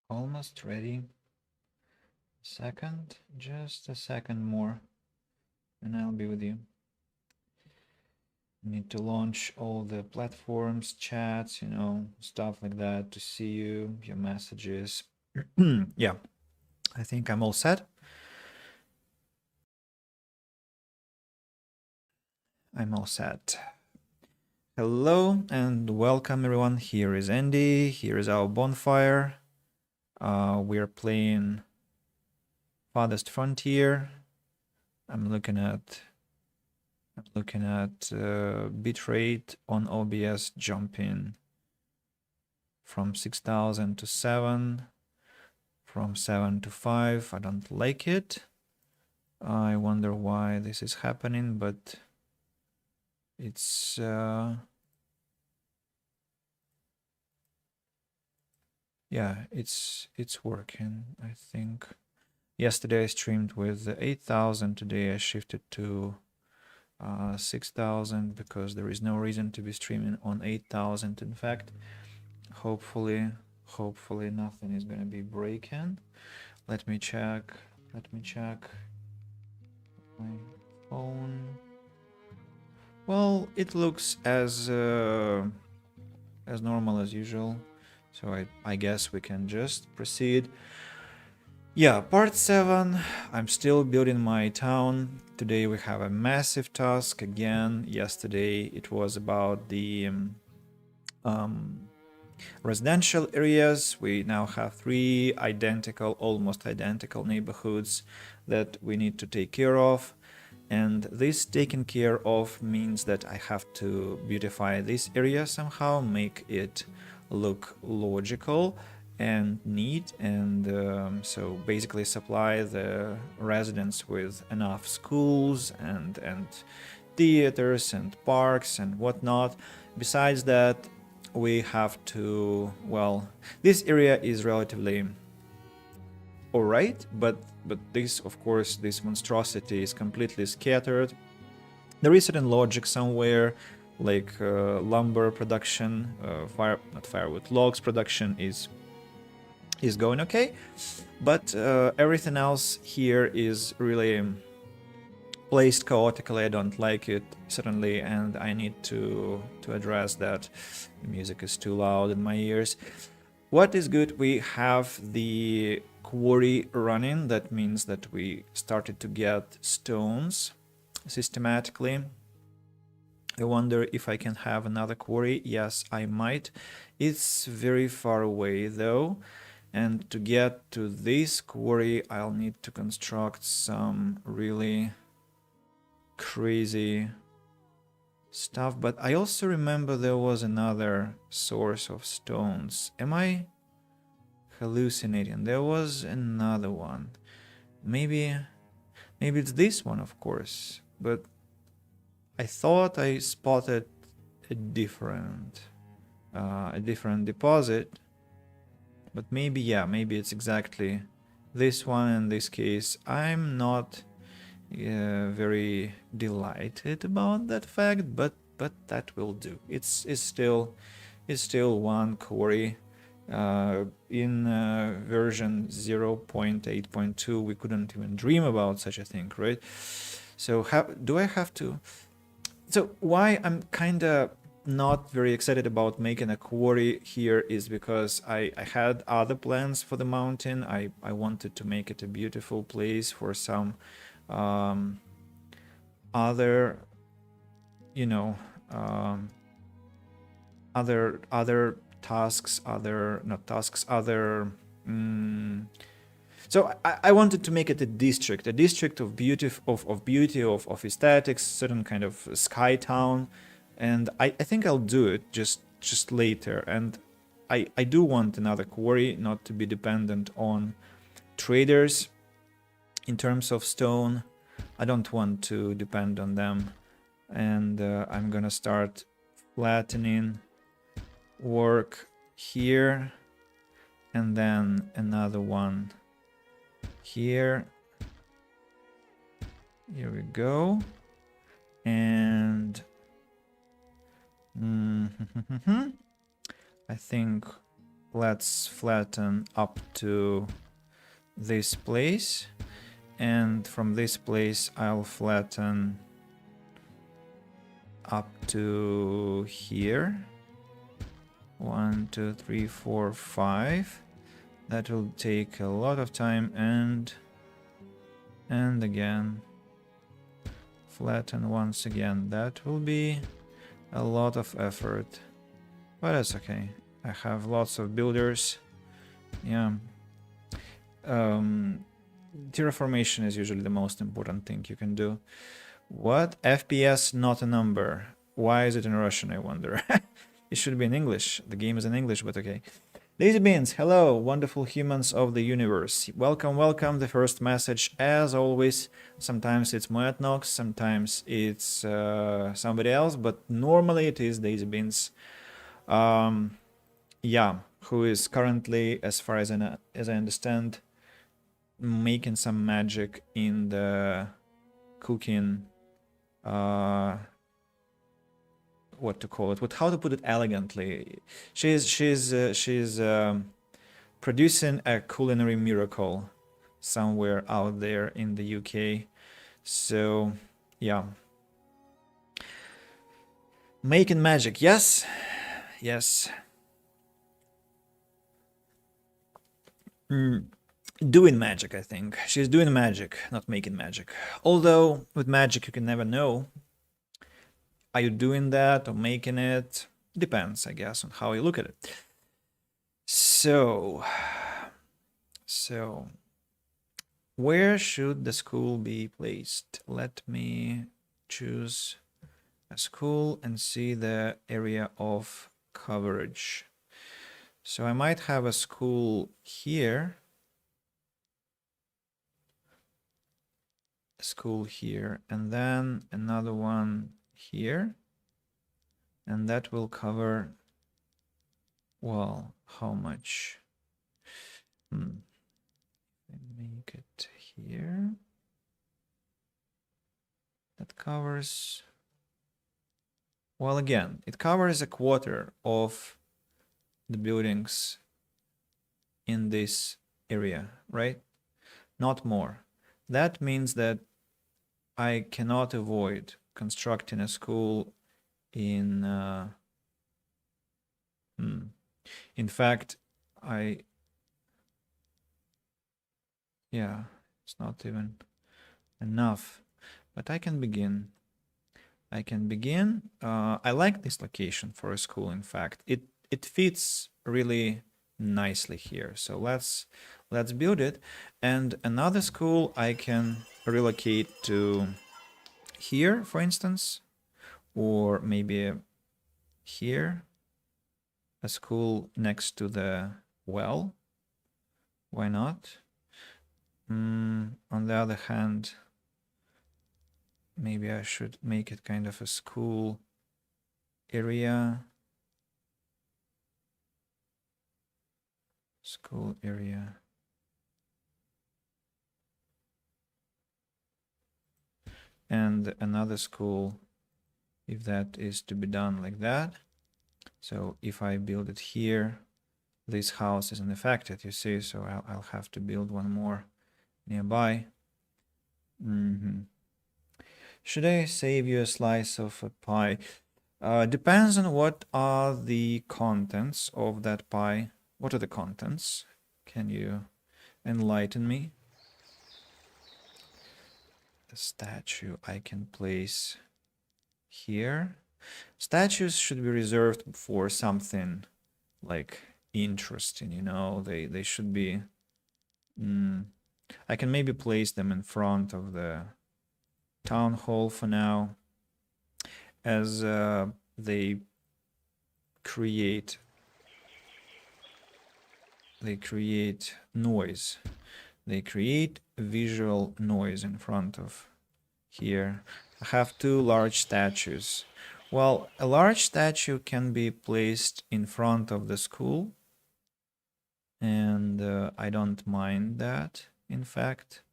Almost ready. Second, just a second more, and I'll be with you. Need to launch all the platforms, chats, stuff like that to see you, your messages. Yeah, I think I'm all set. I'm all set. Hello and welcome everyone. Here is Andy. Here is our bonfire. We're playing Farthest Frontier. I'm looking at bitrate on OBS jumping from 6000 to 7, from 7 to 5. I don't like it. I wonder why this is happening, but it's yeah, it's working, I think. Yesterday I streamed with 8,000. Today I shifted to 6,000 because there is no reason to be streaming on 8,000. In fact, hopefully nothing is gonna be breaking. Let me check my phone. Well, it looks as normal as usual, so I guess we can just proceed. Yeah, part 7. I'm still building my town. Today we have a massive task again. Yesterday it was about the residential areas. We now have 3 almost identical neighborhoods that we need to take care of. And this taken care of means that I have to beautify this area somehow, make it look logical and neat, and so basically supply the residents with enough schools and theaters and parks and whatnot. Besides that, we have to, well, this area is relatively alright, but this, of course, this monstrosity is completely scattered. There is certain logic somewhere, like lumber production, not firewood, logs production is going okay, but everything else here is really placed chaotically. I don't like it, certainly, and I need to address that. The music is too loud in my ears. What is good, we have the quarry running. That means that we started to get stones systematically. I wonder if I can have another quarry. Yes, I might. It's very far away though, and to get to this quarry I'll need to construct some really crazy stuff. But I also remember there was another source of stones. Am I hallucinating? There was another one. Maybe it's this one, of course, but I thought I spotted a different deposit, but maybe, yeah, maybe it's exactly this one. In this case, I'm not very delighted about that fact, but that will do. It's still one quarry. In version 0.8.2 we couldn't even dream about such a thing, right? So do I have to? So why I'm kinda not very excited about making a quarry here is because I had other plans for the mountain. I wanted to make it a beautiful place for some other, other tasks, so I wanted to make it a district of beauty, of aesthetics, certain kind of sky town, and I think I'll do it just later. And I do want another quarry, not to be dependent on traders in terms of stone. I don't want to depend on them, and I'm gonna start flattening work here, and then another one here. Here we go. And I think let's flatten up to this place, and from this place I'll flatten up to here. 1, 2, 3, 4, 5. That will take a lot of time, and again flatten once again. That will be a lot of effort, but that's okay. I have lots of builders. Yeah. Terraformation is usually the most important thing you can do. What? FPS not a number. Why is it in Russian, I wonder? It should be in English. The game is in English, but okay. Daisy Beans, hello, wonderful humans of the universe. Welcome, welcome. The first message, as always. Sometimes it's Moetnox, sometimes it's somebody else, but normally it is Daisy Beans. Yeah, who is currently, as far as I understand, making some magic in the cooking. What to call it? How to put it elegantly? She's producing a culinary miracle somewhere out there in the UK. So, yeah. Making magic, yes? Yes. Doing magic, I think. She's doing magic, not making magic. Although, with magic you can never know. Are you doing that or making it? Depends, I guess, on how you look at it. So, where should the school be placed? Let me choose a school and see the area of coverage. So I might have a school here, a school here, and then another one here, and that will cover, well, how much? Make it here. That covers, well, again, it covers a quarter of the buildings in this area, right? Not more. That means that I cannot avoid constructing a school in fact, yeah, it's not even enough, but I can begin. I like this location for a school. In fact, it fits really nicely here. So let's build it. And another school I can relocate to here, for instance, or maybe here, a school next to the well. Why not? On the other hand, maybe I should make it kind of a school area. School area. And another school, if that is to be done like that. So if I build it here, this house isn't affected, you see, so I'll have to build one more nearby. Should I save you a slice of a pie? Depends on what are the contents of that pie. What are the contents? Can you enlighten me? The statue I can place here. Statues should be reserved for something like interesting, you know. They should be. I can maybe place them in front of the town hall for now, as they create noise. They create visual noise in front of here. I have two large statues. Well, a large statue can be placed in front of the school, and I don't mind that, in fact,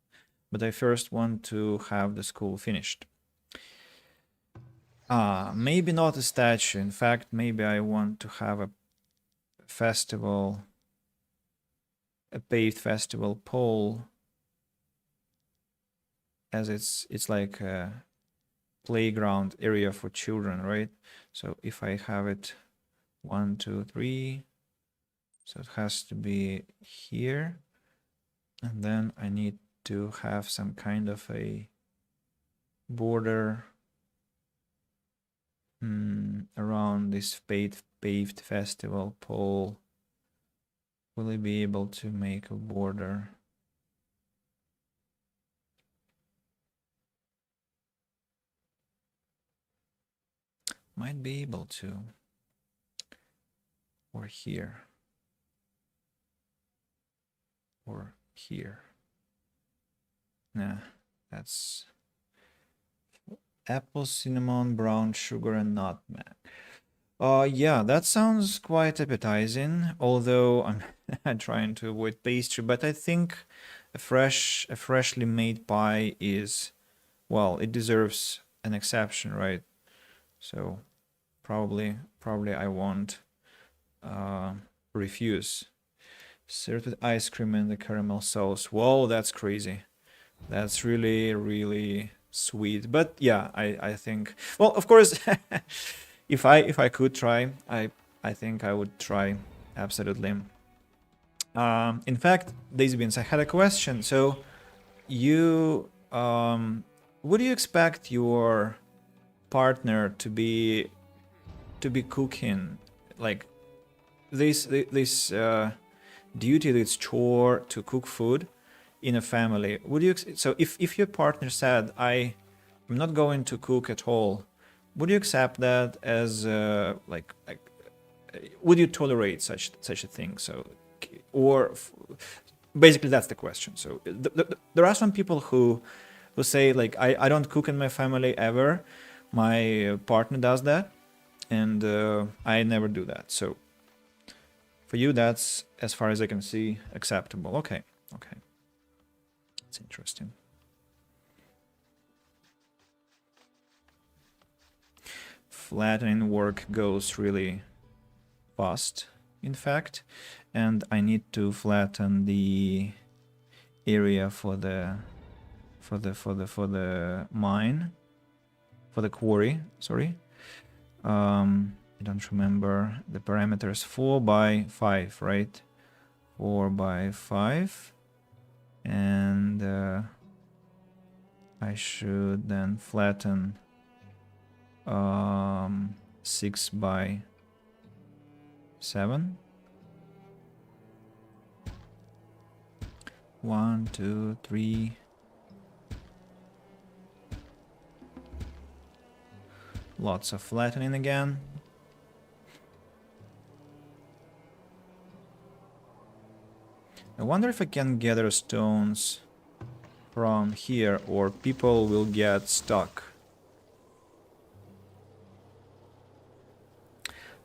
but I first want to have the school finished. Maybe not a statue. In fact, maybe I want to have a festival a paved festival pole, as it's like a playground area for children, right? So if I have it 1, 2, 3, so it has to be here, and then I need to have some kind of a border around this paved festival pole. Will I be able to make a border? Might be able to. Or here. Or here. Nah, that's apple, cinnamon, brown sugar, and nutmeg. Yeah, that sounds quite appetizing, although I'm trying to avoid pastry, but I think a freshly made pie is, well, it deserves an exception, right? So probably I won't refuse. Served with ice cream and the caramel sauce. Whoa, that's crazy. That's really sweet. But yeah, I think, well, of course, if I could try, I think I would try, absolutely. In fact, Daisy Beans, I had a question. So you would you expect your partner to be cooking, like this duty, this chore to cook food in a family? Would you so if your partner said, I'm not going to cook at all, would you accept that as like would you tolerate such a thing? So, or basically that's the question. So there are some people who say, like, I don't cook in my family ever, my partner does that, and I never do that. So for you, that's, as far as I can see, acceptable. Okay. It's interesting. Flattening work goes really fast, in fact, and I need to flatten the area for the mine, for the quarry. Sorry. I don't remember the parameters. 4 by 5, right? 4 by 5, and I should then flatten 6 by 7. 1, 2, 3. Lots of flattening again. I wonder if I can gather stones from here, or people will get stuck.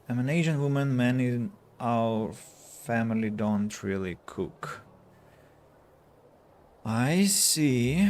I'm an Asian woman. Many in our family don't really cook. I see.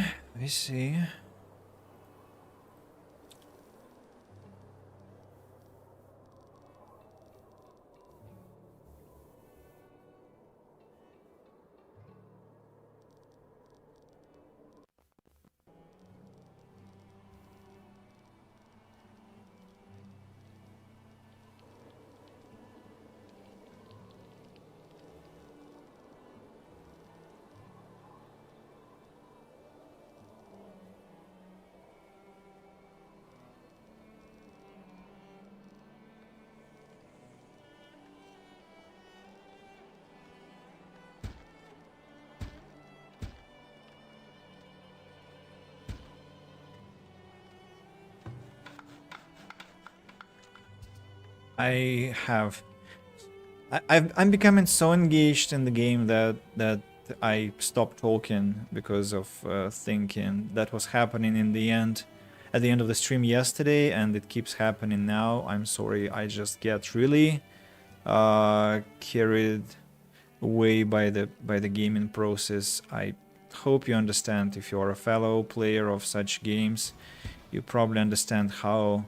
I'm becoming so engaged in the game that I stopped talking because of thinking. That was happening in the end, at the end of the stream yesterday, and it keeps happening now. I'm sorry, I just get really carried away by the gaming process. I hope you understand. If you're a fellow player of such games, you probably understand how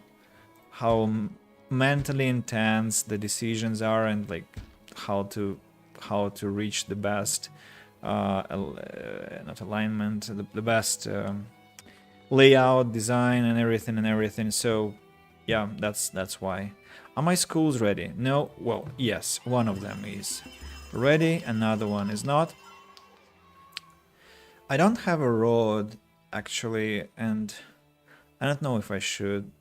mentally intense the decisions are, and like how to how to reach the best, not alignment, the best layout, design, and everything. So, yeah, that's why. Are my schools ready? No. Well, yes, one of them is ready, another one is not. I don't have a road actually, and I don't know if I should.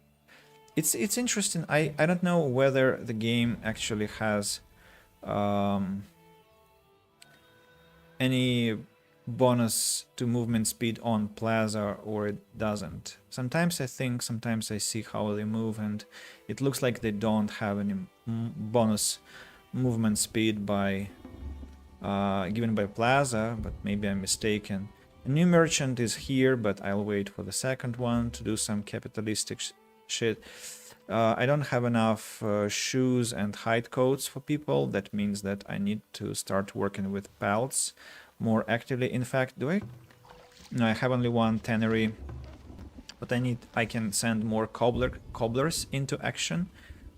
It's interesting. I don't know whether the game actually has any bonus to movement speed on Plaza or it doesn't. Sometimes I think, sometimes I see how they move, and it looks like they don't have any bonus movement speed by given by Plaza, but maybe I'm mistaken. A new merchant is here, but I'll wait for the second one to do some capitalistic shit. I don't have enough shoes and hide coats for people. That means that I need to start working with pelts more actively. In fact, do I? No, I have only one tannery, but I can send more cobblers into action.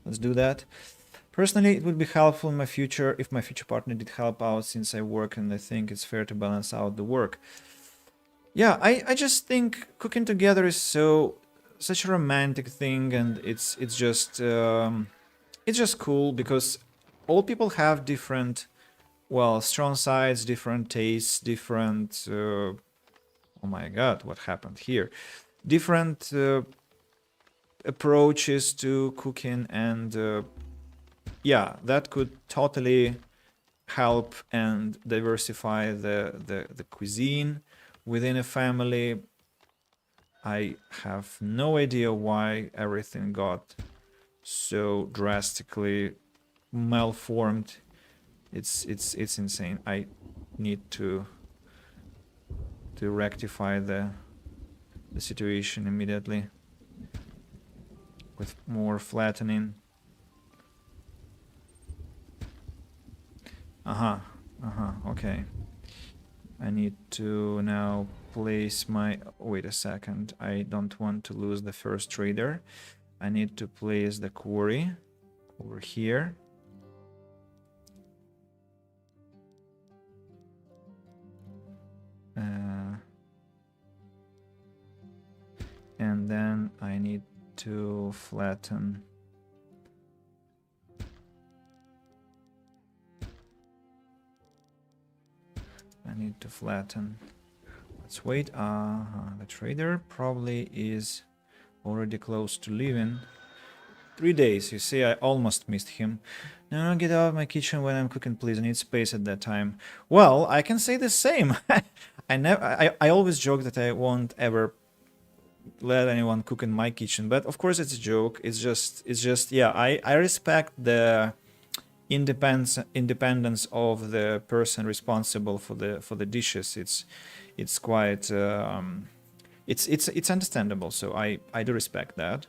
Let's do that. Personally, it would be helpful in my future if my future partner did help out, since I work and I think it's fair to balance out the work. Yeah, I just think cooking together is such a romantic thing, and it's just cool because all people have different, well, strong sides, different tastes, different oh my god, what happened here? Different approaches to cooking, and yeah, that could totally help and diversify the cuisine within a family. I have no idea why everything got so drastically malformed. It's insane. I need to rectify the situation immediately with more flattening. Okay. I need to now place my... Wait a second. I don't want to lose the first trader. I need to place the quarry over here. And then I need to flatten... I need to flatten. Let's wait. The trader probably is already close to leaving. 3 days. You see, I almost missed him. No, get out of my kitchen when I'm cooking, please. I need space at that time. Well, I can say the same. I always joke that I won't ever let anyone cook in my kitchen, but of course it's a joke. It's just yeah. I respect the independence of the person responsible for the dishes. It's quite it's understandable, so I do respect that.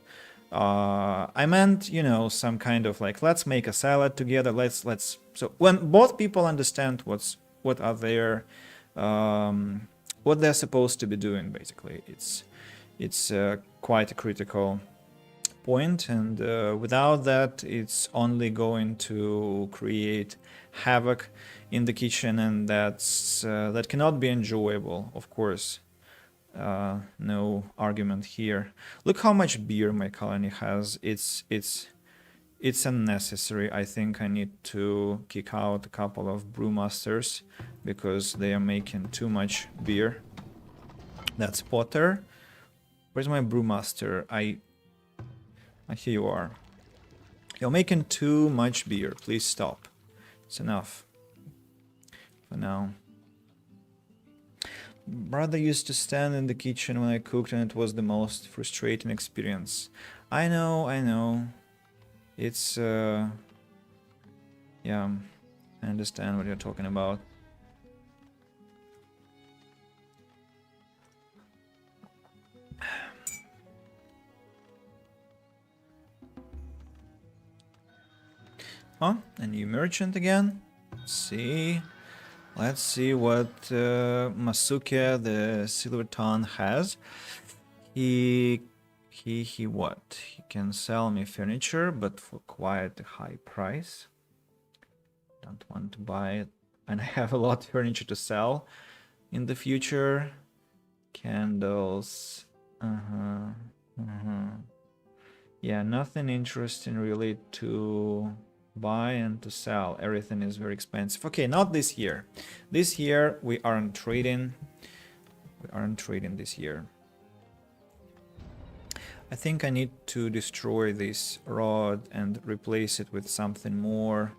I meant, you know, some kind of like, let's make a salad together, let's so when both people understand what are their what they're supposed to be doing, basically it's quite a critical point, and without that it's only going to create havoc in the kitchen, and that cannot be enjoyable, of course. No argument here. Look how much beer my colony has. It's unnecessary. I think I need to kick out a couple of brewmasters because they are making too much beer. That's Potter. Where's my brewmaster? Here you are. You're making too much beer. Please stop. It's enough for now. Brother used to stand in the kitchen when I cooked, and it was the most frustrating experience. I know. It's yeah, I understand what you're talking about. Oh, a new merchant again. Let's see what Masuke the Silver Tongue has. He what? He can sell me furniture, but for quite a high price. Don't want to buy it and I have a lot of furniture to sell in the future. Candles. Yeah, nothing interesting really to buy and to sell. Everything is very expensive. Okay, not this year. This year we aren't trading. We aren't trading this year. I think I need to destroy this rod and replace it with something more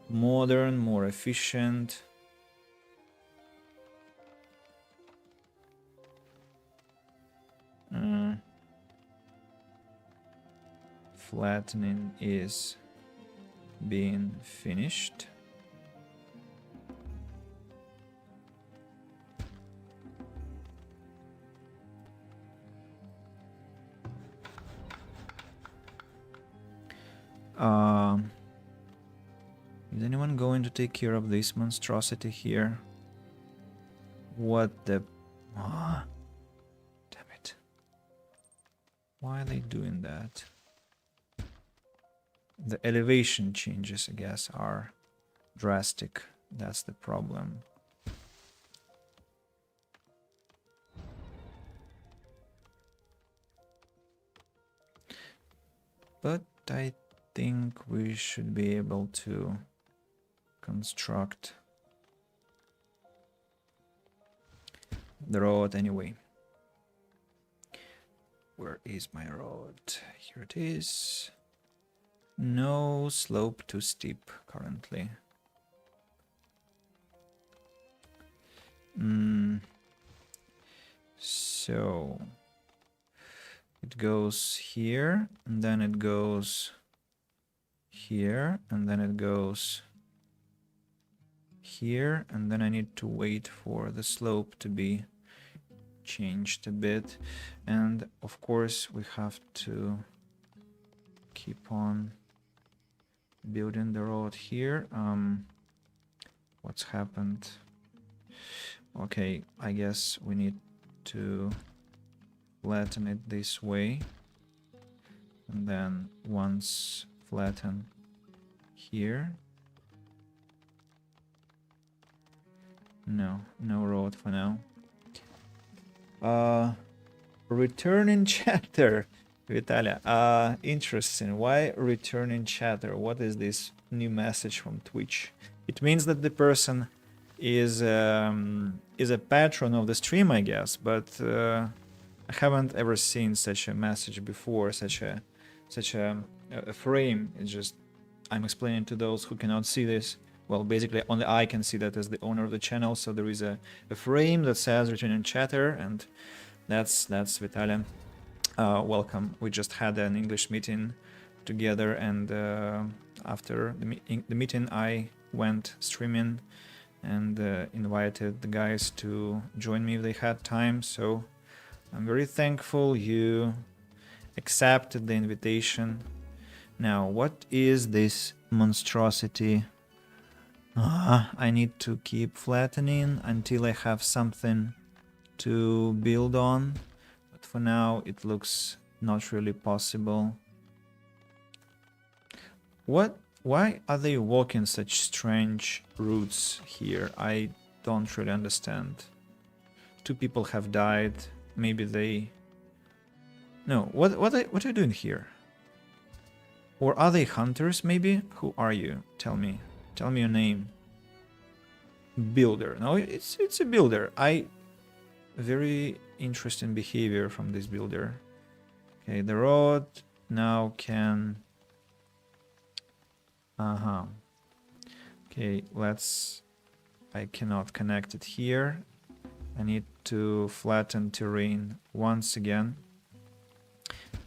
modern, more efficient. Flattening is being finished. Is anyone going to take care of this monstrosity here? What the... Ah, damn it. Why are they doing that? The elevation changes, I guess, are drastic. That's the problem. But I think we should be able to construct the road anyway. Where is my road? Here it is. No slope too steep currently. So it goes here, and then it goes here, and then it goes here, and then I need to wait for the slope to be changed a bit. And of course we have to keep on building the road here. What's happened? Okay, I guess we need to flatten it this way, and then once flatten here. No road for now. Returning chatter, Vitalia. Interesting. Why returning chatter? What is this new message from Twitch? It means that the person is a patron of the stream, I guess, but I haven't ever seen such a message before, such a frame. It's just, I'm explaining to those who cannot see this. Well, basically only I can see that as the owner of the channel. So there is a frame that says returning chatter, and that's Vitalia. Welcome. We just had an English meeting together, and after the meeting I went streaming and invited the guys to join me if they had time. So I'm very thankful you accepted the invitation. Now, what is this monstrosity? I need to keep flattening until I have something to build on, but for now it looks not really possible. Why are they walking such strange routes here? I don't really understand. 2 people have died. Maybe they... No, what are you doing here? Or are they hunters maybe? Who are you? Tell me your name. Builder. No, it's a builder. Very interesting behavior from this builder. Okay, the road now can... Okay, I cannot connect it here. I need to flatten terrain once again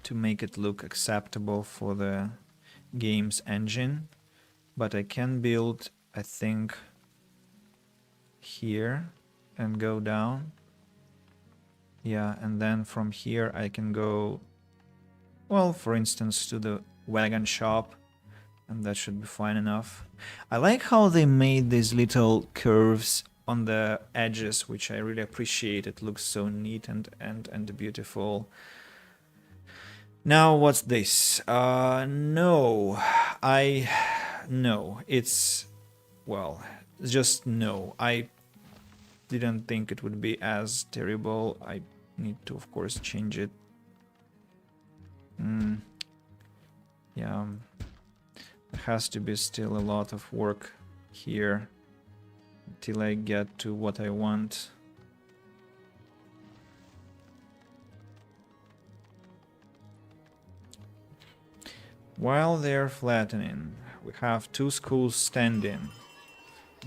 to make it look acceptable for the game's engine. But I can build, I think, here and go down. Yeah, and then from here I can go, well, for instance, to the wagon shop, and that should be fine enough. I like how they made these little curves on the edges, which I really appreciate. It looks so neat and beautiful. Now, what's this? No, it's... Well, just no. I didn't think it would be as terrible. I need to, of course, change it. Yeah, there has to be still a lot of work here till I get to what I want. While they're flattening, we have 2 schools standing.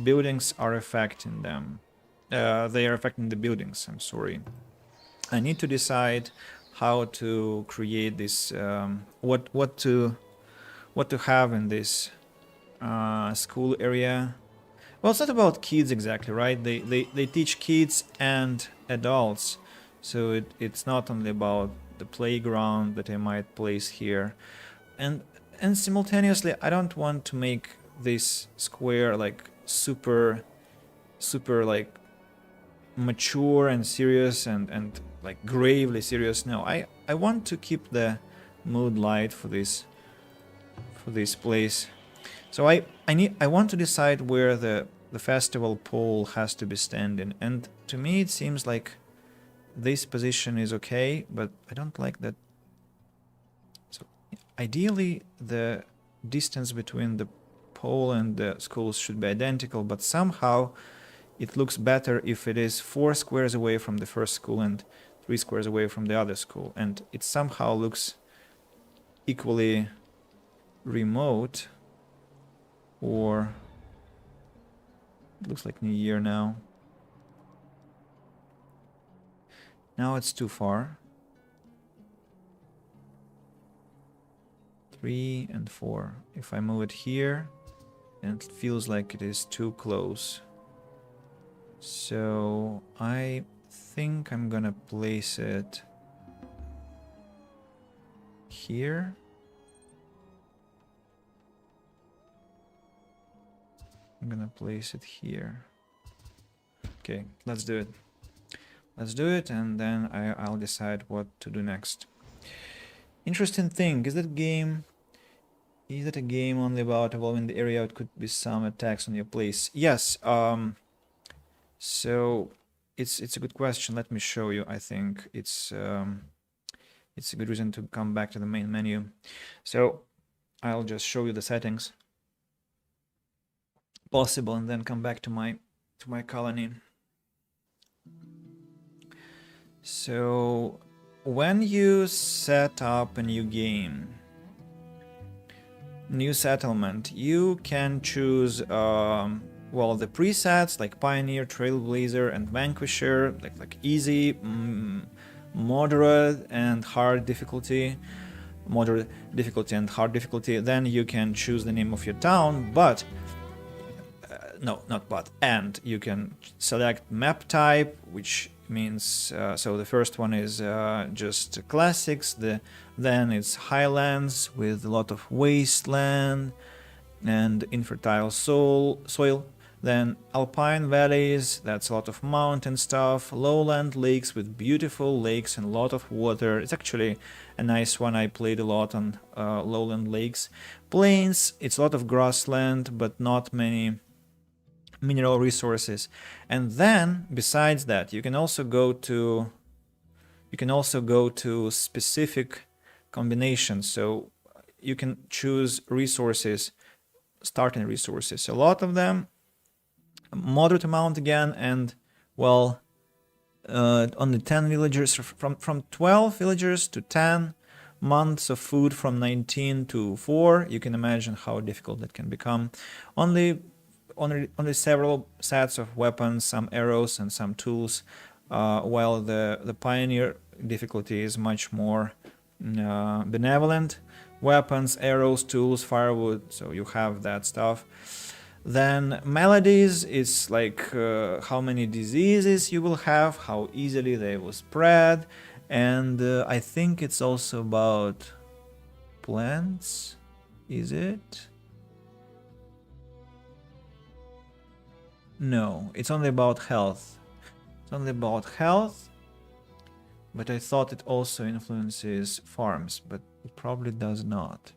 Buildings are affecting them. They are affecting the buildings, I'm sorry. I need to decide how to create this, what to have in this school area. Well, it's not about kids exactly, right? They teach kids and adults, so it's not only about the playground that I might place here. And simultaneously, I don't want to make this square like super like mature and serious and like gravely serious. No, I want to keep the mood light for this place. So I want to decide where the festival pole has to be standing, and to me it seems like this position is okay, but I don't like that. So ideally the distance between the pole and the schools should be identical, but somehow it looks better if it is 4 squares away from the first school and 3 squares away from the other school, and it somehow looks equally remote. Or it looks like New Year now. Now it's too far. 3 and 4. If I move it here, and it feels like it is too close. So I think I'm gonna place it here. I'm gonna place it here. Okay, let's do it. Let's do it, and then I'll decide what to do next. Interesting thing, is that a game only about evolving the area? It could be some attacks on your place. Yes, so it's a good question. Let me show you. I think it's a good reason to come back to the main menu. So I'll just show you the settings possible and then come back to my colony. So when you set up a new game, new settlement, you can choose well, the presets like Pioneer, Trailblazer, and Vanquisher, like easy, moderate, and hard difficulty. Moderate difficulty and hard difficulty. Then you can choose the name of your town, but no, not but, and you can select map type, which means so the first one is just classics, then it's highlands with a lot of wasteland and infertile soil, then alpine valleys, that's a lot of mountain stuff, lowland lakes with beautiful lakes and a lot of water. It's actually a nice one. I played a lot on lowland lakes. Plains, it's a lot of grassland but not many mineral resources. And then besides that, you can also go to specific combinations. So you can choose resources, starting resources, a lot of them, a moderate amount again, and well, only 10 villagers, from 12 villagers to 10 months of food, from 19 to 4. You can imagine how difficult that can become. Only several sets of weapons, some arrows and some tools, while the Pioneer difficulty is much more benevolent. Weapons, arrows, tools, firewood, so you have that stuff. Then melodies is like how many diseases you will have, how easily they will spread, and I think it's also about plants, is it? No, it's only about health. It's only about health, but I thought it also influences farms, but it probably does not.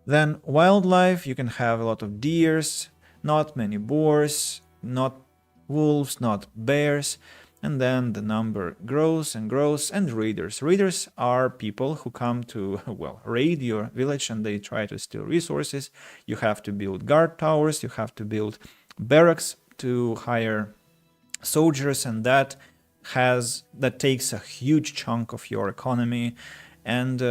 Then wildlife, you can have a lot of deers, not many boars, not wolves, not bears. And then the number grows and grows. And raiders. Raiders are people who come to, well, raid your village, and they try to steal resources. You have to build guard towers, you have to build barracks to hire soldiers, and that takes a huge chunk of your economy. And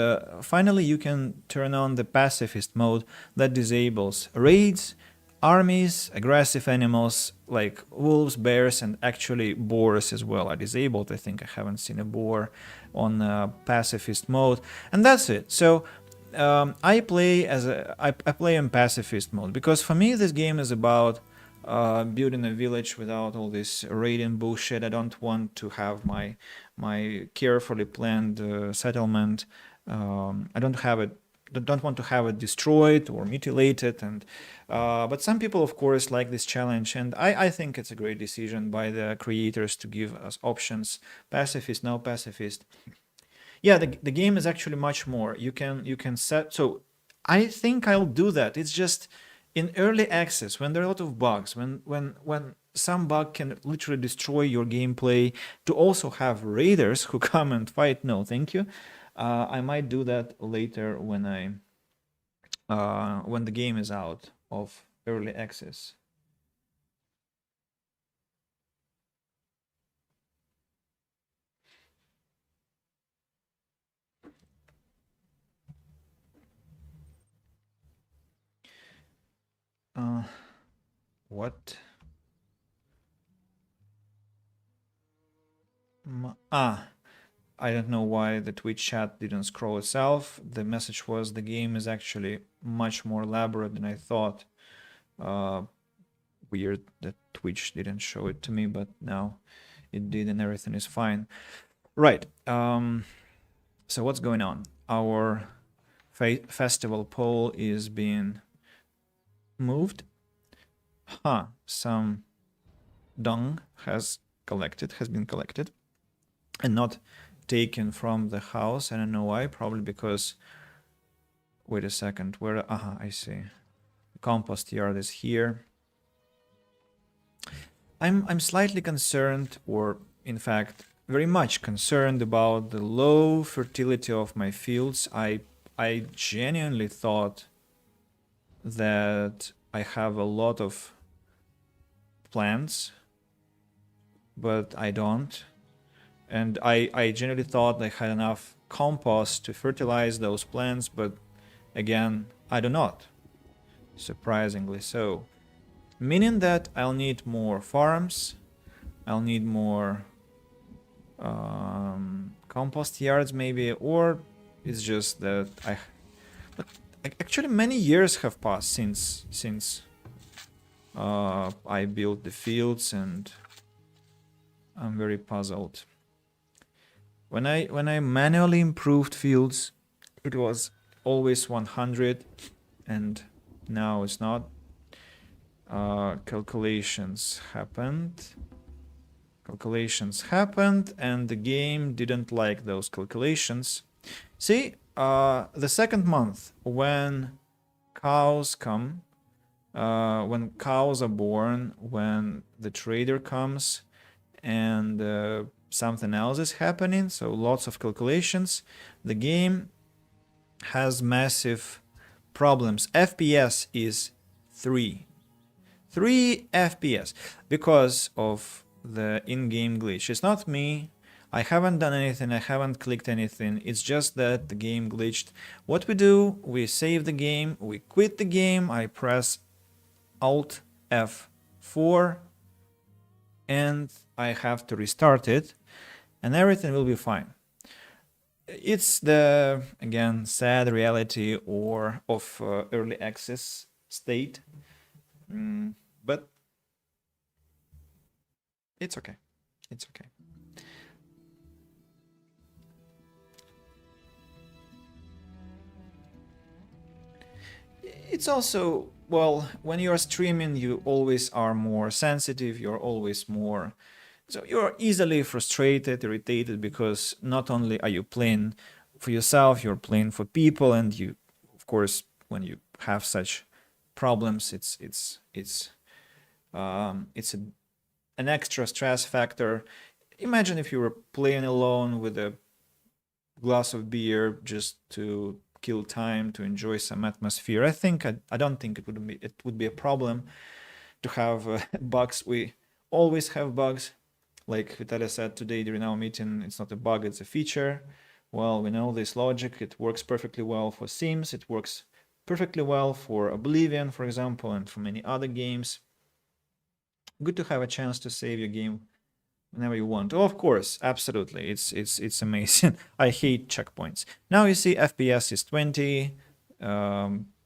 finally, you can turn on the pacifist mode that disables raids, armies, aggressive animals like wolves, bears, and actually boars as well are disabled. I think I haven't seen a boar on pacifist mode, and that's it. So I play in pacifist mode because for me this game is about building a village without all this raiding bullshit. I don't want to have my carefully planned settlement. I don't want to have it destroyed or mutilated. And but some people, of course, like this challenge, and I think it's a great decision by the creators to give us options: pacifist, no pacifist. Yeah, the game is actually much more. You can set. So I think I'll do that. It's just in early access when there are a lot of bugs, when some bug can literally destroy your gameplay, to also have raiders who come and fight. No, thank you. I might do that later when the game is out of early access. What? I don't know why the Twitch chat didn't scroll itself. The message was the game is actually much more elaborate than I thought. Weird that Twitch didn't show it to me, but now it did and everything is fine. Right. So what's going on? Our festival poll is being moved. Some dung has been collected and not taken from the house. I don't know why. Probably because, wait a second, where? I see. The compost yard is here. I'm slightly concerned, or in fact very much concerned, about the low fertility of my fields. I genuinely thought that I have a lot of plants, but I don't. And I genuinely thought I had enough compost to fertilize those plants, but again, I do not. Surprisingly so. Meaning that I'll need more farms, I'll need more compost yards maybe, or it's just that but actually many years have passed since I built the fields, and I'm very puzzled. When I manually improved fields, it was always 100, and now it's not. Calculations happened, and the game didn't like those calculations. See, the second month, when cows come, when cows are born, when the trader comes, and something else is happening, so lots of calculations, the game has massive problems. FPS is 3 FPS because of the in-game glitch. It's not me. I haven't done anything. I haven't clicked anything. It's just that the game glitched. What we do, we save the game, we quit the game, I press Alt F4, and I have to restart it, and everything will be fine. It's the, again, sad reality of early access state. But it's okay. It's okay. It's also, well, when you're streaming, you always are more sensitive, you're always more... So you're easily frustrated, irritated, because not only are you playing for yourself, you're playing for people, and you, of course, when you have such problems, it's It's an extra stress factor. Imagine if you were playing alone with a glass of beer just to kill time, to enjoy some atmosphere. I don't think it would be a problem to have bugs. We always have bugs. Like Vitalia said today during our meeting, it's not a bug, it's a feature. Well, we know this logic. It works perfectly well for Sims. It works perfectly well for Oblivion, for example, and for many other games. Good to have a chance to save your game whenever you want. Oh, of course, absolutely. It's amazing. I hate checkpoints. Now you see FPS is 20.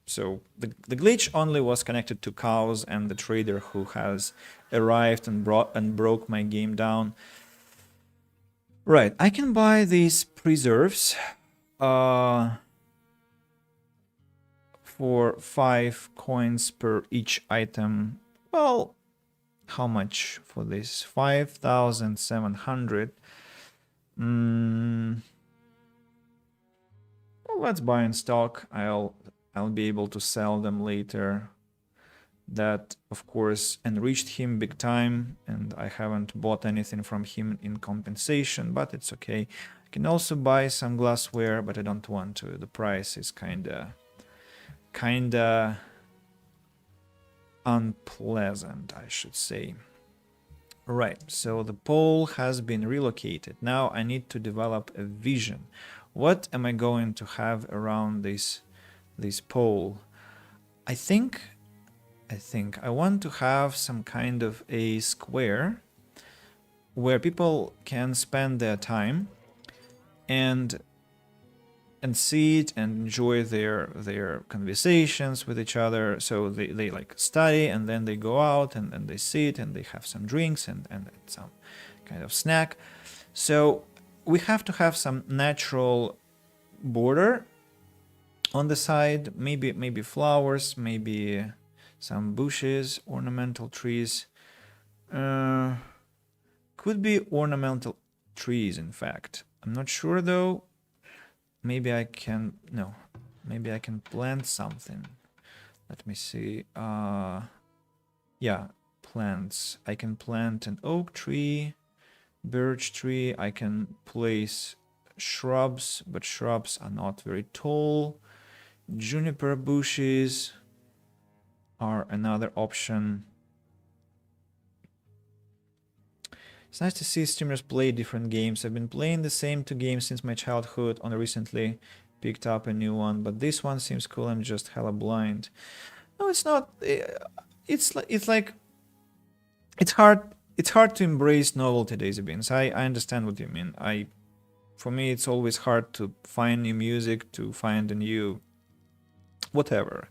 So the glitch only was connected to cows and the trader who has arrived and broke my game down. Right, I can buy these preserves for 5 coins per each item. Well, how much for this? 5,700. Well, let's buy in stock. I'll be able to sell them later. That, of course, enriched him big time, and I haven't bought anything from him in compensation, but it's okay. I can also buy some glassware, but I don't want to. The price is kinda unpleasant, I should say. Right, so the pole has been relocated. Now I need to develop a vision. What am I going to have around this pole? I think I want to have some kind of a square where people can spend their time and sit and enjoy their conversations with each other. So they like study, and then they go out and they sit and they have some drinks and some kind of snack. So we have to have some natural border on the side, maybe flowers, maybe some bushes, ornamental trees. Could be ornamental trees, in fact. I'm not sure though. Maybe I can plant something. Let me see. Yeah, plants. I can plant an oak tree, birch tree. I can place shrubs, but shrubs are not very tall. Juniper bushes are another option. It's nice to see streamers play different games. I've been playing the same 2 games since my childhood. Only recently picked up a new one, but this one seems cool. I'm just hella blind. No, it's not. It's like it's hard. It's hard to embrace novelty, Daisy Beans. I understand what you mean. For me, it's always hard to find new music, to find a new whatever.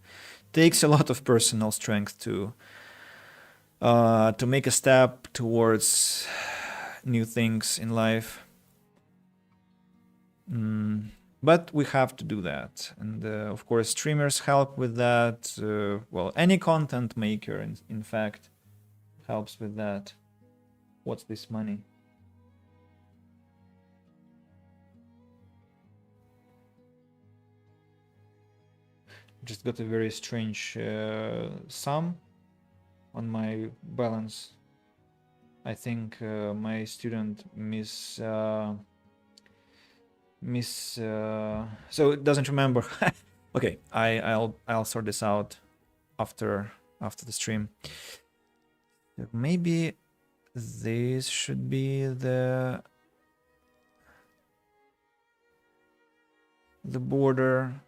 Takes a lot of personal strength to make a step towards new things in life. But we have to do that. And of course, streamers help with that. Well, any content maker, in fact, helps with that. What's this money? Just got a very strange sum on my balance. I think my student so it doesn't remember. Okay, I'll sort this out after the stream. Maybe this should be the border.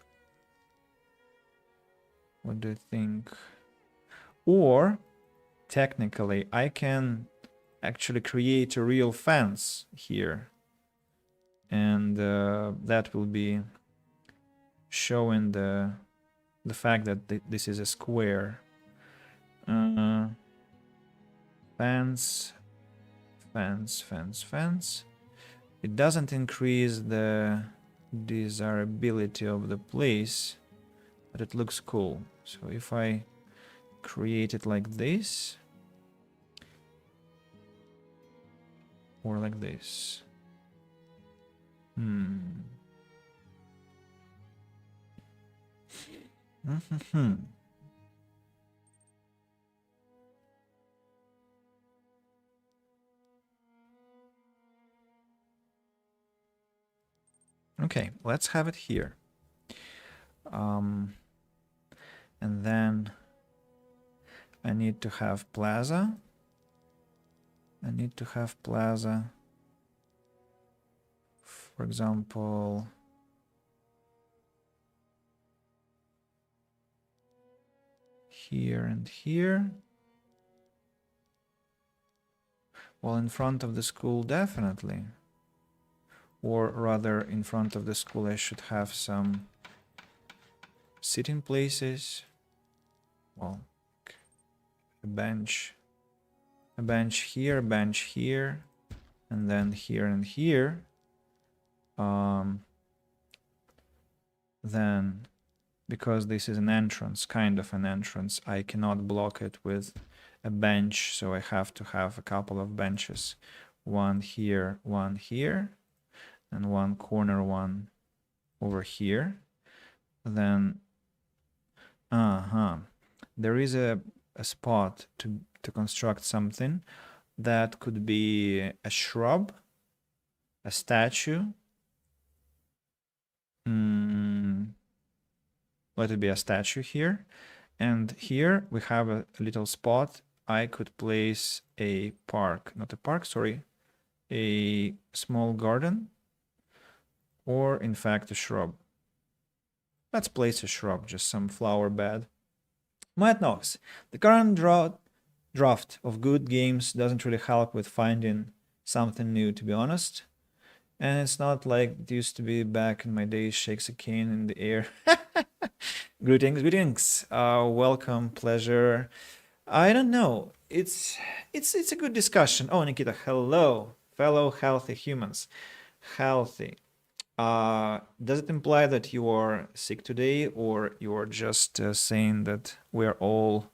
What do you think? Or technically I can actually create a real fence here, and that will be showing the fact that this is a square. Fence. It doesn't increase the desirability of the place, but it looks cool. So if I create it like this, or like this. Okay, let's have it here. And then I need to have plaza. I need to have plaza. For example, here and here. Well, in front of the school, definitely. Or rather, in front of the school, I should have some sitting places. Well, a bench here, a bench here, and then here and here. Then, because this is an entrance, kind of an entrance, I cannot block it with a bench, so I have to have a couple of benches. One here, and one corner one over here. Then, there is a spot to construct something that could be a shrub, a statue. Let it be a statue here. And here we have a little spot. I could place a park, not a park, sorry, a small garden, or in fact a shrub. Let's place a shrub, just some flower bed. Matt Knox, the current draft of good games doesn't really help with finding something new, to be honest. And it's not like it used to be back in my days, shakes a cane in the air. Greetings. Welcome, pleasure. I don't know. It's a good discussion. Oh, Nikita, hello, fellow healthy humans. Healthy. Does it imply that you are sick today, or you are just saying that we're all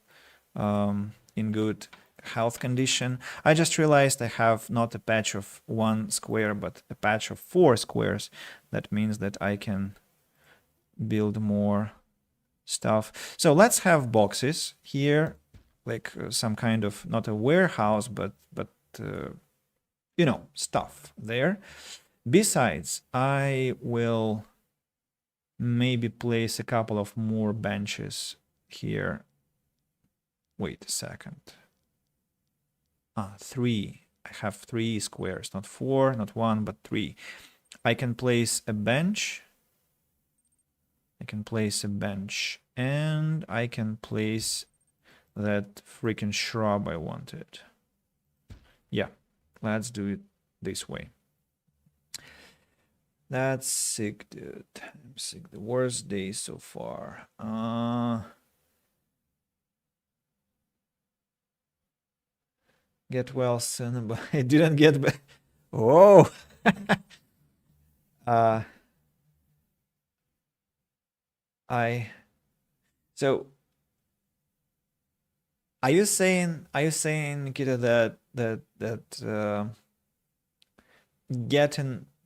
in good health condition? I just realized I have not a patch of 1 square, but a patch of 4 squares. That means that I can build more stuff. So let's have boxes here, like some kind of, not a warehouse, but you know, stuff there. Besides, I will maybe place a couple of more benches here. Wait a second. 3. I have 3 squares, not 4, not 1, but 3. I can place a bench. And I can place that freaking shrub I wanted. Yeah, let's do it this way. That's sick, dude. I'm sick. The worst day so far. Get well soon, but I didn't get back. Oh. So are you saying, Nikita,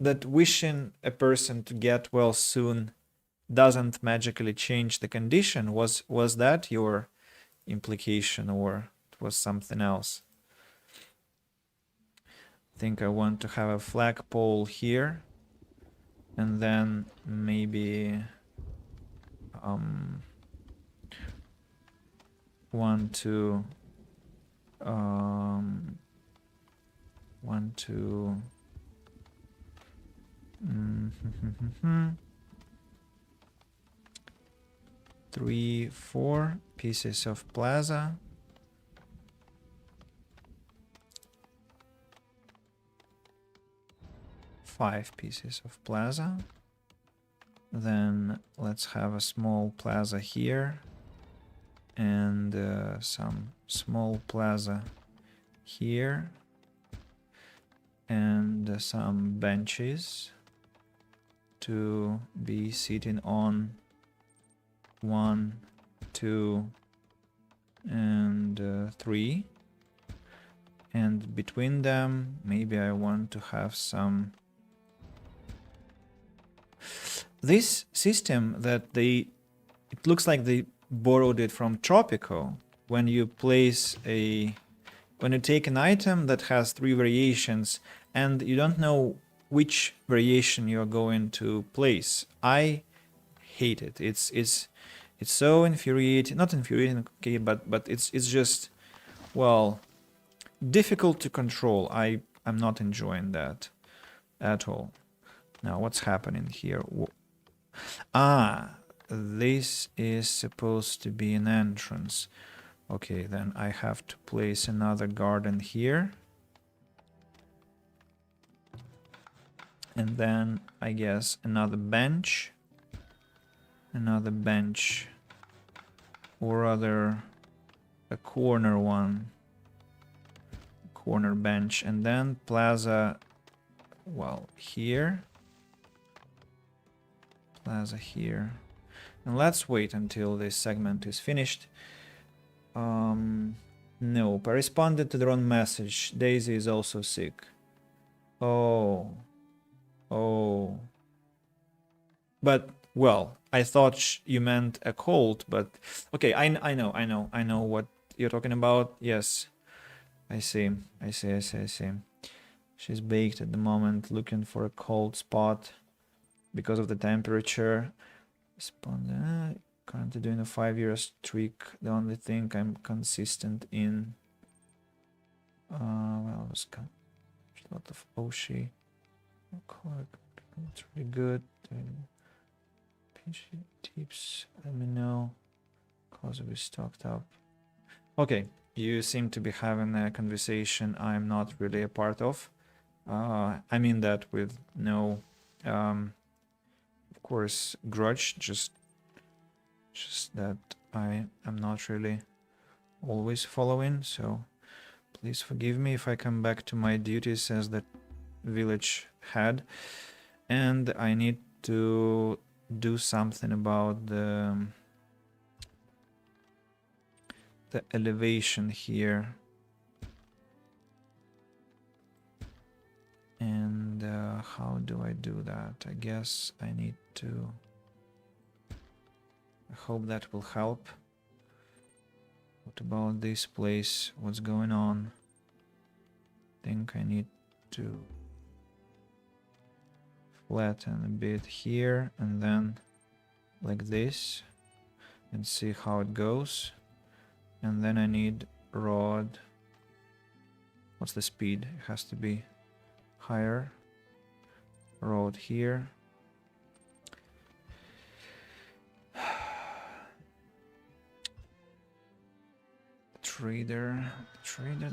that wishing a person to get well soon doesn't magically change the condition? Was that your implication, or it was something else? I think I want to have a flagpole here, and then maybe one, two, 3, 4 pieces of plaza. Five pieces of plaza. Then let's have a small plaza here, and some small plaza here, and some benches to be sitting on. 1, 2, and 3. And between them, maybe I want to have some. This system that it looks like they borrowed it from Tropico. When you take an item that has 3 variations and you don't know which variation you're going to place. I hate it. It's so infuriating. Not infuriating, okay, but it's just, well, difficult to control. I'm not enjoying that at all. Now what's happening here? Ah, this is supposed to be an entrance. Okay, then I have to place another garden here. And then I guess another bench. Another bench. Or rather a corner one. Corner bench. And then plaza, well, here. Plaza here. And let's wait until this segment is finished. Nope, I responded to the wrong message. Daisy is also sick. Oh. Oh. But, well, I thought you meant a cold, but... Okay, I know what you're talking about. Yes. I see. She's baked at the moment, looking for a cold spot because of the temperature. Currently doing a 5-year streak. The only thing I'm consistent in. Well, it was a lot of Oshi. It's really good. PG tips. Let me know. Cause we stocked up. Okay, you seem to be having a conversation I'm not really a part of. I mean that with no, of course, grudge. Just that I am not really always following. So please forgive me if I come back to my duties as the village head, and I need to do something about the elevation here. And how do I do that? I guess I need to... I hope that will help. What about this place? What's going on? I think I need to flatten a bit here and then like this and see how it goes. And then I need rod. What's the speed? It has to be higher. Rod here. The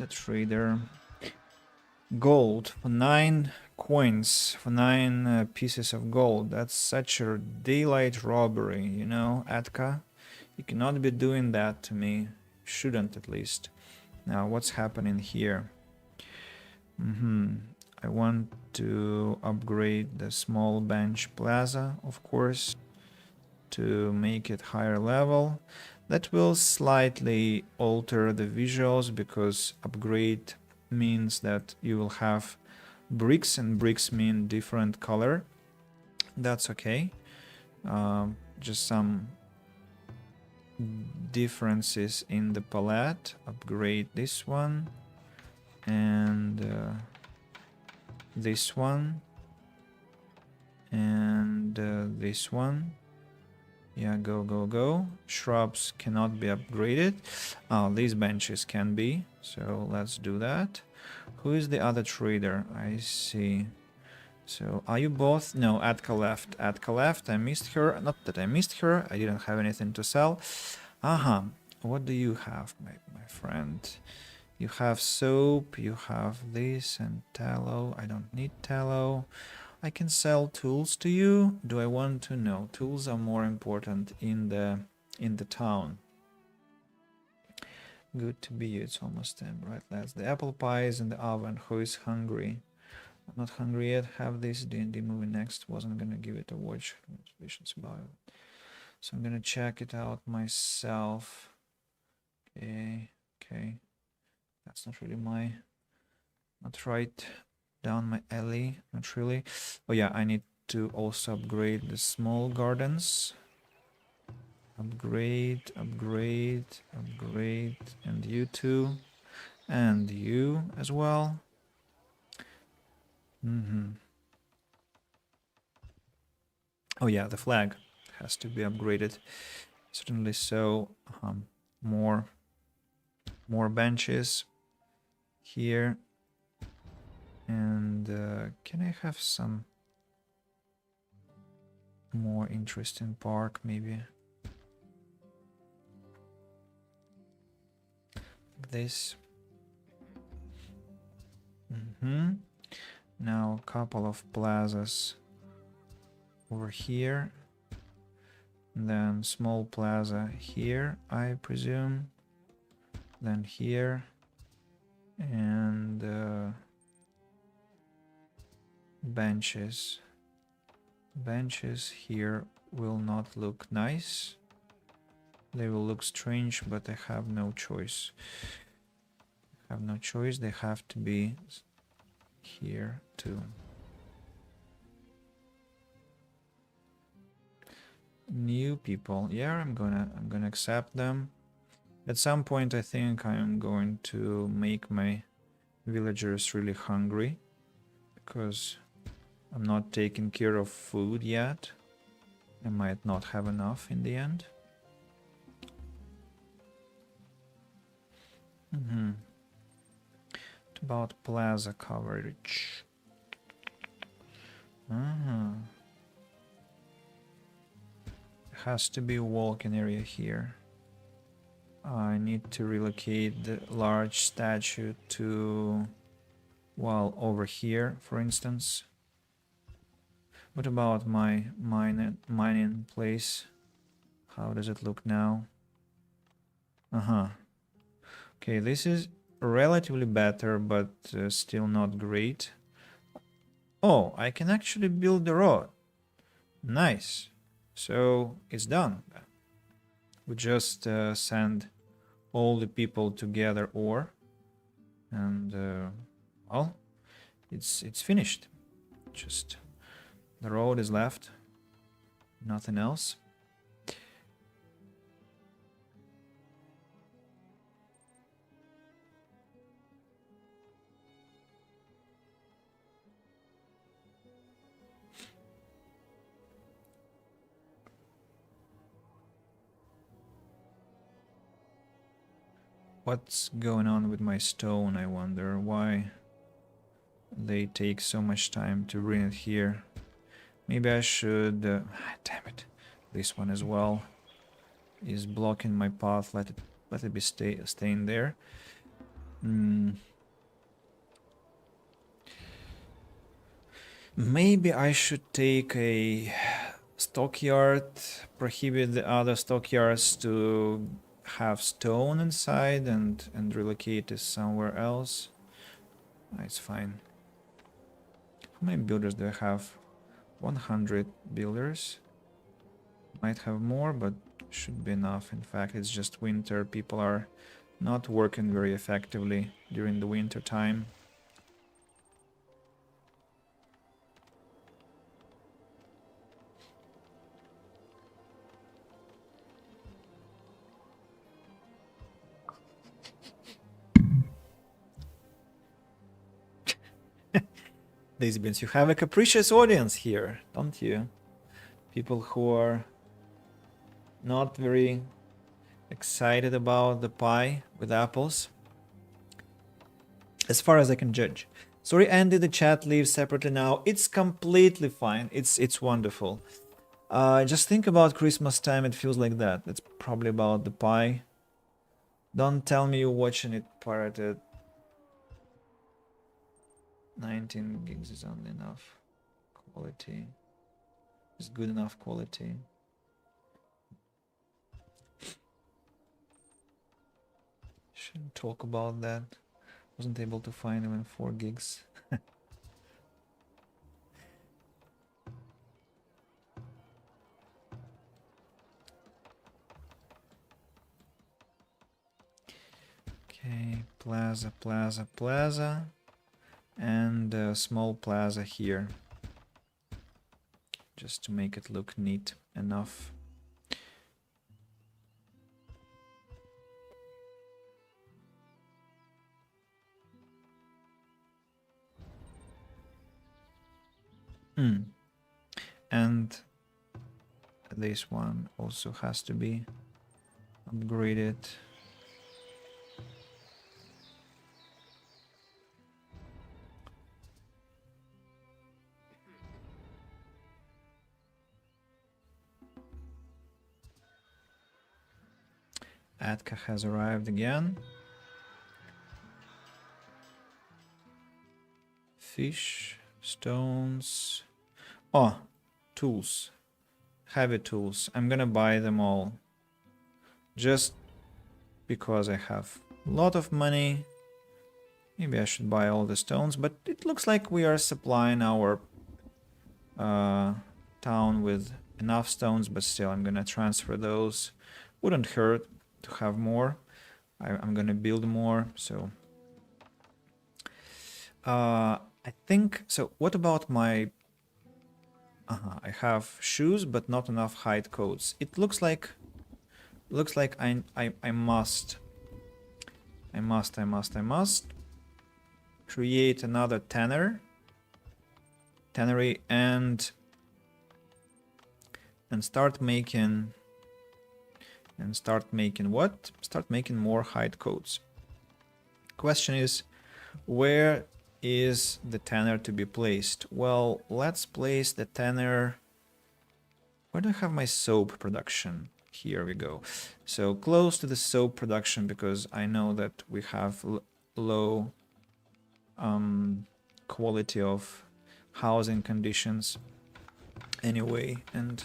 trader. Gold for 9 coins, for 9 pieces of gold. That's such a daylight robbery, you know, Atka. You cannot be doing that to me. Shouldn't, at least. Now, what's happening here? I want to upgrade the small bench plaza, of course, to make it higher level. That will slightly alter the visuals because upgrade means that you will have bricks, and bricks mean different color. That's okay. Just some differences in the palette. Upgrade this one and this one and this one. Yeah, go. Shrubs cannot be upgraded. Oh, these benches can be. So let's do that. Who is the other trader? I see. So are you both? No, Atka left. Atka left. I missed her. Not that I missed her. I didn't have anything to sell. What do you have, my friend? You have soap. You have this and tallow. I don't need tallow. I can sell tools to you. Do I want to? No, tools are more important in the town. Good to be you. It's almost time, right, lads? The apple pie is in the oven. Who is hungry? I'm not hungry yet. Have this D&D movie next. Wasn't gonna give it a watch. Congratulations about it. So I'm gonna check it out myself. Okay. That's not really not right down my alley. Not really. Oh yeah, I need to also upgrade the small gardens. Upgrade, and you too, and you as well. Oh yeah, the flag has to be upgraded. Certainly so. More more benches here. And can I have some more interesting park maybe? Like this. Now a couple of plazas over here. Then small plaza here, I presume. Then here. And benches. Benches here will not look nice. They will look strange, but I have no choice. They have to be here too. New people. Yeah, I'm gonna accept them. At some point I think I'm going to make my villagers really hungry because I'm not taking care of food yet. I might not have enough in the end. What about plaza coverage? Has to be a walking area here. I need to relocate the large statue to, well, over here, for instance. What about my mining place? How does it look now? Okay, this is relatively better, but still not great. Oh, I can actually build the road. Nice. So it's done. We just send all the people together ore, and well, it's finished. Just the road is left, nothing else. What's going on with my stone, I wonder? Why they take so much time to bring it here? Maybe I should... damn it. This one as well is blocking my path. Let it be staying there. Maybe I should take a stockyard, prohibit the other stockyards to have stone inside and relocate it somewhere else. It's fine. How many builders do I have? 100 builders. Might have more, but should be enough. In fact, it's just winter. People are not working very effectively during the winter time. Daisy Beans, you have a capricious audience here, don't you? People who are not very excited about the pie with apples. As far as I can judge. Sorry, Andy, the chat leaves separately now. It's completely fine. It's wonderful. Just think about Christmas time. It feels like that. It's probably about the pie. Don't tell me you're watching it pirated. 19 gigs is only enough quality. It's good enough quality. Shouldn't talk about that. Wasn't able to find even 4 gigs. Okay, plaza, plaza, plaza. And a small plaza here. Just to make it look neat enough. And this one also has to be upgraded. Atka has arrived again. Fish, stones. Oh, tools. Heavy tools. I'm gonna buy them all. Just because I have a lot of money. Maybe I should buy all the stones, but it looks like we are supplying our town with enough stones, but still I'm gonna transfer those. Wouldn't hurt to have more. I'm gonna build more, so I think so. What about my I have shoes but not enough hide coats. It looks like I must create another tannery and start making what? Start making more hide coats. Question is, where is the tanner to be placed? Well, let's place the tanner. Where do I have my soap production? Here we go. So close to the soap production, because I know that we have low quality of housing conditions anyway, and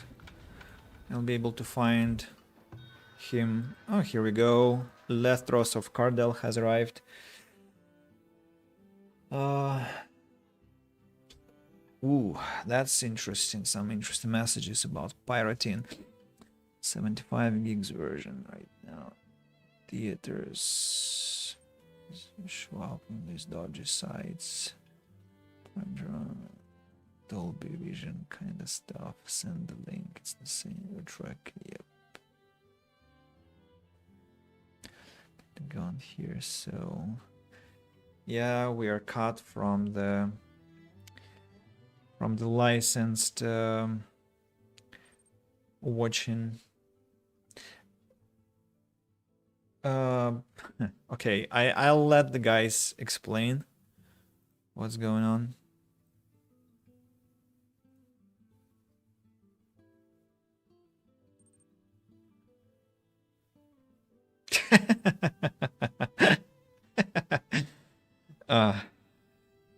I'll be able to find him. Oh, here we go. Lethros of Cardell has arrived. Ooh, that's interesting. Some interesting messages about pirating. 75 gigs version right now. Theaters. Show up on these dodgy sites. Dolby Vision kind of stuff. Send the link. It's the same track. Yep. Gone here. So yeah, we are cut from the licensed watching. Okay, I'll let the guys explain what's going on.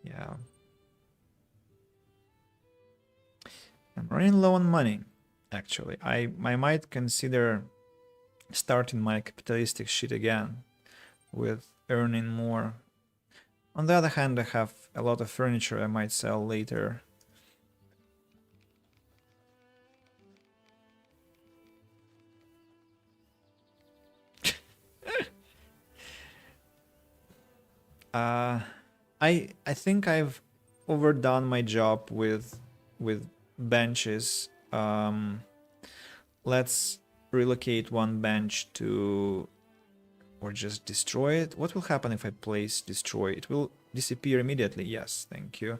Yeah. I'm running low on money, actually. I might consider starting my capitalistic shit again with earning more. On the other hand, I have a lot of furniture I might sell later. I think I've overdone my job with benches. Let's relocate one bench to, or just destroy it. What will happen if I place destroy? It will disappear immediately. Yes, thank you.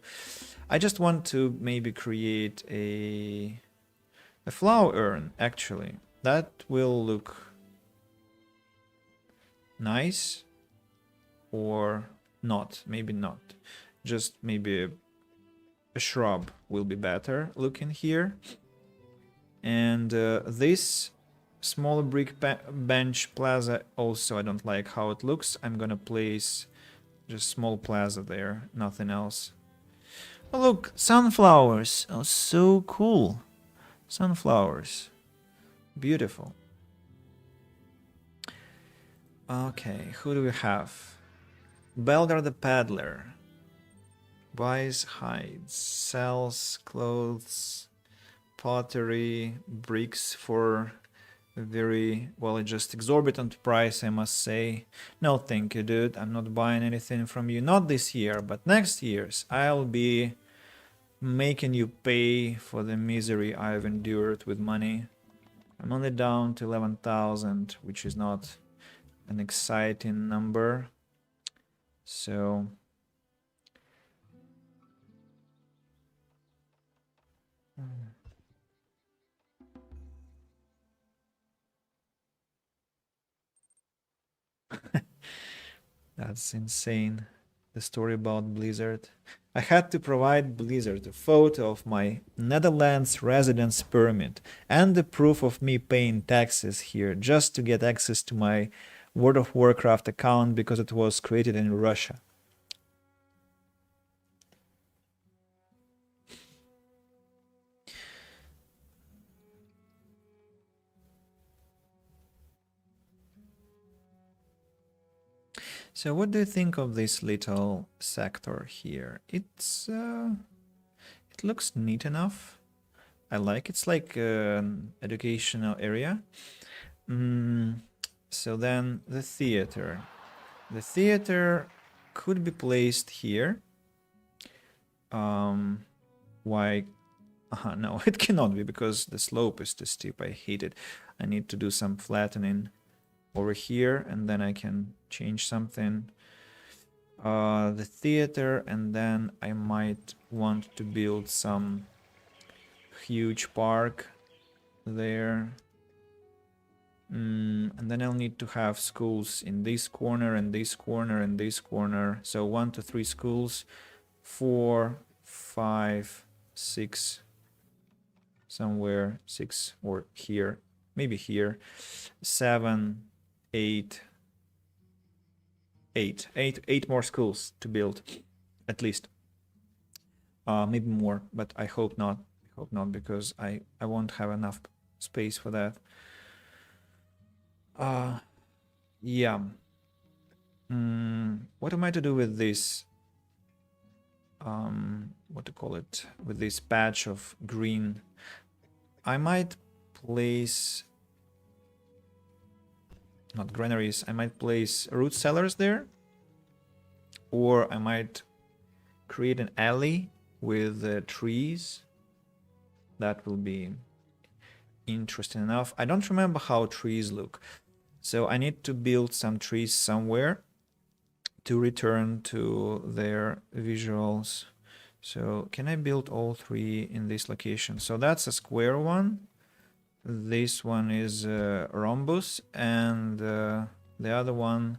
I just want to maybe create a flower urn, actually. That will look nice, or not, maybe not. Just maybe a shrub will be better looking here. And this small brick bench plaza also, I don't like how it looks. I'm gonna place just small plaza there, nothing else. Oh look, sunflowers. Oh, so cool. Sunflowers. Beautiful. Okay, who do we have? Belgar the Peddler. Buys hides, sells clothes, pottery, bricks for a very, well, just exorbitant price, I must say. No thank you, dude. I'm not buying anything from you. Not this year, but next year's. I'll be making you pay for the misery I've endured with money. I'm only down to 11,000, which is not an exciting number. So That's insane. The story about Blizzard. I had to provide Blizzard a photo of my Netherlands residence permit and the proof of me paying taxes here just to get access to my World of Warcraft account because it was created in Russia. So what do you think of this little sector here? It looks neat enough. I like it's like an educational area. So then the theater. The theater could be placed here. Why? No, it cannot be because the slope is too steep. I hate it. I need to do some flattening over here, and then I can change something. The theater, and then I might want to build some huge park there. And then I'll need to have schools in this corner and this corner and this corner. So 1 to 3 schools, 4, 5, 6, somewhere 6 or here, maybe here, 7, 8, 8 more schools to build, at least. Maybe more, but I hope not. I hope not, because I won't have enough space for that. Yeah. What am I to do with this? What to call it? With this patch of green. I might place, not granaries, I might place root cellars there. Or I might create an alley with trees. That will be interesting enough. I don't remember how trees look. So I need to build some trees somewhere to return to their visuals. So can I build all 3 in this location? So that's a square one. This one is a rhombus, and the other one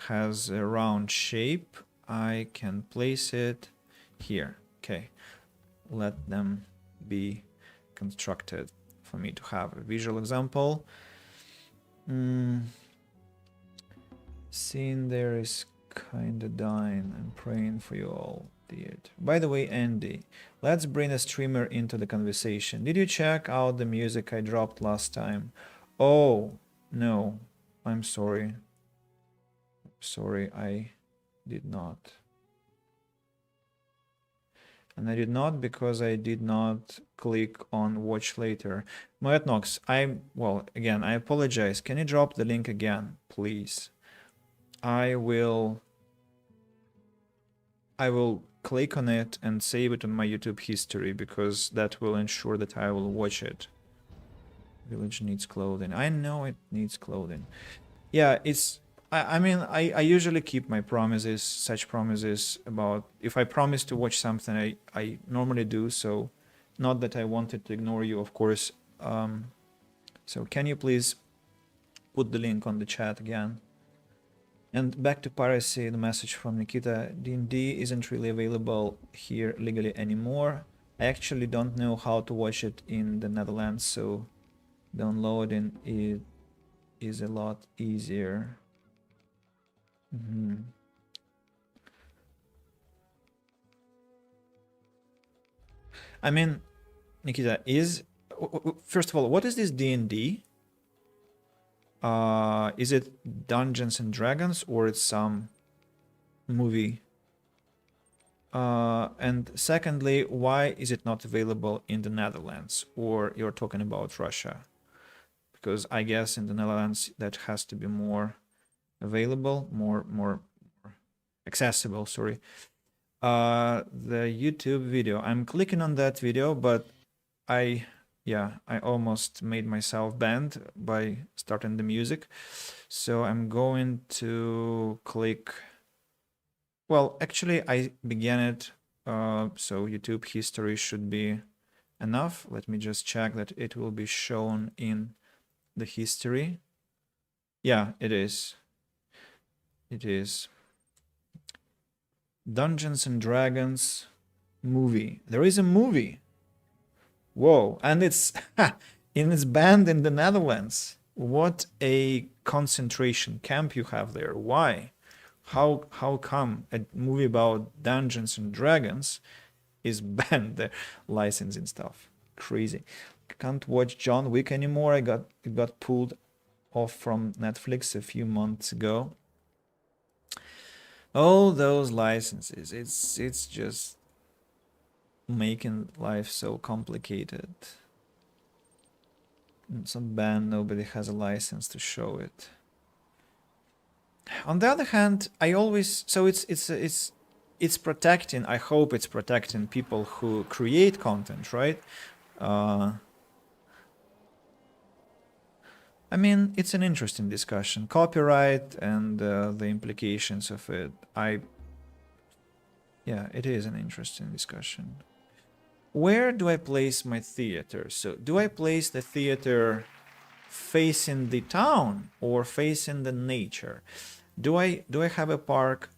has a round shape. I can place it here. Okay, let them be constructed for me to have a visual example. Scene there is kinda dying. I'm praying for you all, dear. By the way, Andy, let's bring a streamer into the conversation. Did you check out the music I dropped last time? Oh, no, I'm sorry. Sorry, I did not. And I did not because I did not click on watch later. Moetnox, well, again, I apologize. Can you drop the link again, please? I will click on it and save it on my YouTube history because that will ensure that I will watch it. Village needs clothing. I know it needs clothing. Yeah, it's... I mean, I usually keep my promises, such promises about... If I promise to watch something, I normally do, so... Not that I wanted to ignore you, of course. So can you please put the link on the chat again? And back to piracy, the message from Nikita. D&D isn't really available here legally anymore. I actually don't know how to watch it in the Netherlands, so downloading it is a lot easier. I mean, Nikita, first of all, what is this D&D? Is it Dungeons and Dragons or it's some movie? And secondly, why is it not available in the Netherlands? Or you're talking about Russia? Because I guess in the Netherlands that has to be more available, more accessible, sorry. The YouTube video. I'm clicking on that video, but I almost made myself banned by starting the music. So I'm going to click... Well, actually, I began it, so YouTube history should be enough. Let me just check that it will be shown in the history. Yeah, it is. It is. Dungeons and Dragons movie. There is a movie. Whoa, and it's it's banned in the Netherlands. What a concentration camp you have there. Why? How come a movie about Dungeons and Dragons is banned, the licensing stuff? Crazy. Can't watch John Wick anymore. It got pulled off from Netflix a few months ago. All those licenses, it's just making life so complicated. It's a ban, nobody has a license to show it. On the other hand, I always, so it's protecting, I hope it's protecting people who create content, right? I mean, it's an interesting discussion. Copyright and the implications of it. Yeah, it is an interesting discussion. Where do I place my theater? So do I place the theater facing the town or facing the nature? Do I have a park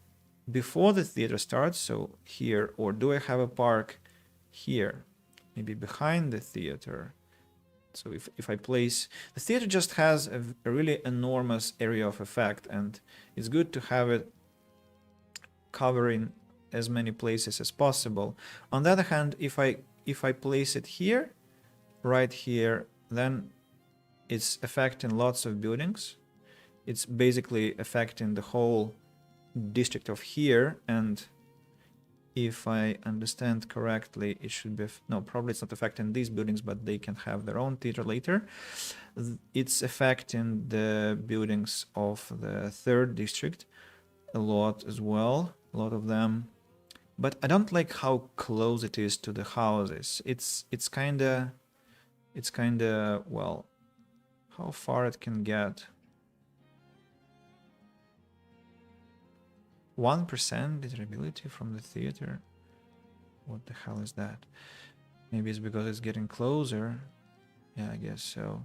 before the theater starts, so here, or do I have a park here, maybe behind the theater? So if I place, the theater just has a really enormous area of effect, and it's good to have it covering as many places as possible. On the other hand, if I place it here, right here, then it's affecting lots of buildings. It's basically affecting the whole district of here, and if I understand correctly, it should be, no, probably it's not affecting these buildings, but they can have their own theater later. It's affecting the buildings of the third district a lot as well, a lot of them. But I don't like how close it is to the houses. It's kinda, well, how far it can get. 1% visibility from the theater. What the hell is that? Maybe it's because it's getting closer. Yeah, I guess so.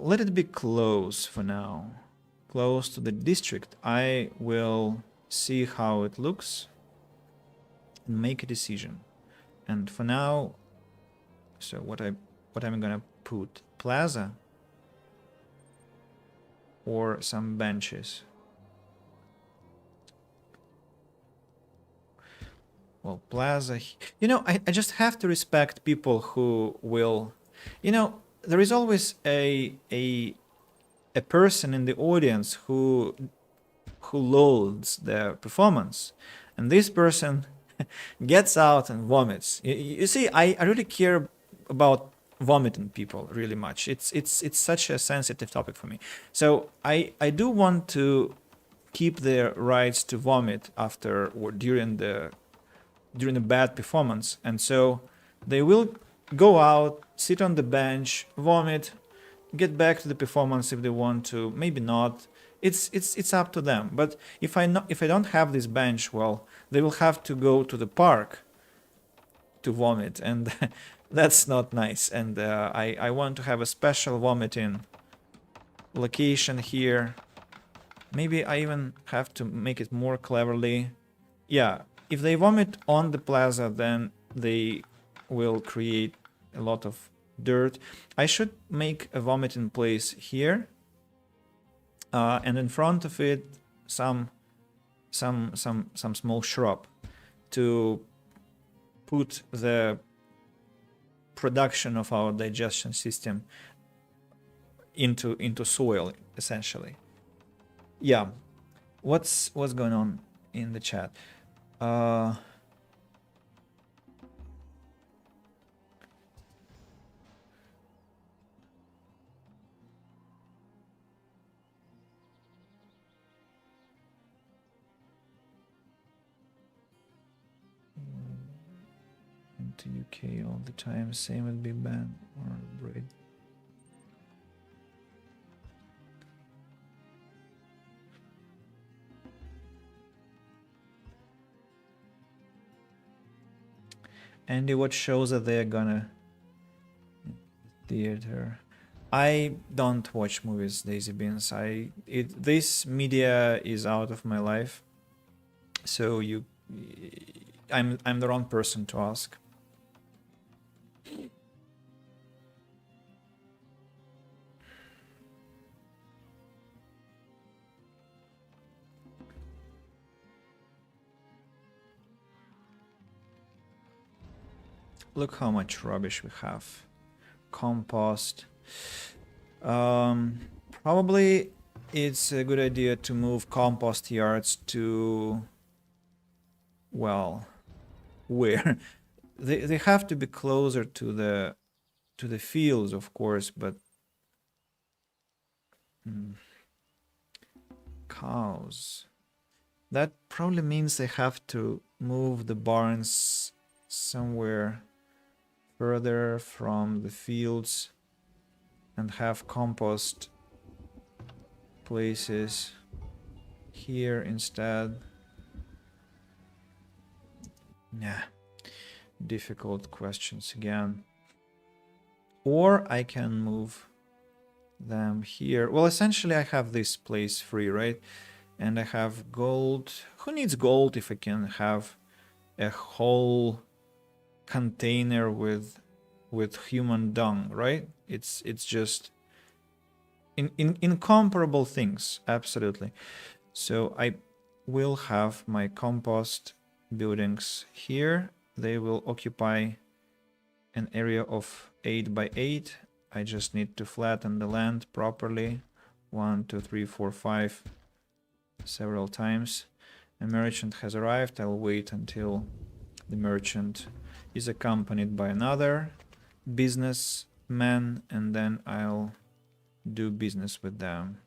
Let it be close for now. Close to the district. I will see how it looks and make a decision. And for now, so what I'm gonna put, plaza or some benches. Well, plaza. You know, I just have to respect people who will, you know, there is always a person in the audience who loathes the performance, and this person gets out and vomits. You see, I really care about vomiting people really much. It's such a sensitive topic for me. So I do want to keep their rights to vomit after or during the bad performance, and so they will go out, sit on the bench, vomit, get back to the performance if they want to, maybe not. It's up to them. But if I don't have this bench, well, they will have to go to the park to vomit, and that's not nice. And I want to have a special vomiting location here. Maybe I even have to make it more cleverly. Yeah, if they vomit on the plaza, then they will create a lot of dirt. I should make a vomiting place here, and in front of it some small shrub to put the production of our digestion system into soil, essentially. Yeah, what's going on in the chat? Into UK all the time, same would be banned or bread. Andy, what shows are they gonna theater? I don't watch movies, Daisy Beans. This media is out of my life, so I'm the wrong person to ask. Look how much rubbish we have. Compost. Probably it's a good idea to move compost yards to, well, where? They have to be closer to the fields, of course, but cows. That probably means they have to move the barns somewhere further from the fields and have compost places here instead. Yeah, difficult questions again. Or I can move them here. Well, essentially I have this place free, right? And I have gold. Who needs gold if I can have a whole container with human dung, right? It's just incomparable things, absolutely. So I will have my compost buildings here. They will occupy an area of 8 by 8. I just need to flatten the land properly. 1, 2, 3, 4, 5 several times. A merchant has arrived. I'll wait until the merchant is accompanied by another businessman, and then I'll do business with them.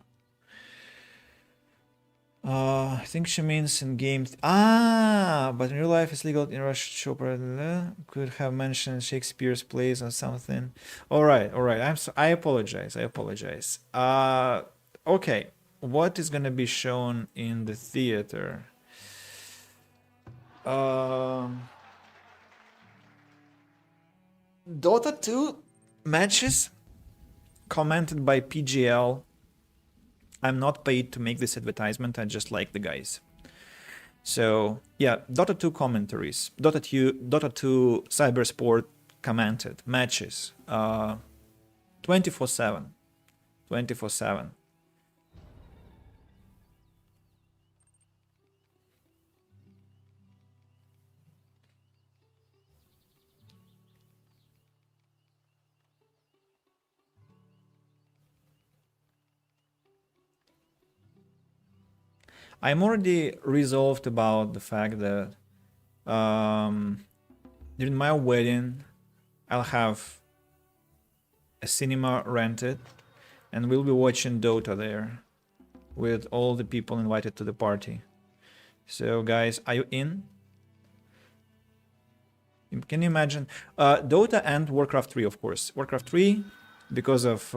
I think she means in game. But in real life it's legal in Russia. Chopper could have mentioned Shakespeare's plays or something. All right. I apologize. Okay. What is gonna be shown in the theater? Dota 2 matches commented by PGL. I'm not paid to make this advertisement, I just like the guys. So yeah, Dota 2 commentaries, Dota 2 Cybersport commented matches, 24/7, 24/7. I'm already resolved about the fact that during my wedding, I'll have a cinema rented and we'll be watching Dota there with all the people invited to the party. So guys, are you in? Can you imagine? Dota and Warcraft 3, of course. Warcraft 3, because of...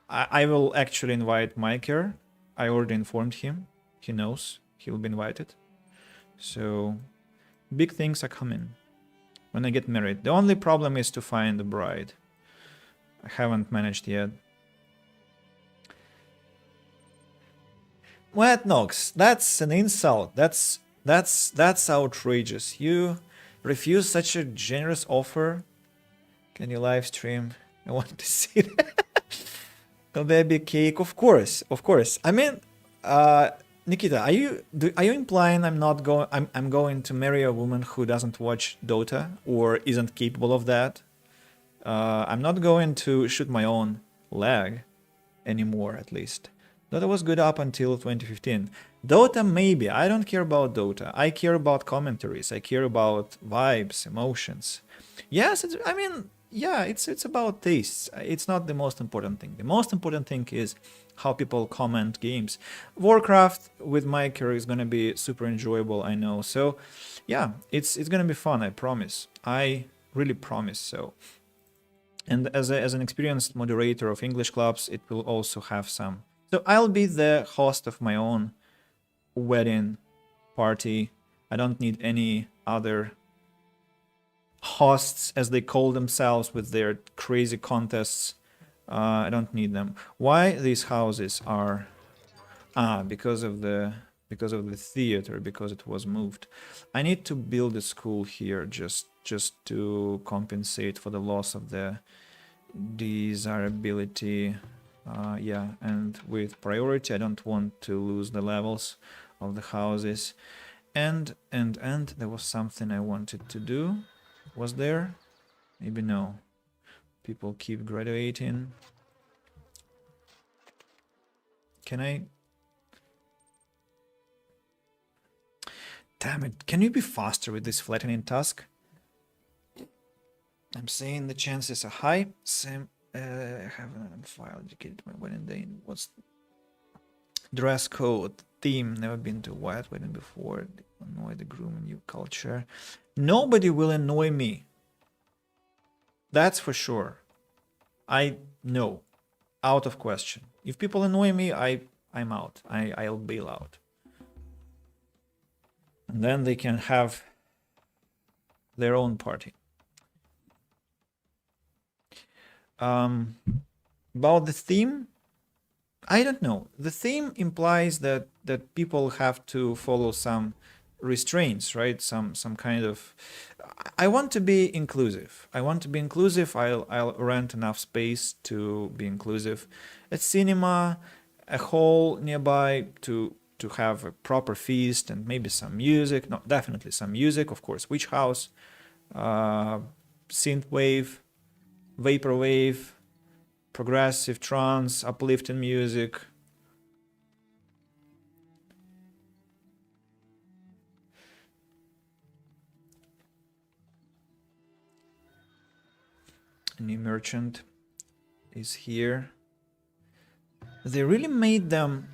I will actually invite Mike here. I already informed him. He knows. He'll be invited. So, big things are coming when I get married. The only problem is to find a bride. I haven't managed yet. What, Nox? That's an insult. That's outrageous. You refuse such a generous offer. Can you live stream? I want to see that. A baby cake, of course. I mean, Nikita, are you implying I'm going to marry a woman who doesn't watch Dota or isn't capable of that? I'm not going to shoot my own leg anymore, at least. Dota was good up until 2015. Dota, maybe. I don't care about Dota. I care about commentaries. I care about vibes, emotions. Yes, it's about tastes. It's not the most important thing. The most important thing is how people comment games. Warcraft with Mike is gonna be super enjoyable, I know. So yeah, it's gonna be fun, I promise. I really promise so. And as an experienced moderator of English clubs, it will also have some. So I'll be the host of my own wedding party. I don't need any other hosts, as they call themselves, with their crazy contests. I don't need them. Why these houses are because of the theater, because it was moved. I need to build a school here just to compensate for the loss of the desirability. Yeah, and with priority, I don't want to lose the levels of the houses. And there was something I wanted to do. Was there? Maybe no. People keep graduating. Can I? Damn it, can you be faster with this flattening task? I'm saying the chances are high. Sam, I have an file dedicated to my wedding day. What's dress code? Theme, never been to a white wedding before. Annoy the groom, new culture. Nobody will annoy me. That's for sure. I know. Out of question. If people annoy me, I'm out. I'll bail out. And then they can have their own party. About the theme, I don't know. The theme implies that people have to follow some restraints, right? Some kind of. I want to be inclusive. I'll rent enough space to be inclusive. A cinema, a hall nearby to have a proper feast, and maybe some music. No, definitely some music. Of course, witch house, synthwave, vaporwave, progressive trance, uplifting music. A new merchant is here. They really made them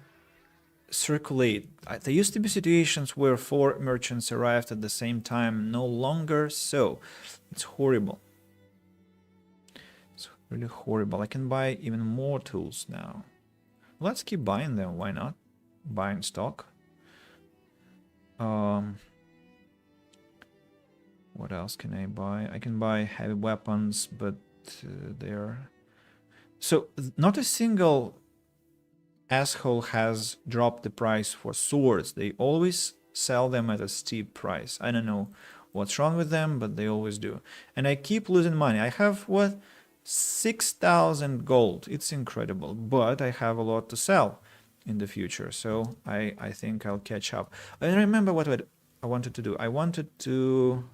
circulate. There used to be situations where 4 merchants arrived at the same time. No longer so. It's horrible. It's really horrible. I can buy even more tools now. Let's keep buying them. Why not? Buying stock. What else can I buy? I can buy heavy weapons, but they're... So not a single asshole has dropped the price for swords. They always sell them at a steep price. I don't know what's wrong with them, but they always do. And I keep losing money. I have, what, 6,000 gold. It's incredible, but I have a lot to sell in the future, so I think I'll catch up. I remember what I wanted to do. I wanted to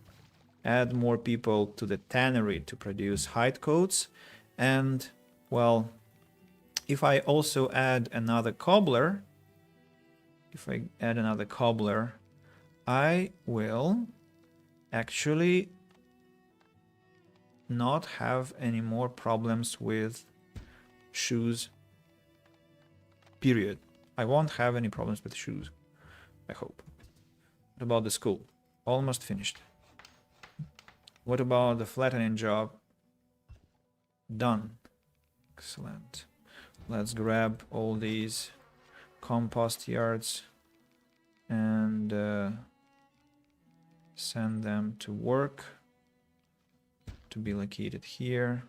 add more people to the tannery to produce hide coats, and, well, if I also add another cobbler, I will actually not have any more problems with shoes. Period. I won't have any problems with shoes, I hope. What about the school? Almost finished. What about the flattening job? Done. Excellent. Let's grab all these compost yards and send them to work, to be located here.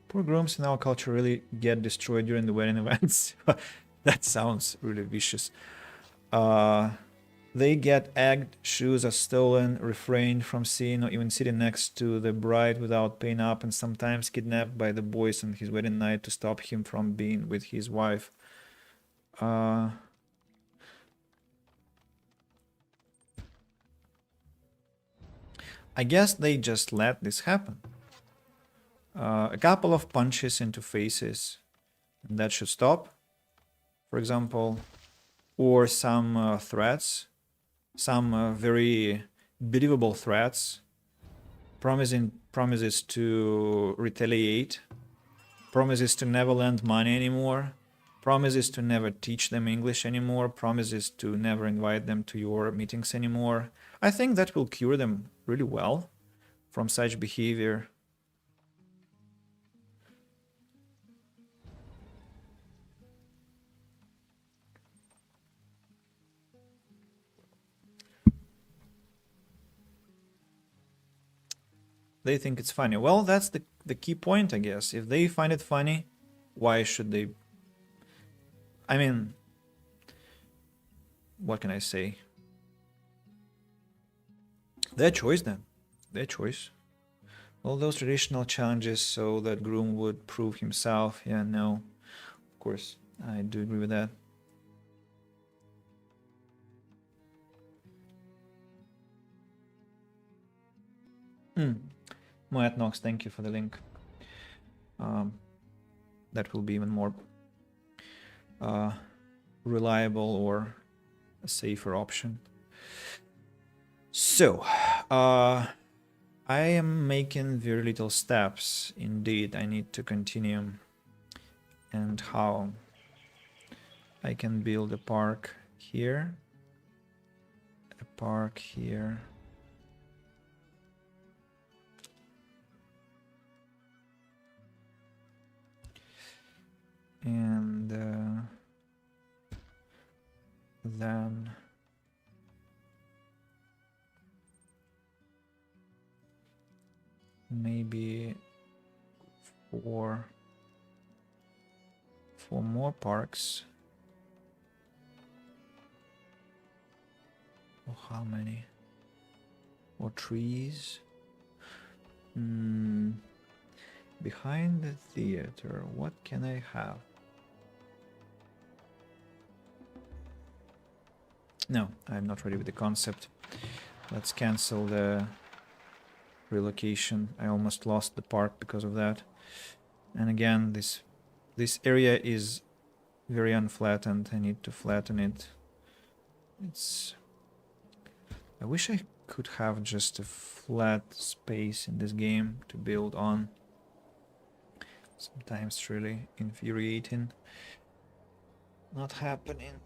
Poor grooms in our culture really get destroyed during the wedding events. That sounds really vicious. They get egged, shoes are stolen, refrained from seeing or even sitting next to the bride without paying up, and sometimes kidnapped by the boys on his wedding night to stop him from being with his wife. I guess they just let this happen. A couple of punches into faces, and that should stop, for example, or some threats, some very believable threats, promises to retaliate, promises to never lend money anymore, promises to never teach them English anymore, promises to never invite them to your meetings anymore. I think that will cure them really well from such behavior. They think it's funny. Well, that's the key point, I guess. If they find it funny, why should they? I mean, what can I say? Their choice then. Their choice. All those traditional challenges so that groom would prove himself. Yeah, no. Of course, I do agree with that. Moat Knox, thank you for the link. That will be even more reliable or a safer option. So, I am making very little steps. Indeed, I need to continue. And how? I can build a park here. A park here. And then maybe for more parks. Oh, how many? Or trees? Behind the theater, what can I have? No, I'm not ready with the concept. Let's cancel the relocation. I almost lost the park because of that. And again, this area is very unflattened. I need to flatten it. I wish I could have just a flat space in this game to build on. Sometimes it's really infuriating. Not happening.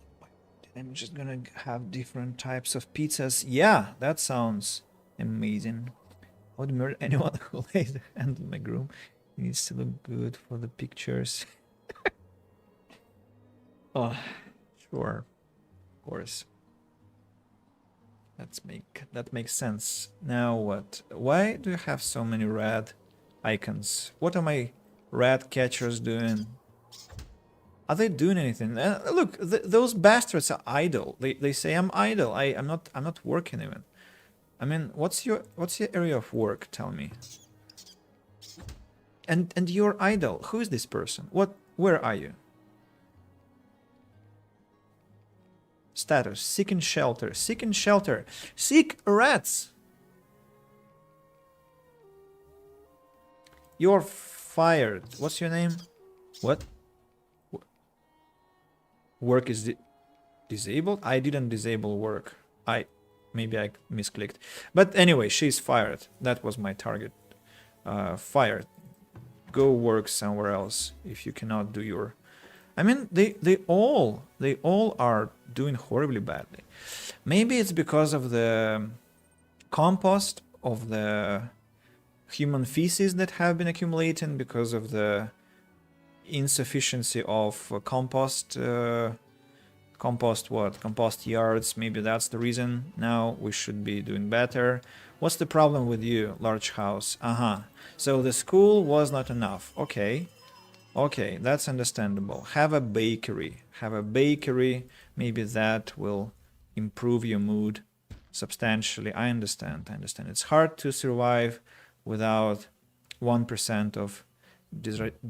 I'm just gonna have different types of pizzas. Yeah, that sounds amazing. I would murder anyone who lays a hand on my groom. It needs to look good for the pictures. Oh, sure. Of course. That makes sense. Now what? Why do you have so many red icons? What are my red catchers doing? Are they doing anything? Look, those bastards are idle. They say I'm idle. I'm not working even. I mean, what's your area of work? Tell me. And you're idle. Who is this person? Where are you? Status: seeking shelter. Seeking shelter. Seek rats. You're fired. What's your name? What? Work is disabled? I didn't disable work. Maybe I misclicked. But anyway, she's fired. That was my target. Fired. Go work somewhere else if you cannot do your... I mean, they all are doing horribly badly. Maybe it's because of the compost of the human feces that have been accumulating, because of the insufficiency of compost yards. Maybe that's the reason. Now we should be doing better. What's the problem with you, large house? So the school was not enough. Okay, that's understandable. Have a bakery. Maybe that will improve your mood substantially. I understand. It's hard to survive without 1% of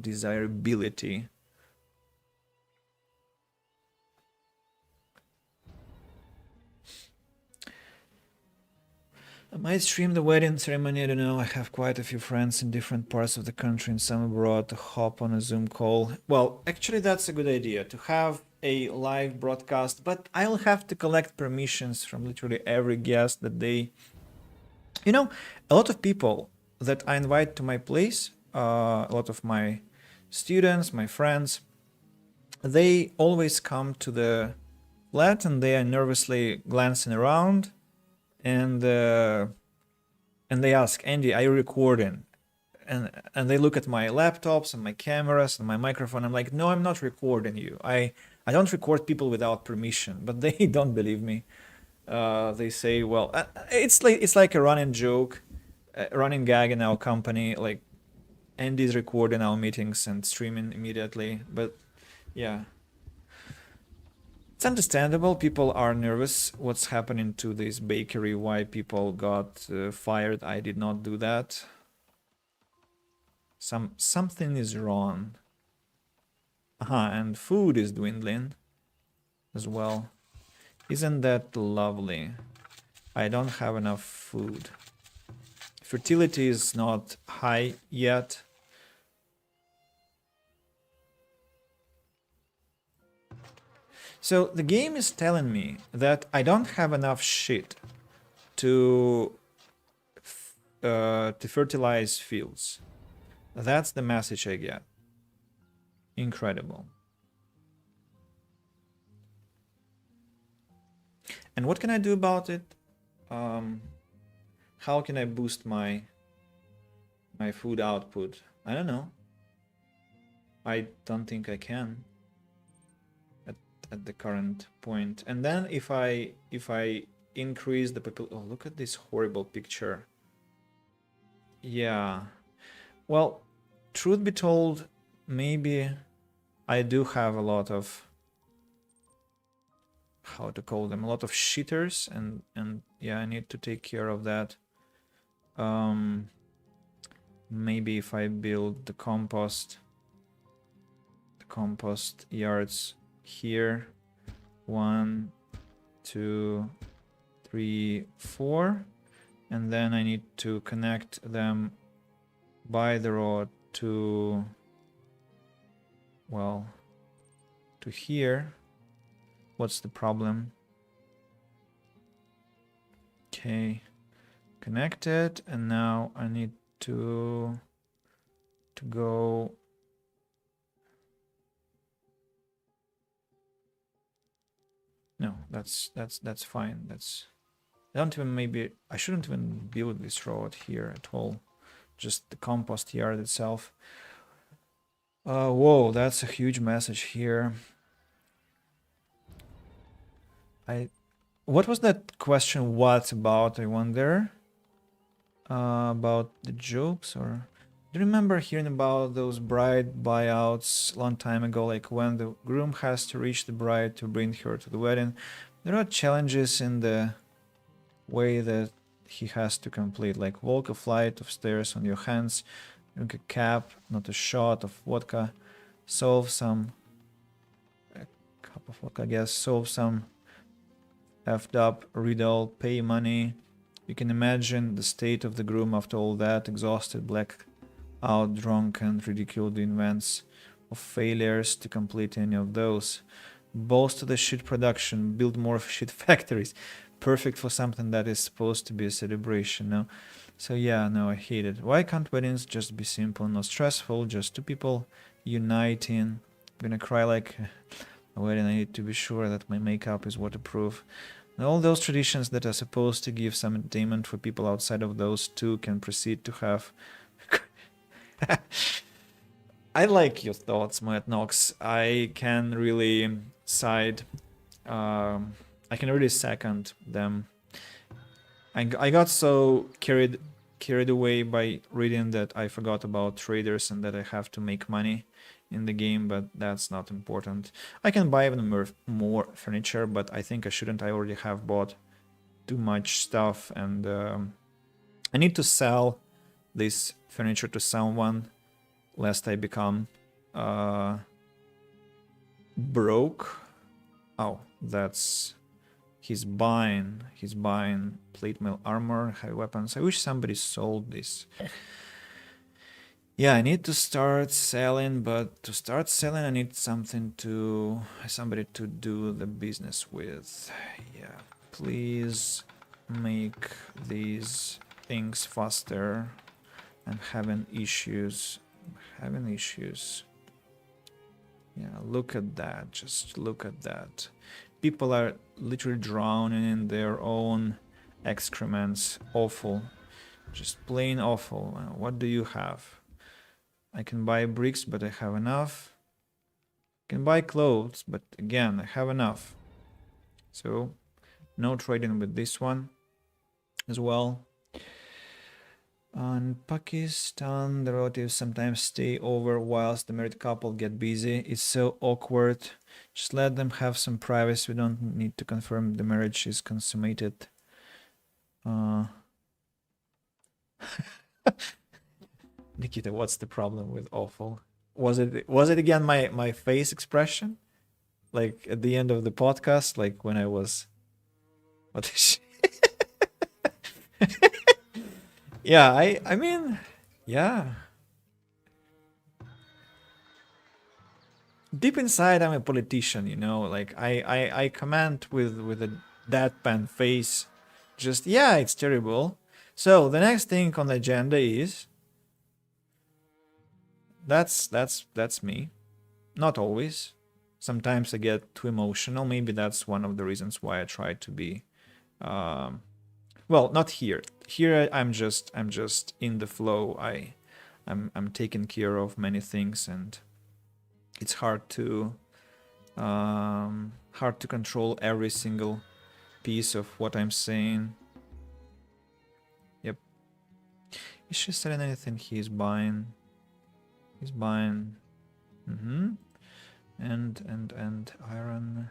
desirability. I might stream the wedding ceremony. I don't know. I have quite a few friends in different parts of the country and some abroad to hop on a Zoom call. Well, actually, that's a good idea to have a live broadcast, but I'll have to collect permissions from literally every guest that they... You know, a lot of people that I invite to my place, a lot of my students, my friends, they always come to the flat and they are nervously glancing around, and they ask, Andy, are you recording? And they look at my laptops and my cameras and my microphone. I'm like, no, I'm not recording you. I don't record people without permission, but they don't believe me. They say, well, it's like a running joke. running gag in our company. Like Andy's recording our meetings and streaming immediately. But yeah, it's understandable. People are nervous. What's happening to this bakery? Why people got fired? I did not do that. Something is wrong. And food is dwindling as well. Isn't that lovely? I don't have enough food. Fertility is not high yet. So the game is telling me that I don't have enough shit to fertilize fields. That's the message I get. Incredible. And what can I do about it? How can I boost my food output? I don't know. I don't think I can at the current point. And then if I increase the population, oh, look at this horrible picture. Yeah. Well, truth be told, maybe I do have a lot of, how to call them, a lot of shitters, and yeah, I need to take care of that. Maybe if I build the compost yards here, 1, 2, 3, 4, and then I need to connect them by the road to, well, to here. What's the problem? Okay, connected, and now I need to go. No, that's fine. I don't even, maybe I shouldn't even build this road here at all. Just the compost yard itself. Whoa, that's a huge message here. What was that question? What about? I wonder. About the jokes, or do you remember hearing about those bride buyouts a long time ago? Like when the groom has to reach the bride to bring her to the wedding, there are challenges in the way that he has to complete, like walk a flight of stairs on your hands, drink a cap, not a shot of vodka, solve some a cup of vodka, I guess, solve some effed up riddle, pay money. You can imagine the state of the groom after all that, exhausted, black out, drunk, and ridiculed the events of failures to complete any of those. Bolster the shit production, build more shit factories. Perfect for something that is supposed to be a celebration, no? So yeah, no, I hate it. Why can't weddings just be simple, not stressful, just two people uniting? I'm gonna cry like a wedding. I need to be sure that my makeup is waterproof. And all those traditions that are supposed to give some entertainment for people outside of those two can proceed to have. I like your thoughts, Matt Knox. I can really side. I can really second them. I got so carried away by reading that I forgot about traders and that I have to make money in the game, but that's not important. I can buy even more furniture, but I think I shouldn't. I already have bought too much stuff, and I need to sell this furniture to someone lest I become broke. Oh, that's... He's buying plate mail armor, heavy weapons. I wish somebody sold this. Yeah, I need to start selling, but to start selling I need somebody to do the business with. Yeah, please make these things faster. I'm having issues. Yeah, look at that. Just look at that. People are literally drowning in their own excrements. Awful. Just plain awful. What do you have? I can buy bricks, but I have enough. I can buy clothes, but again, I have enough. So, no trading with this one as well. In Pakistan, the relatives sometimes stay over whilst the married couple get busy. It's so awkward. Just let them have some privacy. We don't need to confirm the marriage is consummated. Uh, Nikita, what's the problem with awful? Was it again my face expression? Like at the end of the podcast, like when I was what is yeah, I mean, yeah. Deep inside I'm a politician, like I comment with a deadpan face. Just yeah, it's terrible. So the next thing on the agenda is that's me. Not always. Sometimes I get too emotional. Maybe that's one of the reasons why I try to be um well, not here. Here I'm just in the flow. I'm taking care of many things, and it's hard to control every single piece of what I'm saying. Yep. Is she selling anything? He's buying. He's buying. Mm-hmm. And iron,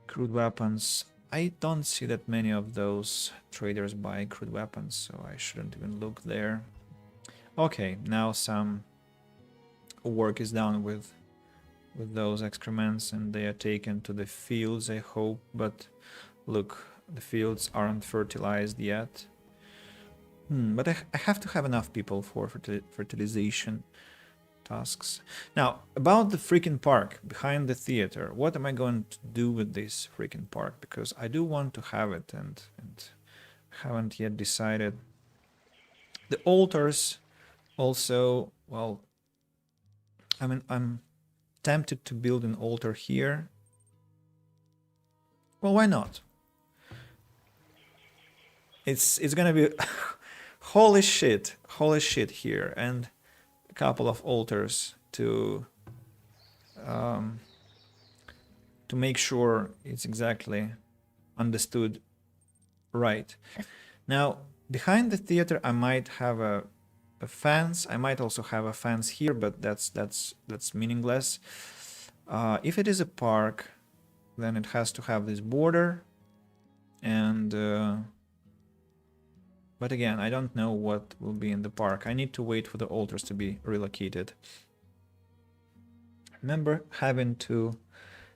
crude weapons. I don't see that many of those traders buy crude weapons, so I shouldn't even look there. Okay, now some work is done with those excrements, and they are taken to the fields, I hope. But look, the fields aren't fertilized yet. But I have to have enough people for fertilization tasks. Now, about the freaking park behind the theater, what am I going to do with this freaking park? Because I do want to have it, and haven't yet decided. The altars also, well, I mean, I'm tempted to build an altar here. Well, why not? It's gonna be holy shit here, and a couple of altars to make sure it's exactly understood right. Now, behind the theater, I might have a fence. I might also have a fence here, but that's meaningless. If it is a park, then it has to have this border, and but again, I don't know what will be in the park. I need to wait for the altars to be relocated. Remember having to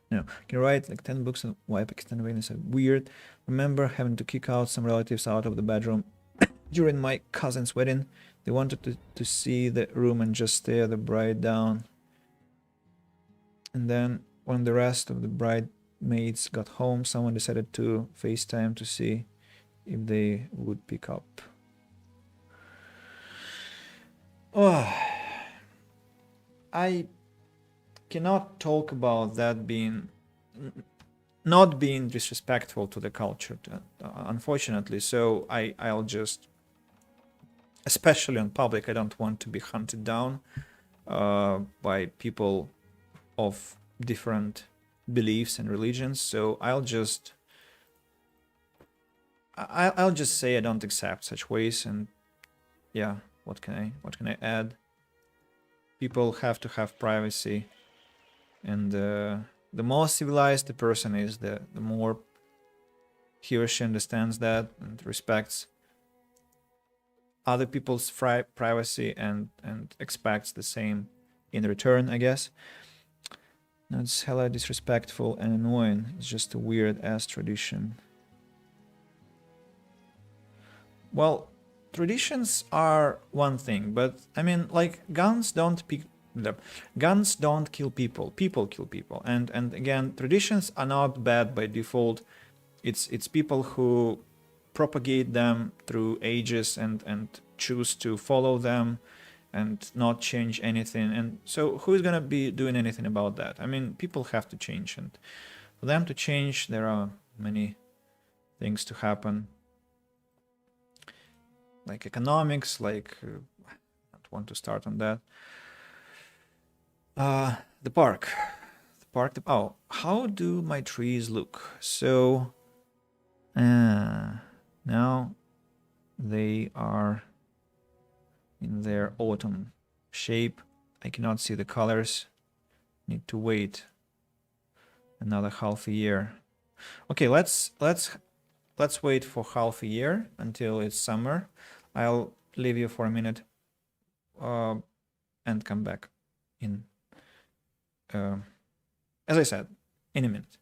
can write like 10 books and why Pakistan Venus are weird. Remember having to kick out some relatives out of the bedroom during my cousin's wedding. They wanted to see the room and just stare the bride down. And then when the rest of the bridesmaids got home, someone decided to FaceTime to see if they would pick up. Oh, I cannot talk about that being not being disrespectful to the culture, unfortunately. So I'll just, especially on public, I don't want to be hunted down by people of different beliefs and religions. So I'll just say I don't accept such ways, and yeah, what can I add? People have to have privacy, and the more civilized the person is, the more he or she understands that and respects other people's privacy and expects the same in return, I guess. No, it's hella disrespectful and annoying. It's just a weird ass tradition. Well, traditions are one thing, but I mean, like, guns don't kill people. People kill people, and again, traditions are not bad by default. It's people who propagate them through ages and choose to follow them and not change anything. And so, who is gonna be doing anything about that? I mean, people have to change, and for them to change, there are many things to happen. Like economics, like I don't want to start on that. The park. Oh, how do my trees look? So, now they are in their autumn shape. I cannot see the colors. Need to wait another half a year. Okay, let's wait for half a year until it's summer. I'll leave you for a minute and come back in, as I said, in a minute.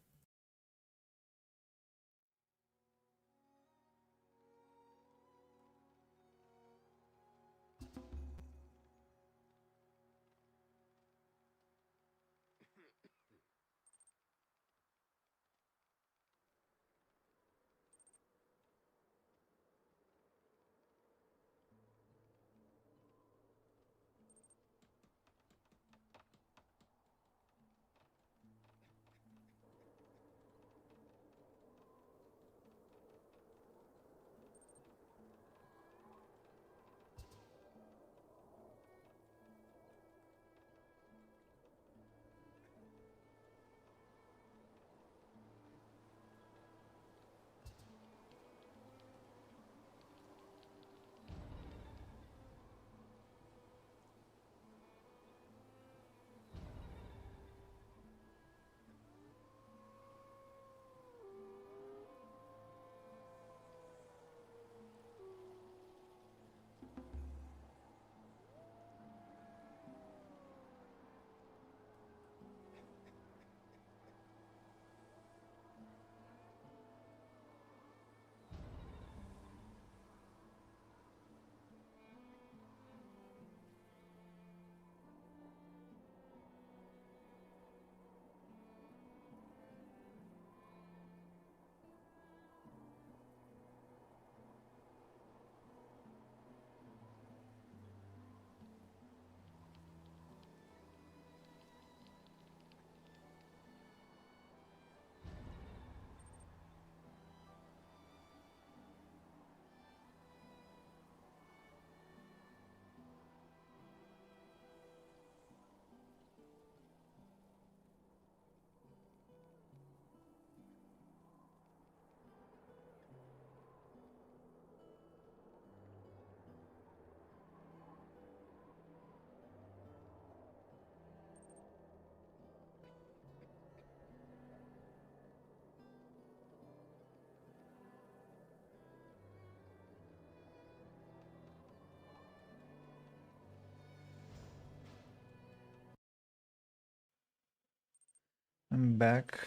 I'm back.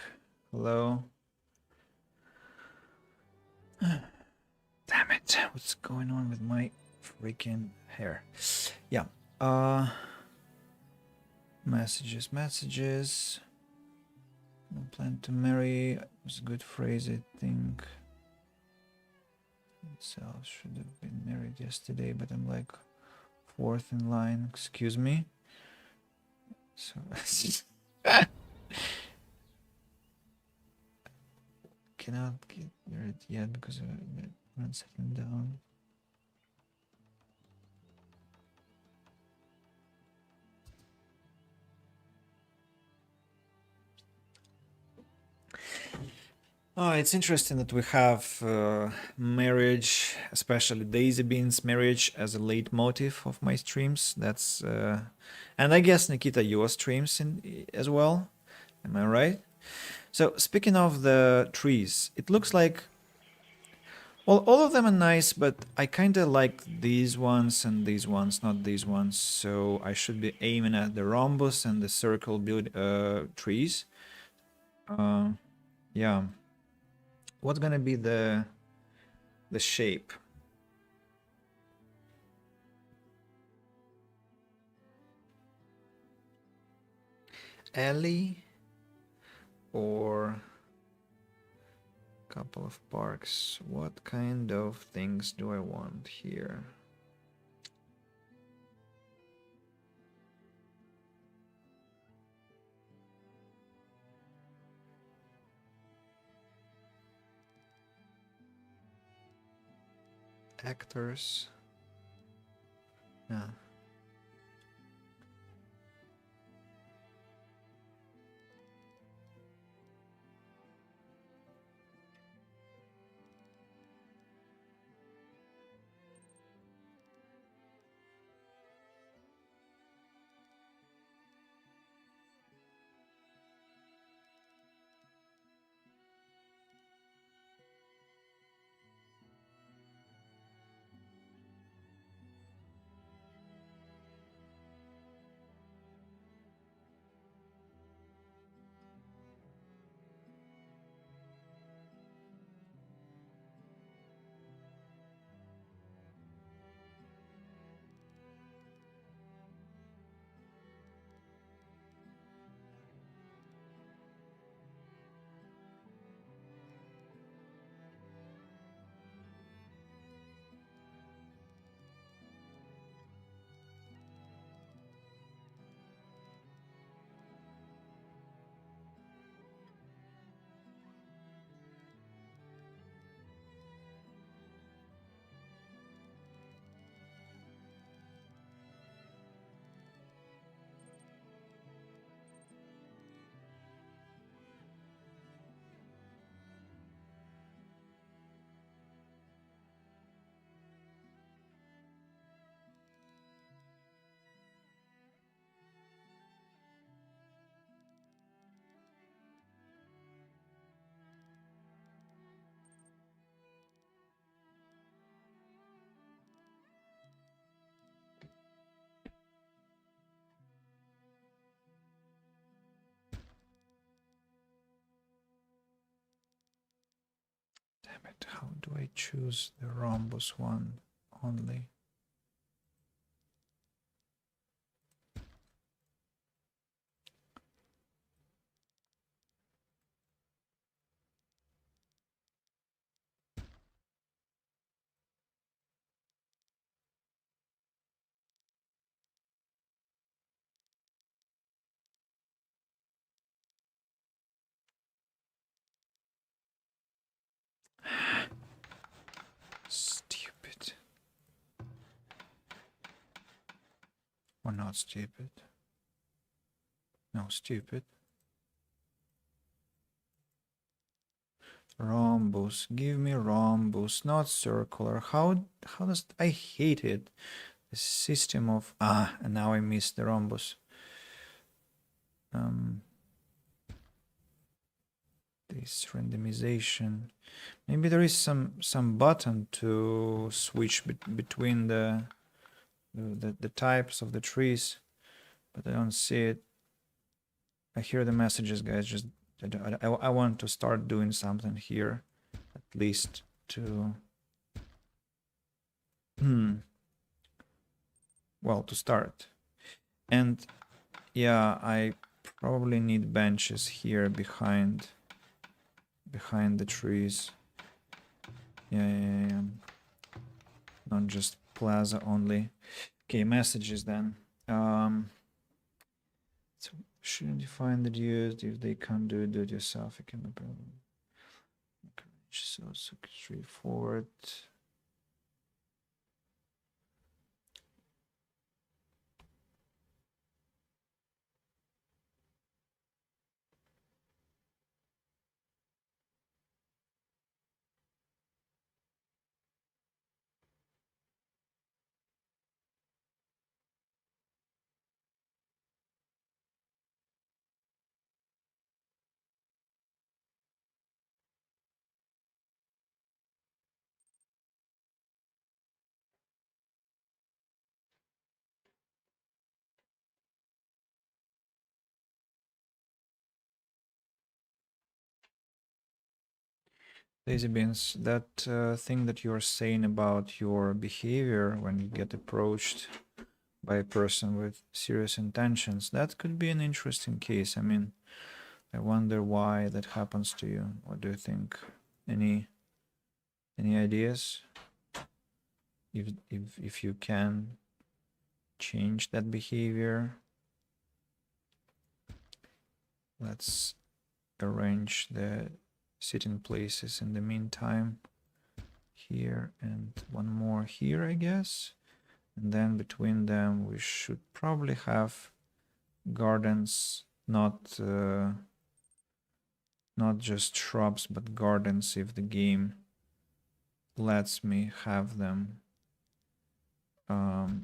Hello. Damn it. What's going on with my freaking hair? Yeah. Messages. No plan to marry. It was a good phrase, I think. Itself should have been married yesterday, but I'm like fourth in line. Excuse me. So cannot get married yet because I'm not settling down. Oh, it's interesting that we have marriage, especially Daisy Bean's marriage, as a leitmotif of my streams. That's and I guess Nikita, your streams as well. Am I right? So speaking of the trees, it looks like well, all of them are nice, but I kind of like these ones and these ones, not these ones. So I should be aiming at the rhombus and the circle build trees. Yeah. What's gonna be the shape? Alley or couple of parks? What kind of things do I want here? Actors. Yeah. Damn it, how do I choose the rhombus one only? Stupid. Or not stupid. No, stupid. Rhombus. Give me rhombus, not circular. How does... I hate it. The system of... and now I missed the rhombus. This randomization. Maybe there is some button to switch between the types of the trees, but I don't see it. I hear the messages, guys. Just I want to start doing something here, at least to well, to start. And yeah, I probably need benches here behind the trees. Yeah. Not just plaza only. Okay, messages then. So shouldn't define the dues if they can't do it yourself. You can so straightforward. Daisy Beans, that thing that you're saying about your behavior when you get approached by a person with serious intentions, that could be an interesting case. I mean, I wonder why that happens to you. What do you think? Any ideas? If you can change that behavior, let's arrange the sitting places in the meantime. Here and one more here, I guess. And then between them we should probably have gardens, not just shrubs, but gardens if the game lets me have them.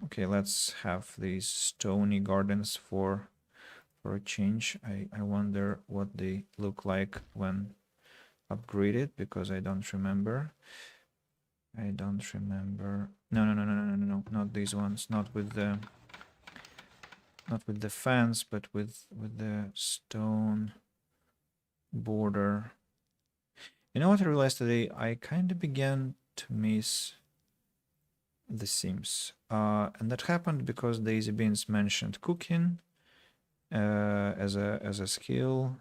Okay, let's have these stony gardens for a change. I wonder what they look like when upgraded, because I don't remember. No, not these ones. Not with the fence, but with the stone border. You know what I realized today? I kind of began to miss The Sims, and that happened because Daisy Beans mentioned cooking as a skill,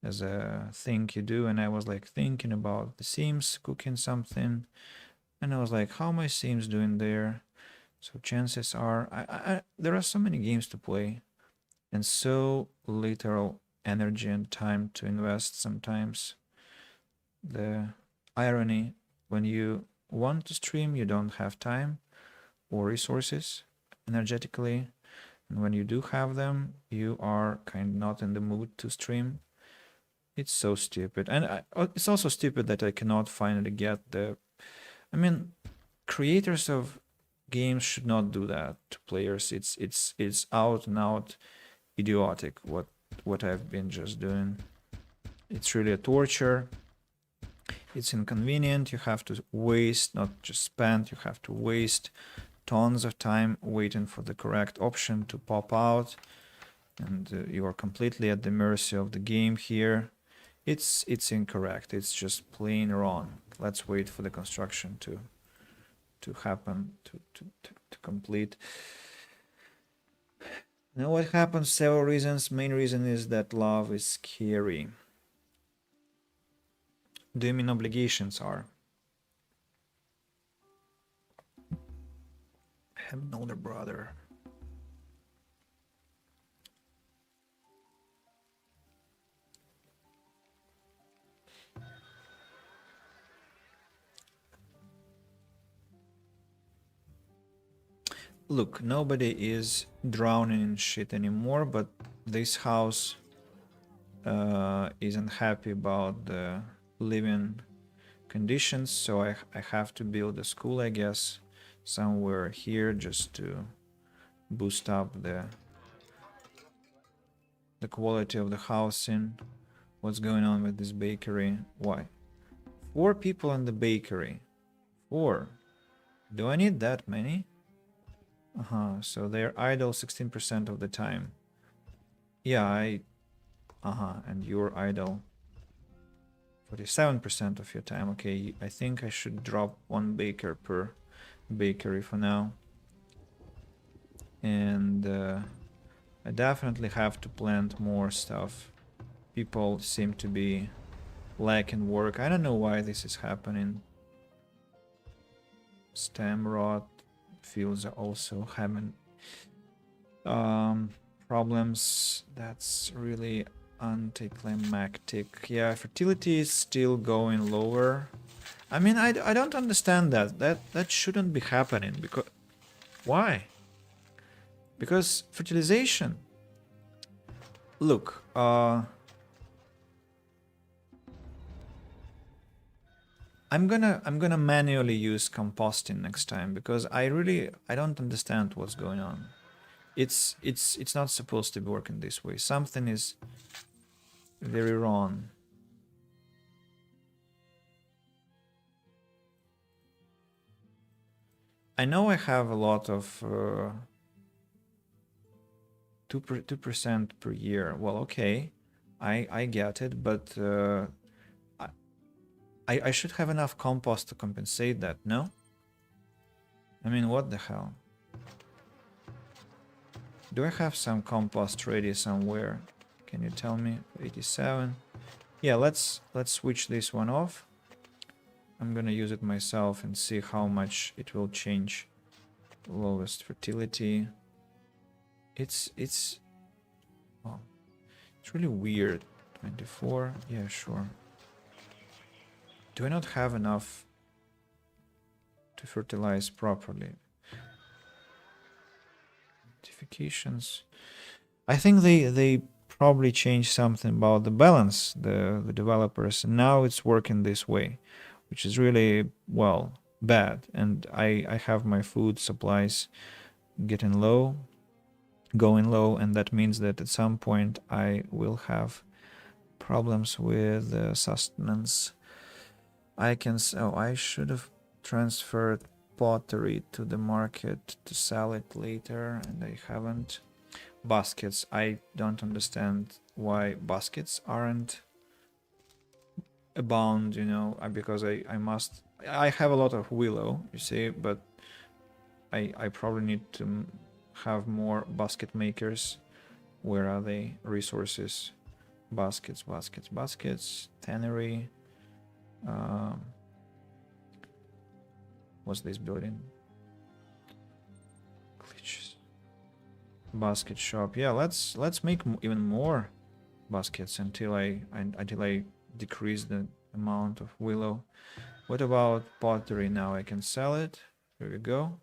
as a thing you do, and I was like thinking about The Sims, cooking something, and I was like, how my Sims doing there? So chances are, there are so many games to play, and so little energy and time to invest sometimes. The irony, when you want to stream, you don't have time or resources energetically, and when you do have them, you are kind of not in the mood to stream. It's so stupid, and it's also stupid that I cannot finally get the... I mean, creators of games should not do that to players. It's out and out idiotic what I've been just doing. It's really a torture. It's inconvenient. You have to waste, not just spend, you have to waste tons of time waiting for the correct option to pop out, and you are completely at the mercy of the game here. It's incorrect. It's just plain wrong. let's wait for the construction to happen, to complete. Now what happens? Several reasons. Main reason is that love is scary. Do you mean obligations are? I have an older brother. Look, nobody is drowning in shit anymore, but this house isn't happy about the living conditions, so I have to build a school, I guess, somewhere here just to boost up the quality of the housing. What's going on with this bakery? Why? 4 people in the bakery. 4. Do I need that many? So they're idle 16% of the time. Yeah, and you're idle 47% of your time. Okay, I think I should drop 1 baker per bakery for now. And I definitely have to plant more stuff. People seem to be lacking work. I don't know why this is happening. Stem rot fields are also having problems. That's really anticlimactic. Yeah, fertility is still going lower. I mean, I don't understand that. That shouldn't be happening. Because why? Because fertilization. Look, I'm gonna manually use composting next time because I don't understand what's going on. It's not supposed to be working this way. Something is very wrong. I know I have a lot of 2% per year. Well, okay, I get it, but I should have enough compost to compensate that, no? I mean, what the hell? Do I have some compost ready somewhere? Can you tell me? 87. Yeah, let's switch this one off. I'm gonna use it myself and see how much it will change. Lowest fertility. It's oh, it's really weird. 24. Yeah, sure. Do I not have enough to fertilize properly? Notifications. I think they probably changed something about the balance, the developers, and now it's working this way, which is really, well, bad. And I have my food supplies getting low, going low, and that means that at some point I will have problems with sustenance. I should have transferred pottery to the market to sell it later, and I haven't. Baskets. I don't understand why baskets aren't abound, you know, because I have a lot of willow, you see, but I probably need to have more basket makers. Where are they? Resources. Baskets. Tannery. What's this building? Glitches. Basket shop. Yeah, let's make even more baskets until I decrease the amount of willow. What about pottery now? I can sell it. Here we go.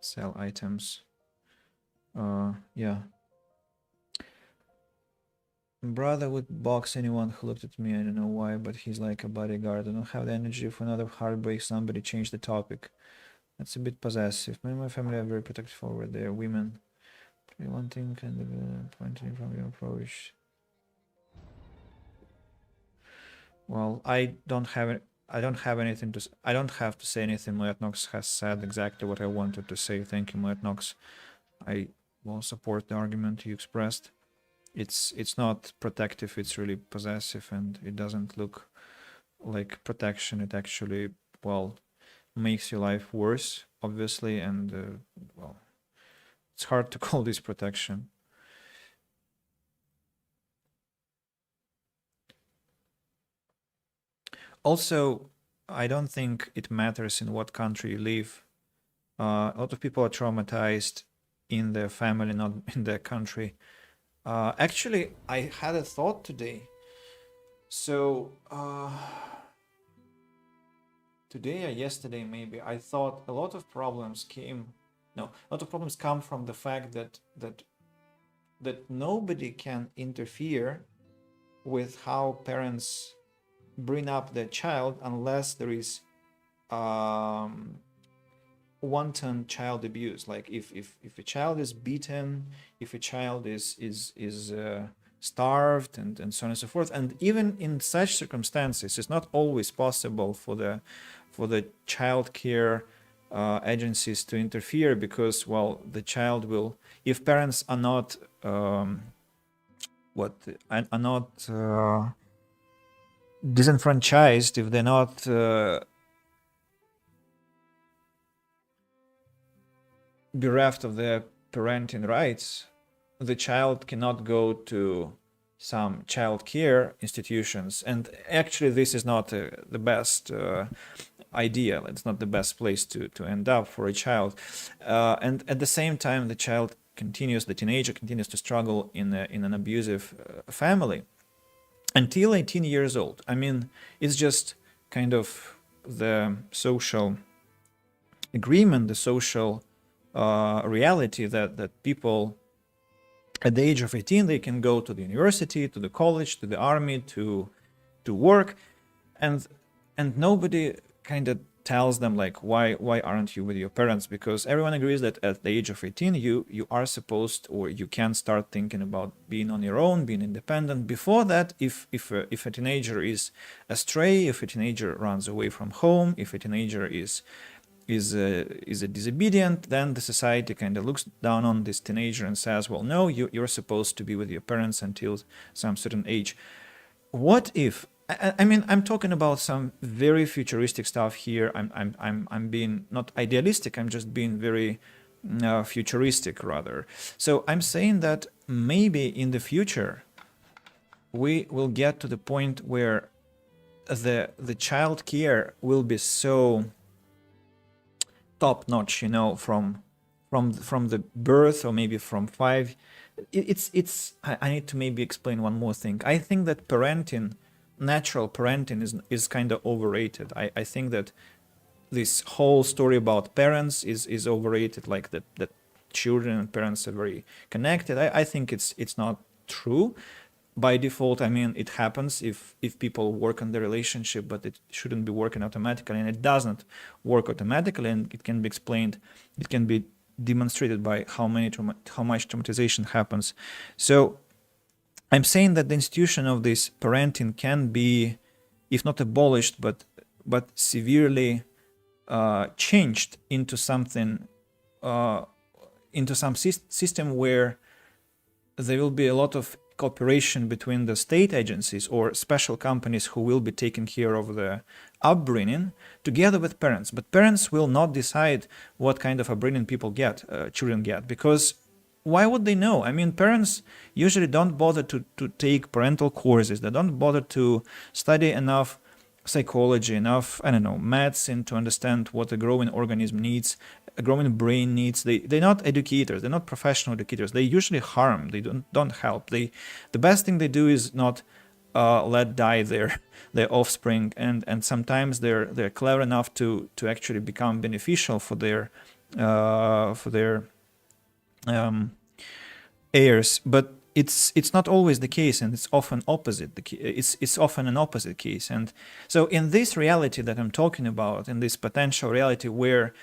Sell items. Yeah. Brother would box anyone who looked at me. I don't know why, but he's like a bodyguard. I don't have the energy for another heartbreak. Somebody change the topic. That's a bit possessive. Me and my family are very protective over their women. One thing kind of pointing from your approach. Well, I don't have anything to. I don't have to say anything. Moetnox has said exactly what I wanted to say. Thank you, Moetnox. I will support the argument you expressed. It's not protective. It's really possessive, and it doesn't look like protection, it actually, well, makes your life worse, obviously, and well, it's hard to call this protection. Also, I don't think it matters in what country you live. A lot of people are traumatized in their family, not in their country. Actually, I had a thought today. So, today or yesterday, maybe, I thought a lot of problems a lot of problems come from the fact that nobody can interfere with how parents bring up their child unless there is wanton child abuse. Like if a child is beaten, if a child is starved, and so on and so forth. And even in such circumstances, it's not always possible for the child care agencies to interfere, because, well, the child will, if parents are not are not disenfranchised, if they're not bereft of their parenting rights, the child cannot go to some child care institutions. And actually, this is not the best idea. It's not the best place to end up for a child. And at the same time, the teenager continues to struggle in an abusive family until 18 years old. I mean, it's just kind of the social agreement, the social reality that people at the age of 18, they can go to the university, to the college, to the army, to work, and nobody kind of tells them, like, why aren't you with your parents? Because everyone agrees that at the age of 18 you are supposed, or you can start thinking about being on your own, being independent. Before that, if a teenager is astray, if a teenager runs away from home, if a teenager is a disobedient, then the society kind of looks down on this teenager and says, well, no, you're supposed to be with your parents until some certain age. What if, I mean, I'm talking about some very futuristic stuff here. I'm being not idealistic, I'm just being very futuristic rather. So I'm saying that maybe in the future we will get to the point where the child care will be so top notch, from the birth, or maybe from 5. I need to maybe explain one more thing. I think that natural parenting is kind of overrated. I think that this whole story about parents is overrated, like that children and parents are very connected. I think it's not true. By default, I mean, it happens if people work on the relationship, but it shouldn't be working automatically, and it doesn't work automatically, and it can be explained, it can be demonstrated by how much traumatization happens. So I'm saying that the institution of this parenting can be, if not abolished, but severely changed into something, into some system where there will be a lot of cooperation between the state agencies or special companies who will be taking care of the upbringing together with parents. But parents will not decide what kind of upbringing children get, because why would they know? I mean, parents usually don't bother to take parental courses. They don't bother to study enough psychology, enough, I don't know, medicine to understand what a growing organism needs, a growing brain needs. They're not educators. They're not professional educators. They usually harm. They don't help. The best thing they do is not let die their offspring, and sometimes they're clever enough to actually become beneficial for their heirs. But it's not always the case, and it's often opposite. It's often an opposite case. And so in this reality that I'm talking about, in this potential reality where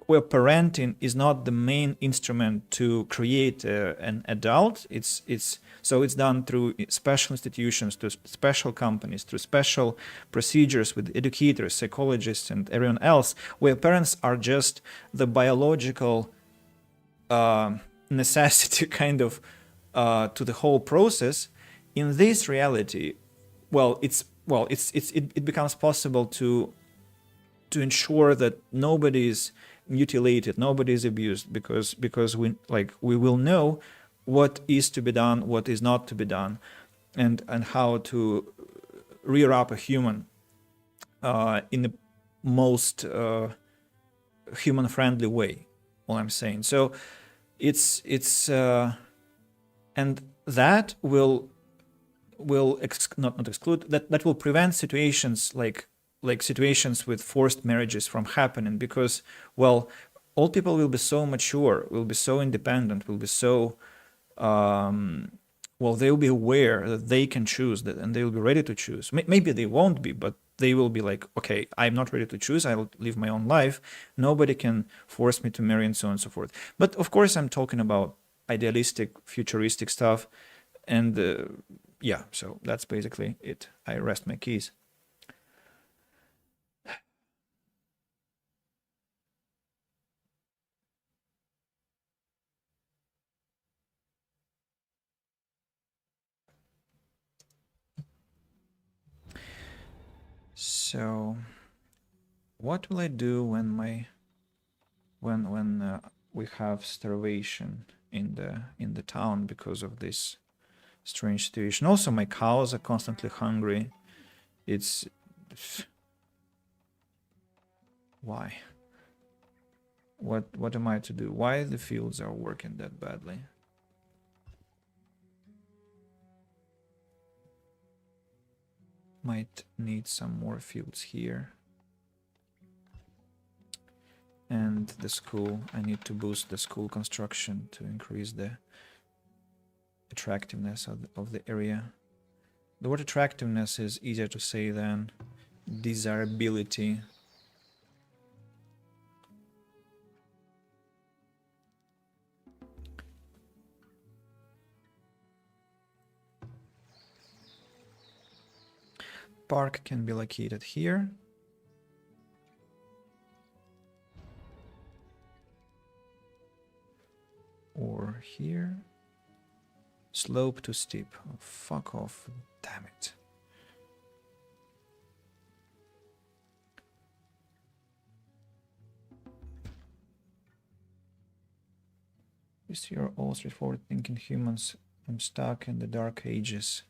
parenting is not the main instrument to create an adult, it's done through special institutions, through special companies, through special procedures with educators, psychologists, and everyone else, where parents are just the biological necessity kind of to the whole process. In this reality, well, it's well, it becomes possible to ensure that nobody is mutilated, nobody is abused, because we will know what is to be done, what is not to be done, and how to rear up a human in the most human-friendly way. All I'm saying. So it's and that will not exclude that will prevent situations like situations with forced marriages from happening, because, well, all people will be so mature, will be so independent, will be so well, they will be aware that they can choose that, and they will be ready to choose. Maybe they won't be, but they will be like, okay, I'm not ready to choose, I'll live my own life, nobody can force me to marry, and so on and so forth. But of course I'm talking about idealistic, futuristic stuff, and yeah, so that's basically it. I rest my keys. So what will I do when we have starvation in the town because of this strange situation? Also, my cows are constantly hungry. It's why? What am I to do? Why the fields are working that badly? Might need some more fields here. And the school, I need to boost the school construction to increase the attractiveness of the area. The word attractiveness is easier to say than desirability. Park can be located here. Or here. Slope to steep. Oh, fuck off. Damn it. You see, you're all straightforward thinking humans. I'm stuck in the dark ages.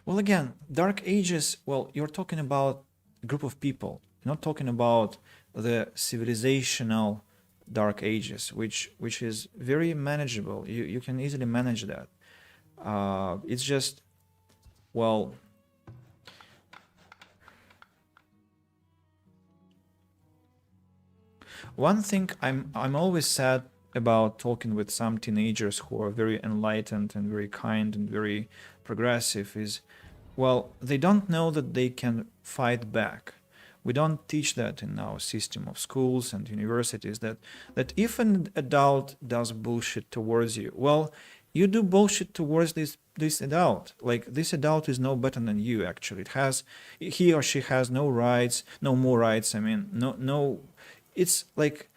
Well, again, dark ages, well, you're talking about a group of people. You're not talking about the civilizational dark ages, which is very manageable. You can easily manage that. It's just, well, one thing I'm always sad about talking with some teenagers who are very enlightened and very kind and very progressive is, well, they don't know that they can fight back. We don't teach that in our system of schools and universities, that if an adult does bullshit towards you, well, you do bullshit towards this adult. Like, this adult is no better than you, actually. He or she has no rights, no more rights. I mean, no. It's like,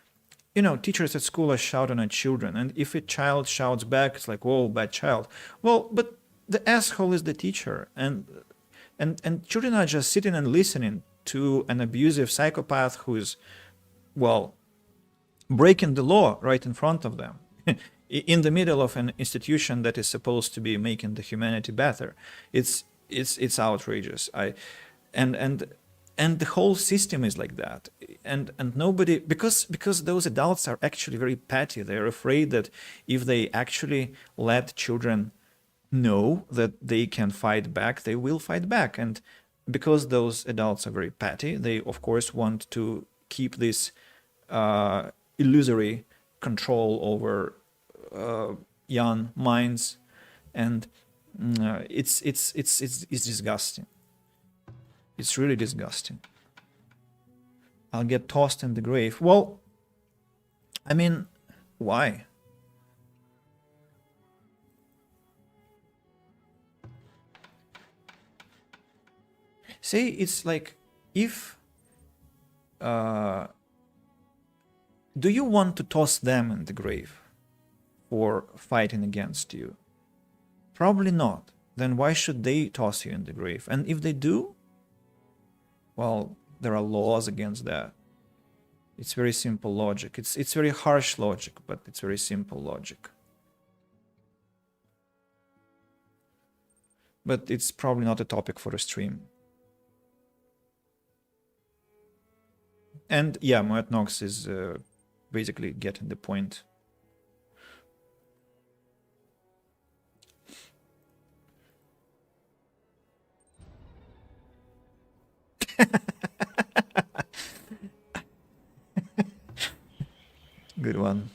teachers at school are shouting at children, and if a child shouts back, it's like, whoa, bad child. Well, but the asshole is the teacher, and children are just sitting and listening to an abusive psychopath who is, well, breaking the law right in front of them, in the middle of an institution that is supposed to be making the humanity better. It's outrageous. And the whole system is like that, and nobody, because those adults are actually very petty. They're afraid that if they actually let children know that they can fight back, they will fight back. And because those adults are very petty, they of course want to keep this illusory control over young minds, and it's disgusting. It's really disgusting. I'll get tossed in the grave. Well, I mean, why? Say it's like, if do you want to toss them in the grave for fighting against you? Probably not. then why should they toss you in the grave? And if they do, well, there are laws against that. It's very simple logic. It's very harsh logic, but it's very simple logic. But it's probably not a topic for a stream. And yeah, Moet Nox is basically getting the point. Good one.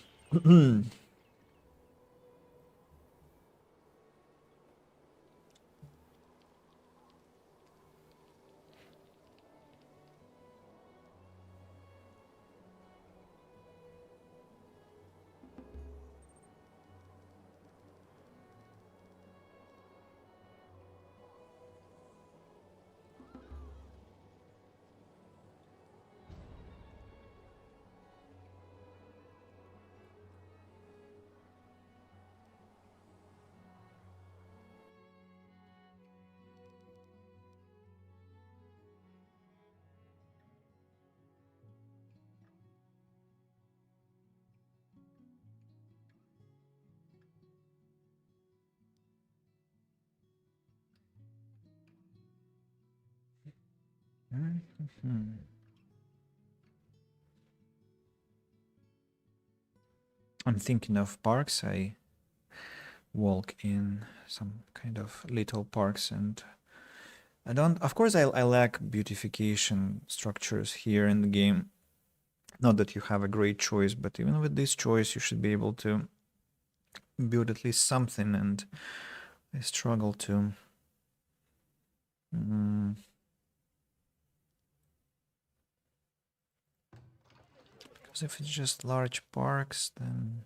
I'm thinking of parks. I walk in some kind of little parks, and I don't, of course, I lack beautification structures here in the game. Not that you have a great choice, but even with this choice, you should be able to build at least something, and I struggle to. Because if it's just large parks, then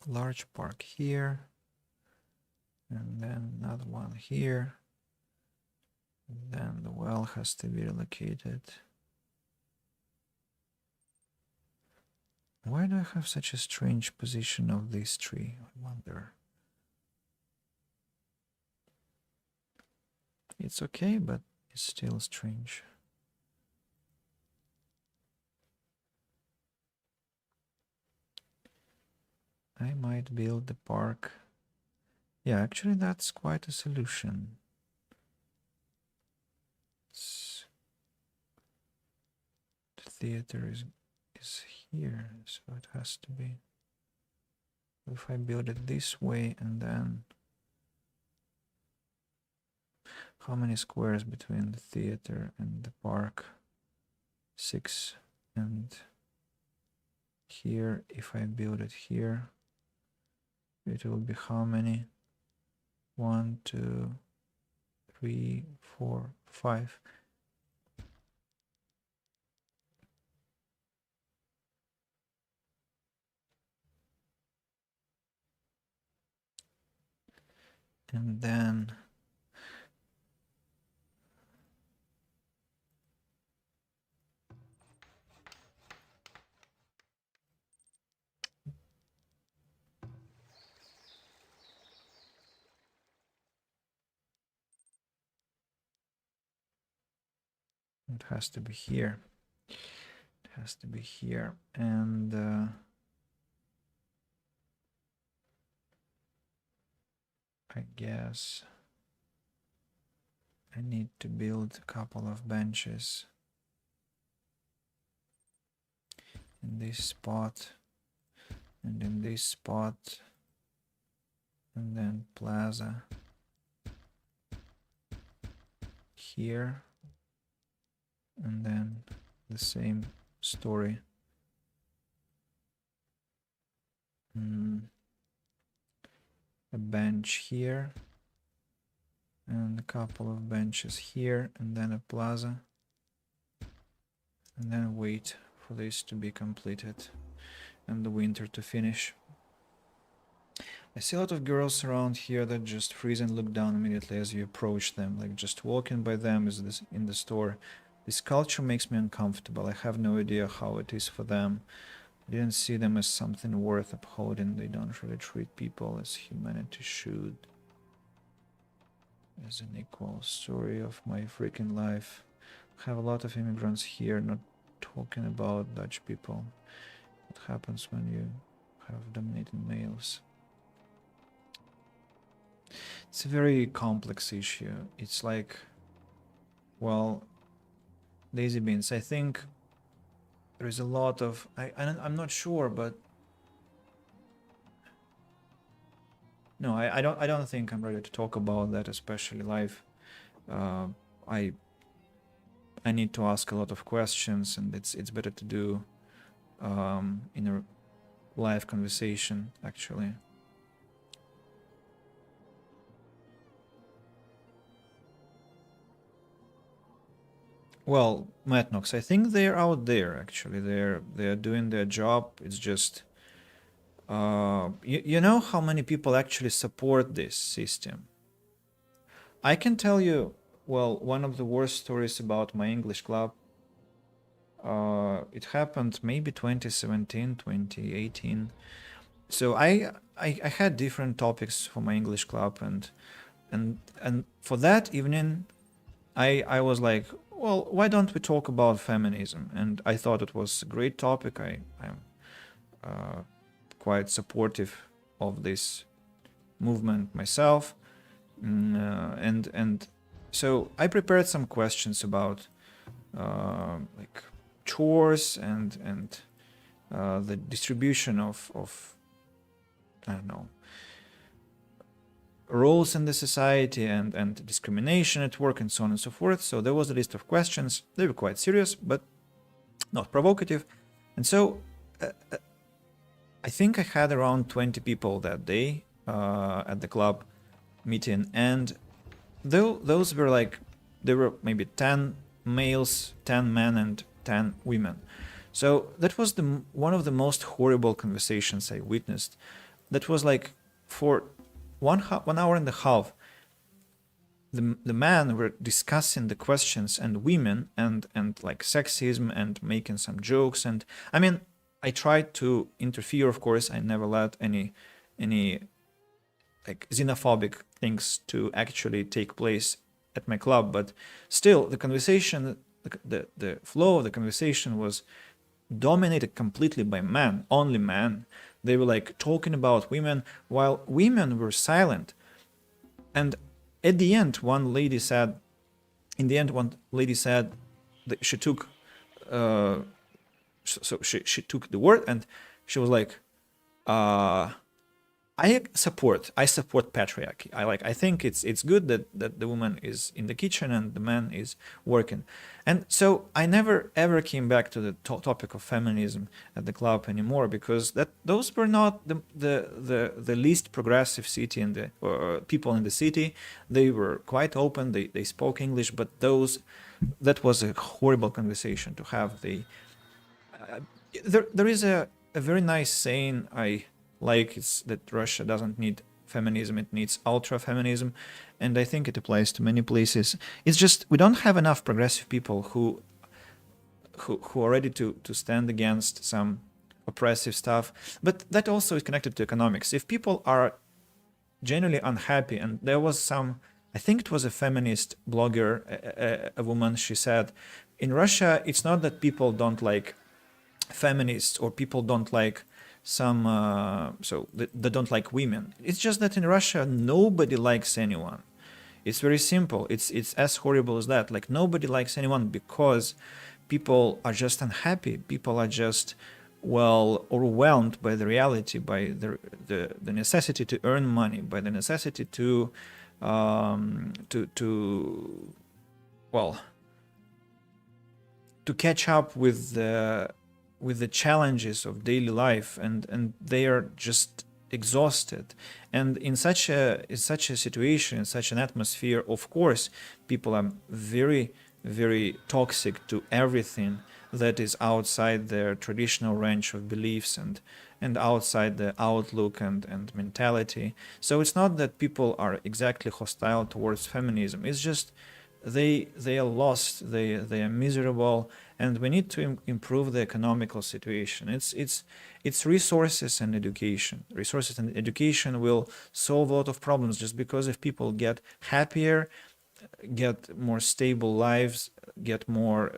large park here, and then another one here, and then the well has to be relocated. Why do I have such a strange position of this tree? I wonder. It's okay, but it's still strange. I might build the park. Yeah, actually that's quite a solution. The theater is here, so it has to be. If I build it this way, and then how many squares between the theater and the park? 6. And here, if I build it here, it will be how many? 1, 2, 3, 4, 5. And then it has to be here. It has to be here. And I guess I need to build a couple of benches in this spot and in this spot, and then plaza here, and then the same story. A bench here and a couple of benches here, and then a plaza, and then wait for this to be completed and the winter to finish. I see a lot of girls around here that just freeze and look down immediately as you approach them, like just walking by them is this in the store. This culture makes me uncomfortable. I have no idea how it is for them. Didn't see them as something worth upholding. They don't really treat people as humanity should. As an equal story of my freaking life. Have a lot of immigrants here, not talking about Dutch people. What happens when you have dominating males? It's a very complex issue. It's like, well, daisy beans. I think there is a lot of I'm not sure, but no, I don't think I'm ready to talk about that, especially live. I need to ask a lot of questions, and it's better to do in a live conversation, actually. Well, Matnox, I think they're out there. Actually, they're doing their job. It's just, you know how many people actually support this system. I can tell you, well, one of the worst stories about my English club. It happened maybe 2017, 2018. So I had different topics for my English club, and for that evening, I was like, well, why don't we talk about feminism? And I thought it was a great topic. I'm quite supportive of this movement myself, and so I prepared some questions about like chores and the distribution of I don't know, roles in the society and discrimination at work and so on and so forth. So there was a list of questions. They were quite serious, but not provocative. And so I think I had around 20 people that day at the club meeting. And those were like, there were maybe 10 males, 10 men, and 10 women. So that was one of the most horrible conversations I witnessed. That was like for 1 hour and a half, the men were discussing the questions and women and like sexism and making some jokes. And I mean, I tried to interfere, of course. I never let any like xenophobic things to actually take place at my club, but still the conversation, the flow of the conversation was dominated completely by men, only men. They were like talking about women while women were silent. And at the end, one lady said that she took she took the word, and she was like, I support patriarchy. I think it's good that the woman is in the kitchen and the man is working. And so I never ever came back to the topic of feminism at the club anymore, because those were not the least progressive city in the people in the city. They were quite open. They spoke English, but that was a horrible conversation to have. There is a very nice saying I like, it's that Russia doesn't need feminism, it needs ultra-feminism, and I think it applies to many places. It's just we don't have enough progressive people who are ready to stand against some oppressive stuff. But that also is connected to economics. If people are genuinely unhappy, and there was some, I think it was a feminist blogger, a woman, she said, in Russia, it's not that people don't like feminists or people don't like they don't like women. It's just that in Russia nobody likes anyone. It's very simple. It's as horrible as that. Like, nobody likes anyone because people are just unhappy. People are just, well, overwhelmed by the reality, by the necessity to earn money, by the necessity to catch up with the challenges of daily life, and they are just exhausted. And in such a situation, in such an atmosphere, of course, people are very, very toxic to everything that is outside their traditional range of beliefs and outside the outlook and mentality. So it's not that people are exactly hostile towards feminism. It's just they are lost, they are miserable, and we need to improve the economical situation. It's resources and education. Resources and education will solve a lot of problems, just because if people get happier, get more stable lives, get more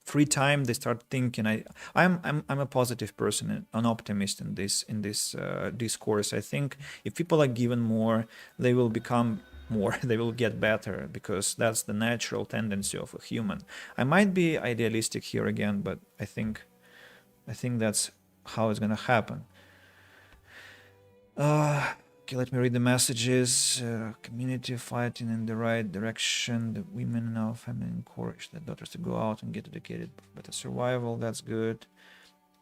free time, they start thinking. I'm a positive person, an optimist in this discourse. I think if people are given more, they will become more, they will get better, because that's the natural tendency of a human. I might be idealistic here again, but I think that's how it's gonna happen. Okay, let me read the messages. Community fighting in the right direction. The women now family encourage their daughters to go out and get educated. Better survival, that's good,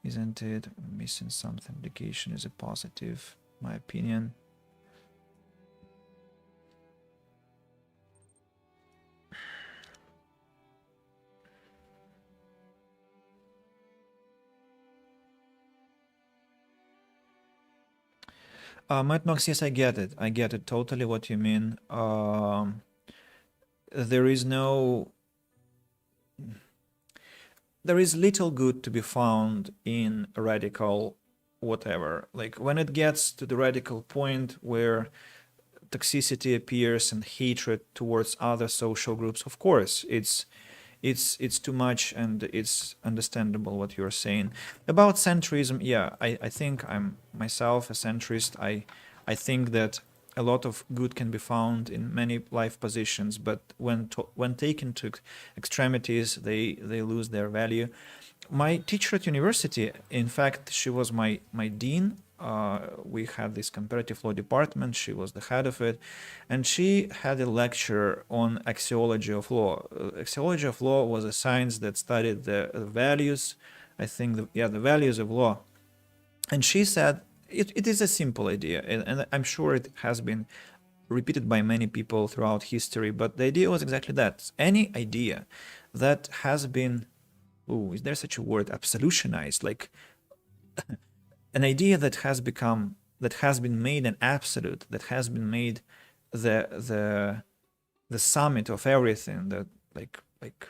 isn't it? Missing something. Education is a positive, my opinion. Matnox, yes, I get it. I get it totally what you mean. There is no, there is little good to be found in radical whatever. Like when it gets to the radical point where toxicity appears and hatred towards other social groups, of course, it's too much, and it's understandable what you're saying about centrism. Yeah, I think I'm myself a centrist. I think that a lot of good can be found in many life positions, but when taken to extremities, they lose their value. My teacher at university, in fact, she was my dean. We had this comparative law department. She was the head of it, and she had a lecture on axiology of law. Axiology of law was a science that studied the values. I think, the values of law. And she said it is a simple idea, and I'm sure it has been repeated by many people throughout history. But the idea was exactly that: any idea that has been, oh, is there such a word, absolutionized, like an idea that has been made an absolute, that has been made the summit of everything, that like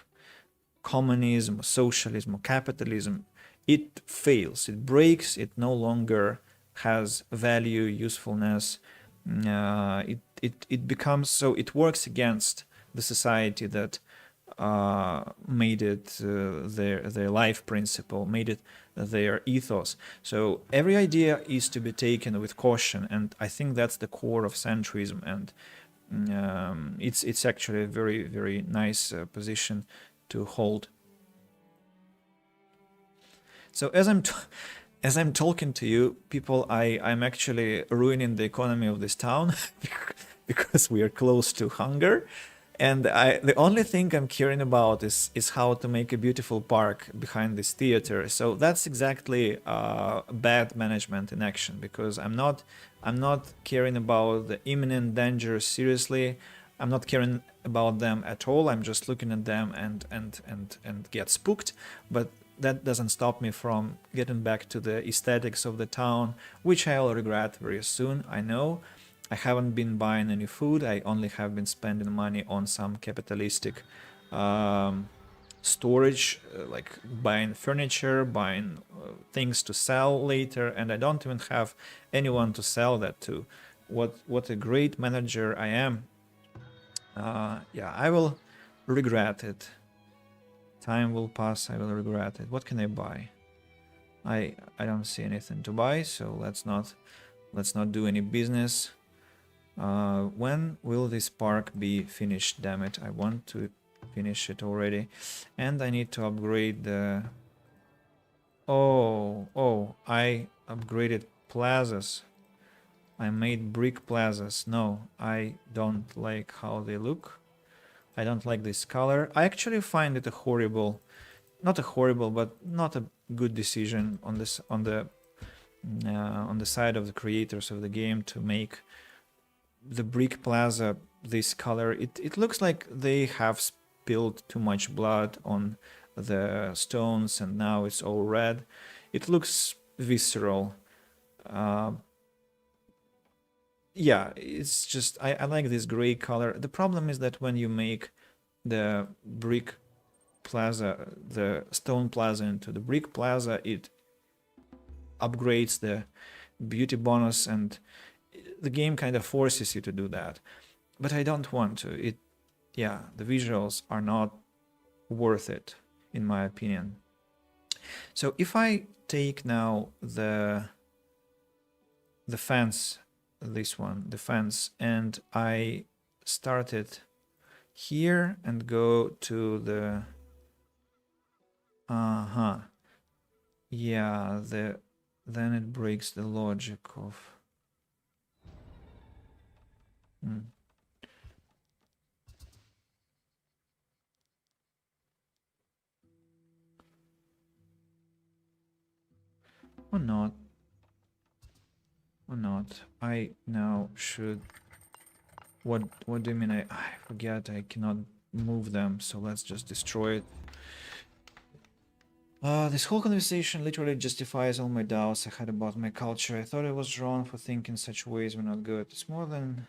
communism or socialism or capitalism, it fails, it breaks, it no longer has value, usefulness. It becomes, so it works against the society that made it their life principle, made it their ethos. So every idea is to be taken with caution, and I think that's the core of centrism. And it's actually a very, very nice position to hold. So as I'm talking to you, people, I'm actually ruining the economy of this town because we are close to hunger. And the only thing I'm caring about is how to make a beautiful park behind this theater. So that's exactly bad management in action, because I'm not caring about the imminent danger seriously. I'm not caring about them at all. I'm just looking at them and get spooked. But that doesn't stop me from getting back to the aesthetics of the town, which I'll regret very soon, I know. I haven't been buying any food. I only have been spending money on some capitalistic storage, like buying furniture, buying things to sell later, and I don't even have anyone to sell that to. What a great manager I am. Yeah, I will regret it. Time will pass, I will regret it. What can I buy? I don't see anything to buy, so let's not do any business. When will this park be finished? Damn it, I want to finish it already. And I need to upgrade the... Oh, I upgraded plazas. I made brick plazas. No, I don't like how they look. I don't like this color. I actually find it a horrible, not a horrible, but not a good decision on this, on the side of the creators of the game, to make the brick plaza this color. It looks like they have spilled too much blood on the stones and now it's all red. It looks visceral. yeah, it's just I like this gray color. The problem is that when you make the brick plaza, the stone plaza into the brick plaza, it upgrades the beauty bonus, and the game kind of forces you to do that. But I don't want to. Yeah, the visuals are not worth it, in my opinion. So if I take now the fence, this one, the fence, and I start it here and go to the yeah, then it breaks the logic of or not. Or not. I now should. What do you mean? I forget. I cannot move them. So let's just destroy it. This whole conversation literally justifies all my doubts I had about my culture. I thought I was wrong for thinking such ways were not good. It's more that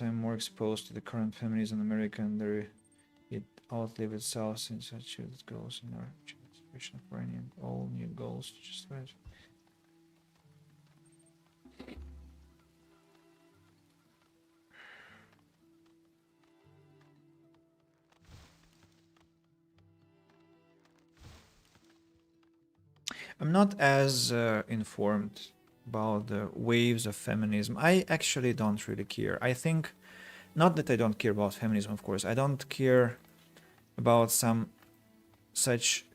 I'm more exposed to the current feminism in America, and it outlive itself since such it goes in our generation for any and all new goals to justify it. I'm not as informed about the waves of feminism. I actually don't really care. I think, not that I don't care about feminism, of course. I don't care about some such.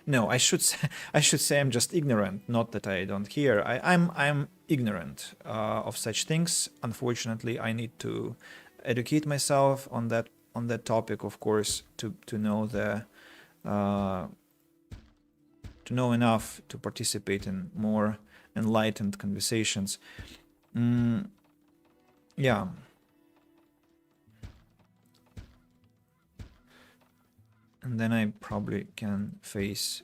No, I should say I'm just ignorant. Not that I don't care. I'm ignorant of such things. Unfortunately, I need to educate myself on that topic, of course, to know the. To know enough to participate in more enlightened conversations. Yeah. And then I probably can voice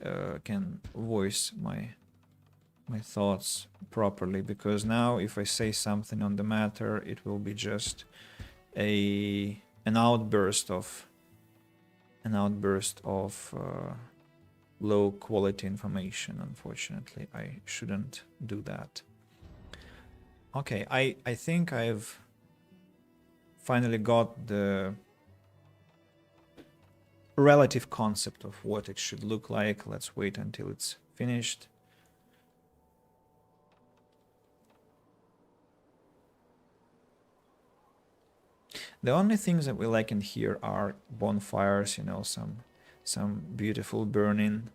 my thoughts properly, because now if I say something on the matter, it will be just an outburst of low quality information. Unfortunately, I shouldn't do that. Okay, I think I've finally got the relative concept of what it should look like. Let's wait until it's finished. The only things that we like in here are bonfires, you know, some beautiful burning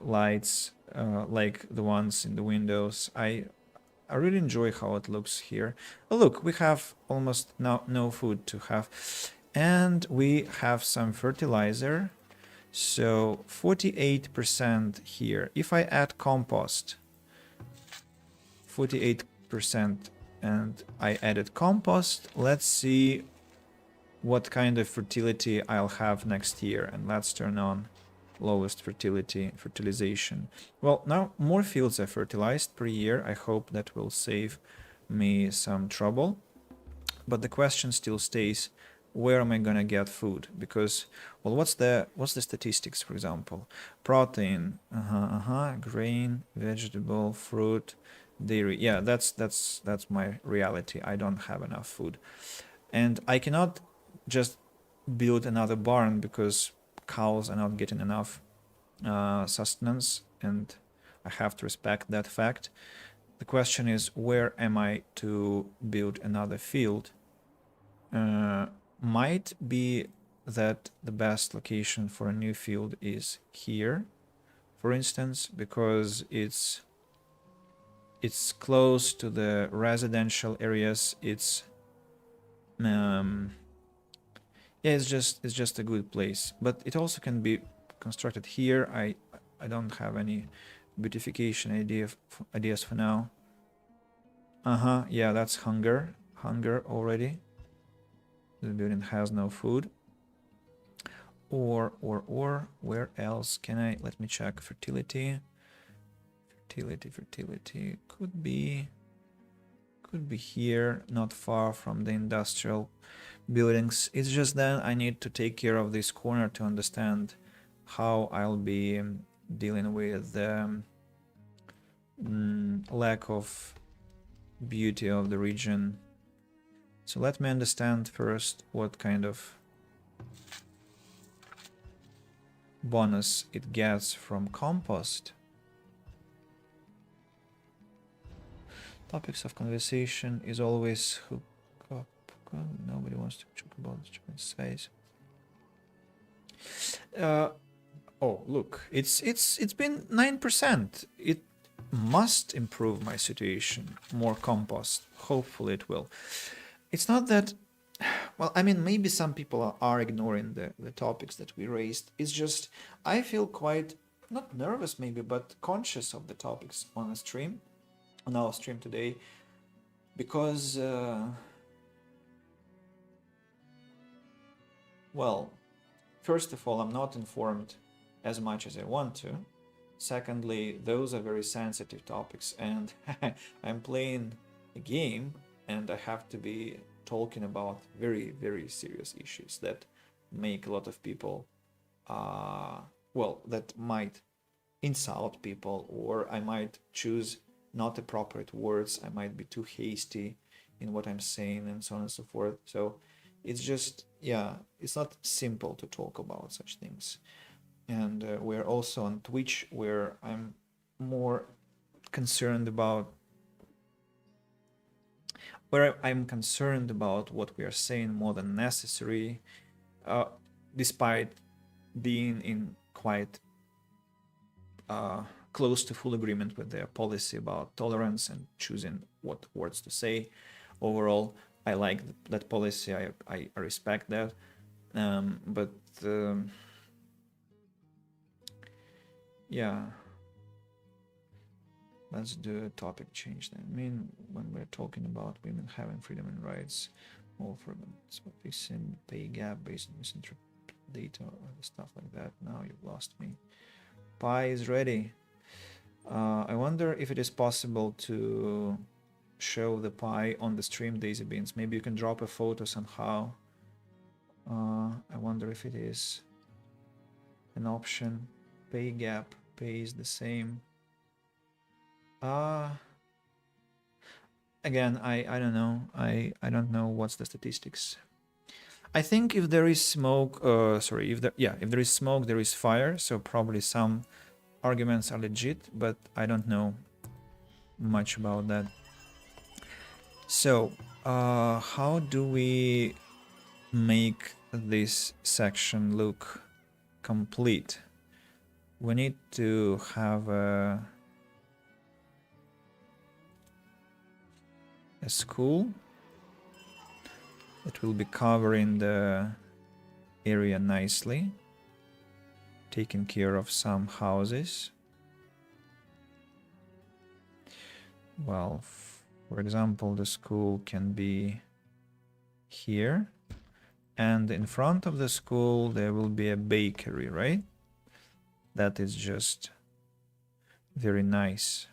lights, like the ones in the windows. I really enjoy how it looks here. Oh, look, we have almost no food to have, and we have some fertilizer. So 48% here. If I add compost, 48%, and I added compost, let's see what kind of fertility I'll have next year. And let's turn on lowest fertilization. Well, now more fields are fertilized per year. I hope that will save me some trouble. But the question still stays, where am I gonna get food? Because, well, what's the statistics, for example? Protein, grain, vegetable, fruit, dairy. Yeah, that's my reality. I don't have enough food. And I cannot just build another barn because cows are not getting enough sustenance, and I have to respect that fact. The question is, where am I to build another field? Might be that the best location for a new field is here, for instance, because it's close to the residential areas. It's it's just a good place, but it also can be constructed here. I don't have any beautification ideas for now. Yeah, that's hunger already. The building has no food. Or where else can I? Let me check. Fertility could be could be here, not far from the industrial buildings. It's just then I need to take care of this corner to understand how I'll be dealing with the lack of beauty of the region. So let me understand first what kind of bonus it gets from compost. Topics of conversation is always hook up. Nobody wants to talk about the chicken size. Oh, look, it's been 9%. It must improve my situation. More compost. Hopefully it will. It's not that, well, I mean, maybe some people are ignoring the topics that we raised. It's just, I feel quite, not nervous maybe, but conscious of the topics on a stream, on our stream today, because, well, first of all, I'm not informed as much as I want to. Secondly, those are very sensitive topics, and I'm playing a game and I have to be talking about very, very serious issues that make a lot of people, well, that might insult people, or I might choose not appropriate words, I might be too hasty in what I'm saying, and so on and so forth. So it's just, yeah, it's not simple to talk about such things. And we're also on Twitch, where I'm more concerned about what we are saying more than necessary, despite being in quite close to full agreement with their policy about tolerance and choosing what words to say. Overall, I like that policy. I respect that, but yeah, let's do a topic change then. I mean, when we're talking about women having freedom and rights, all for them, so fixing pay gap based on misinterpreted data or stuff like that. Now you've lost me. Pie is ready. I wonder if it is possible to show the pie on the stream, Daisy Beans. Maybe you can drop a photo somehow. I wonder if it is an option. Pay gap, pay is the same. Again, I don't know. I don't know what's the statistics. I think if there is smoke, if there is smoke, there is fire. So probably some arguments are legit, but I don't know much about that. So, how do we make this section look complete? We need to have a school that will be covering the area nicely, taking care of some houses. Well, for example, the school can be here, and in front of the school there will be a bakery, right? That is just very nice.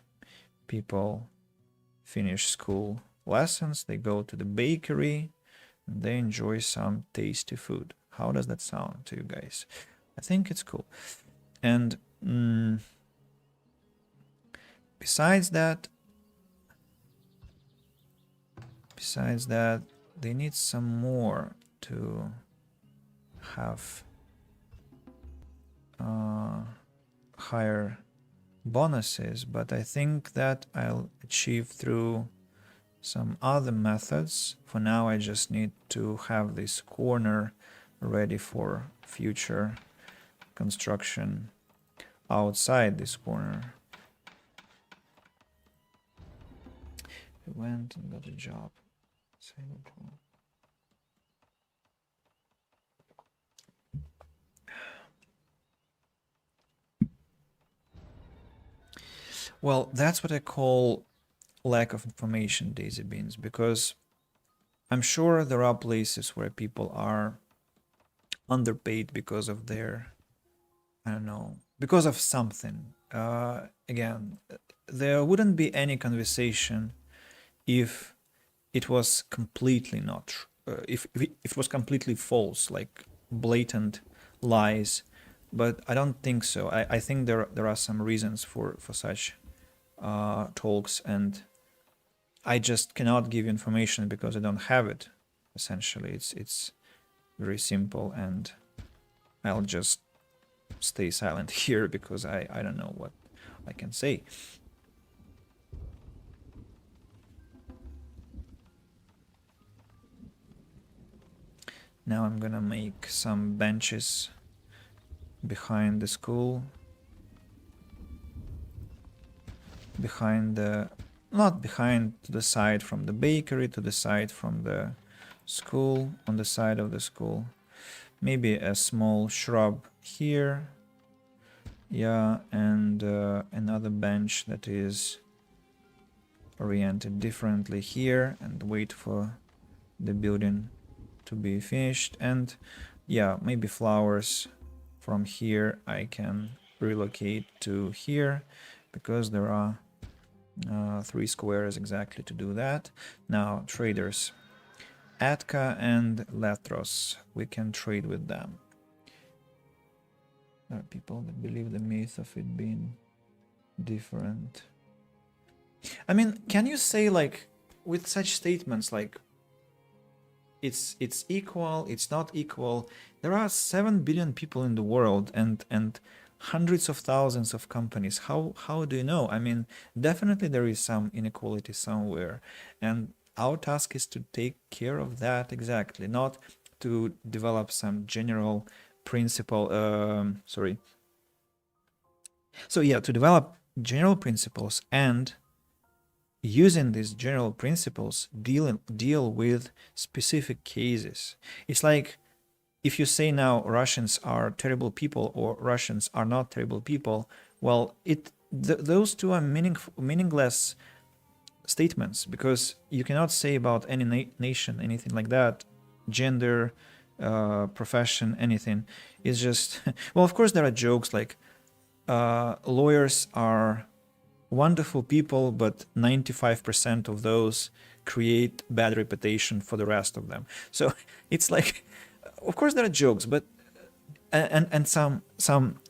People finish school lessons, they go to the bakery, and they enjoy some tasty food. How does that sound to you guys? I think it's cool. And besides that, they need some more to have higher bonuses, but I think that I'll achieve through some other methods. For now, I just need to have this corner ready for future construction outside this corner. I went and got a job. Well, that's what I call lack of information, Daisy Beans, because I'm sure there are places where people are underpaid because of their, I don't know, because of something. Again, there wouldn't be any conversation if it was completely not, if it was completely false, like blatant lies. But I don't think so. I think there are some reasons for such talks, and I just cannot give information because I don't have it. Essentially, it's very simple, and I'll just stay silent here because I don't know what I can say. Now I'm gonna make some benches behind the school, behind the, not behind, to the side from the bakery, to the side from the school, on the side of the school. Maybe a small shrub here. Yeah, and another bench that is oriented differently here, and wait for the building to be finished. And yeah, maybe flowers from here I can relocate to here, because there are 3 squares exactly to do that. Now, traders. Atka and Lethros, we can trade with them. There are people that believe the myth of it being different. I mean, can you say, like, with such statements like it's equal, it's not equal? There are 7 billion people in the world, and hundreds of thousands of companies. How do you know? I mean, definitely there is some inequality somewhere, and our task is to take care of that exactly, not to develop some general principle. So yeah, to develop general principles, and using these general principles deal with specific cases. It's like if you say now Russians are terrible people or Russians are not terrible people, well, those two are meaningless statements, because you cannot say about any nation anything like that, gender, profession, anything. It's just well, of course there are jokes like lawyers are wonderful people, but 95% of those create bad reputation for the rest of them. So it's like, of course there are jokes, but and some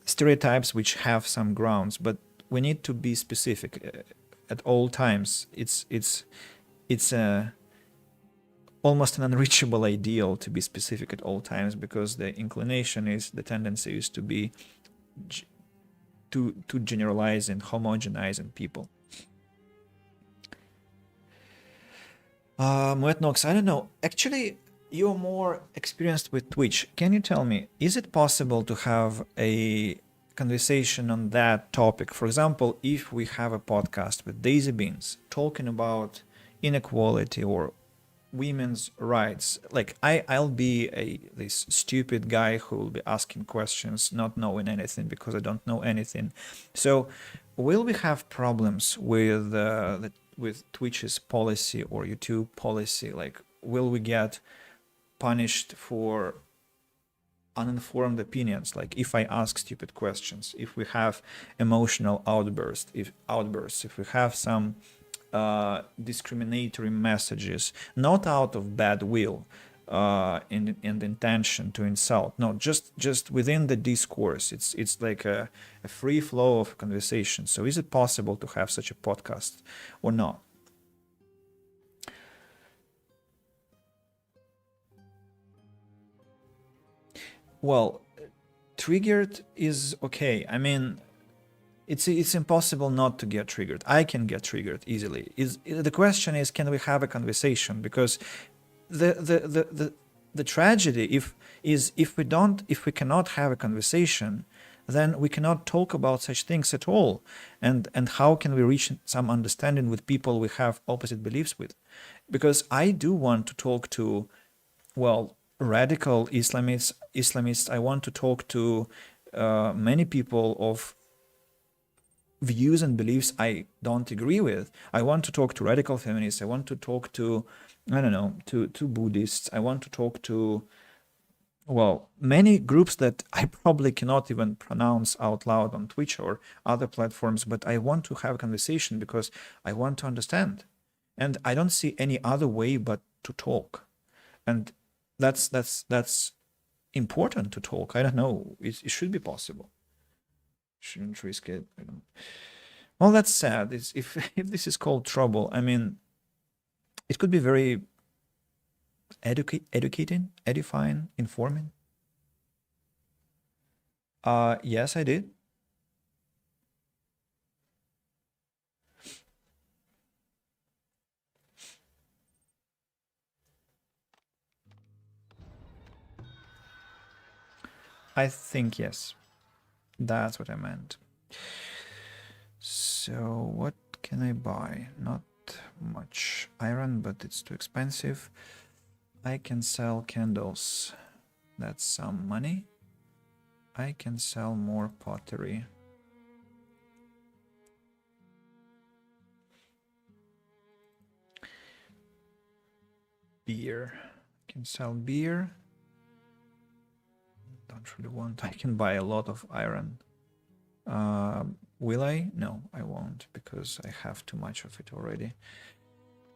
stereotypes which have some grounds, but we need to be specific at all times. It's almost an unreachable ideal to be specific at all times, because the tendency is to be to generalize and homogenizing people. Moetnox, I don't know. Actually, you're more experienced with Twitch. Can you tell me, is it possible to have a conversation on that topic? For example, if we have a podcast with Daisy Beans talking about inequality or women's rights, like I'll be this stupid guy who will be asking questions, not knowing anything, because I don't know anything. So will we have problems with with Twitch's policy or YouTube policy? Like, will we get punished for uninformed opinions, like if I ask stupid questions, if we have emotional outbursts, if we have some discriminatory messages, not out of bad will and intention to insult, no, just within the discourse. It's like a free flow of conversation. So is it possible to have such a podcast or not? Well, triggered is okay. I mean, it's impossible not to get triggered. I can get triggered easily. The question is, can we have a conversation? Because the tragedy if we cannot have a conversation, then we cannot talk about such things at all. And how can we reach some understanding with people we have opposite beliefs with? Because I do want to talk to, well, radical Islamists. I want to talk to many people of views and beliefs I don't agree with. I want to talk to radical feminists. I want to talk to, I don't know, to Buddhists. I want to talk to, well, many groups that I probably cannot even pronounce out loud on Twitch or other platforms, but I want to have a conversation because I want to understand. and I don't see any other way but to talk, and that's important to talk. I don't know. It should be possible. Shouldn't risk it. I don't. Well, that's sad. It's, if if this is called trouble, I mean, it could be very educating, edifying, informing. Yes, I did. I think yes. That's what I meant. So what can I buy? Not much iron, but it's too expensive. I can sell candles. That's some money. I can sell more pottery. Beer. I can sell beer. Don't really want. I can buy a lot of iron. Will I? No, I won't, because I have too much of it already.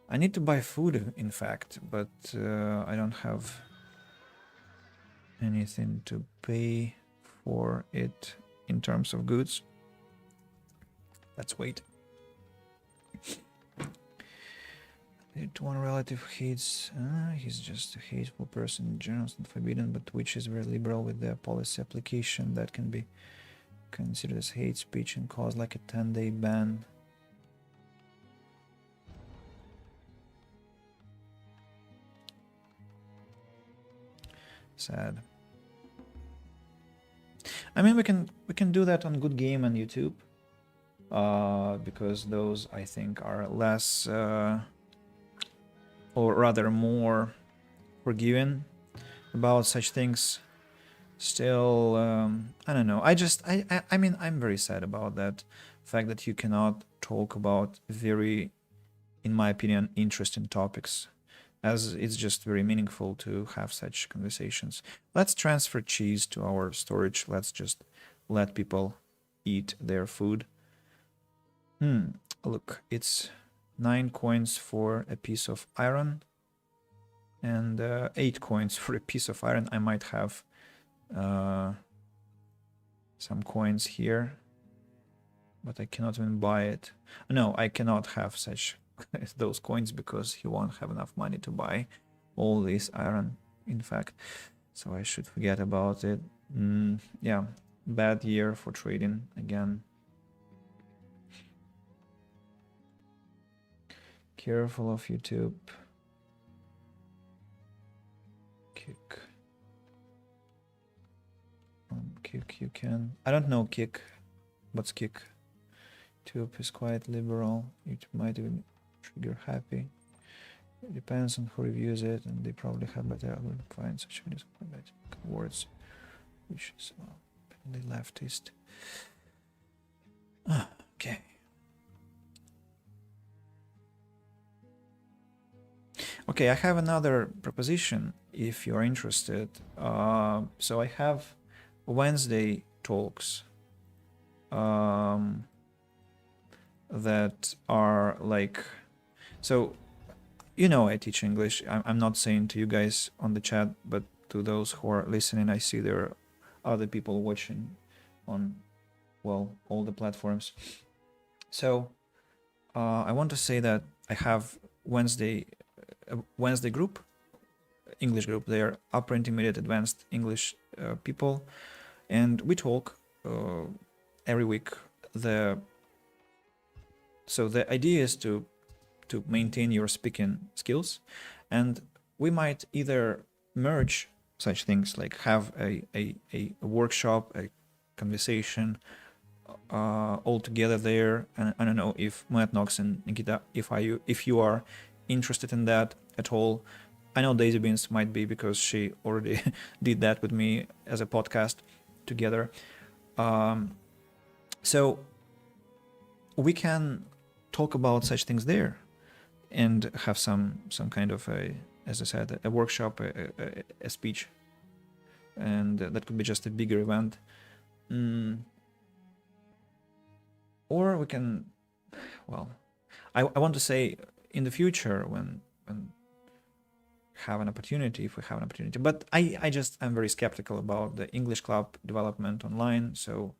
I need to buy food, in fact, but I don't have anything to pay for it in terms of goods. Let's wait. One relative hates. He's just a hateful person, generous and forbidden, but which is very liberal with their policy application that can be considered as hate speech and cause like a 10-day ban. Sad. I mean, we can do that on Good Game and YouTube, because those I think are less, or rather more forgiving about such things. Still, I don't know. I mean, I'm very sad about that fact that you cannot talk about very, in my opinion, interesting topics, as it's just very meaningful to have such conversations. Let's transfer cheese to our storage. Let's just let people eat their food. Look, it's 9 coins for a piece of iron and 8 coins for a piece of iron. I might have some coins here, but I cannot even buy it. No, I cannot have such those coins because he won't have enough money to buy all this iron, in fact. So I should forget about it. Yeah, bad year for trading again. Careful of YouTube. Kick. Kick you can. I don't know kick. What's kick? YouTube is quite liberal. It might even trigger happy. It depends on who reviews it, and they probably have better algorithm to find such words, which is apparently leftist. Okay. Okay, I have another proposition if you're interested. So I have Wednesday talks that are like, so you know, I teach English. I'm not saying to you guys on the chat, but to those who are listening, I see there are other people watching on, well, all the platforms. So I want to say that I have Wednesday group, English group. They are upper, intermediate, advanced English people, and we talk every week. So the idea is to maintain your speaking skills, and we might either merge such things, like have a workshop, a conversation all together there. And I don't know if Matt Knox and Nikita, if you are interested in that at all. I know Daisy Beans might be, because she already did that with me as a podcast together. So we can talk about such things there and have some kind of a, as I said, a workshop, a speech, and that could be just a bigger event. Or we can, well, I want to say in the future when have an opportunity, if we have an opportunity. But I'm very skeptical about the English club development online. So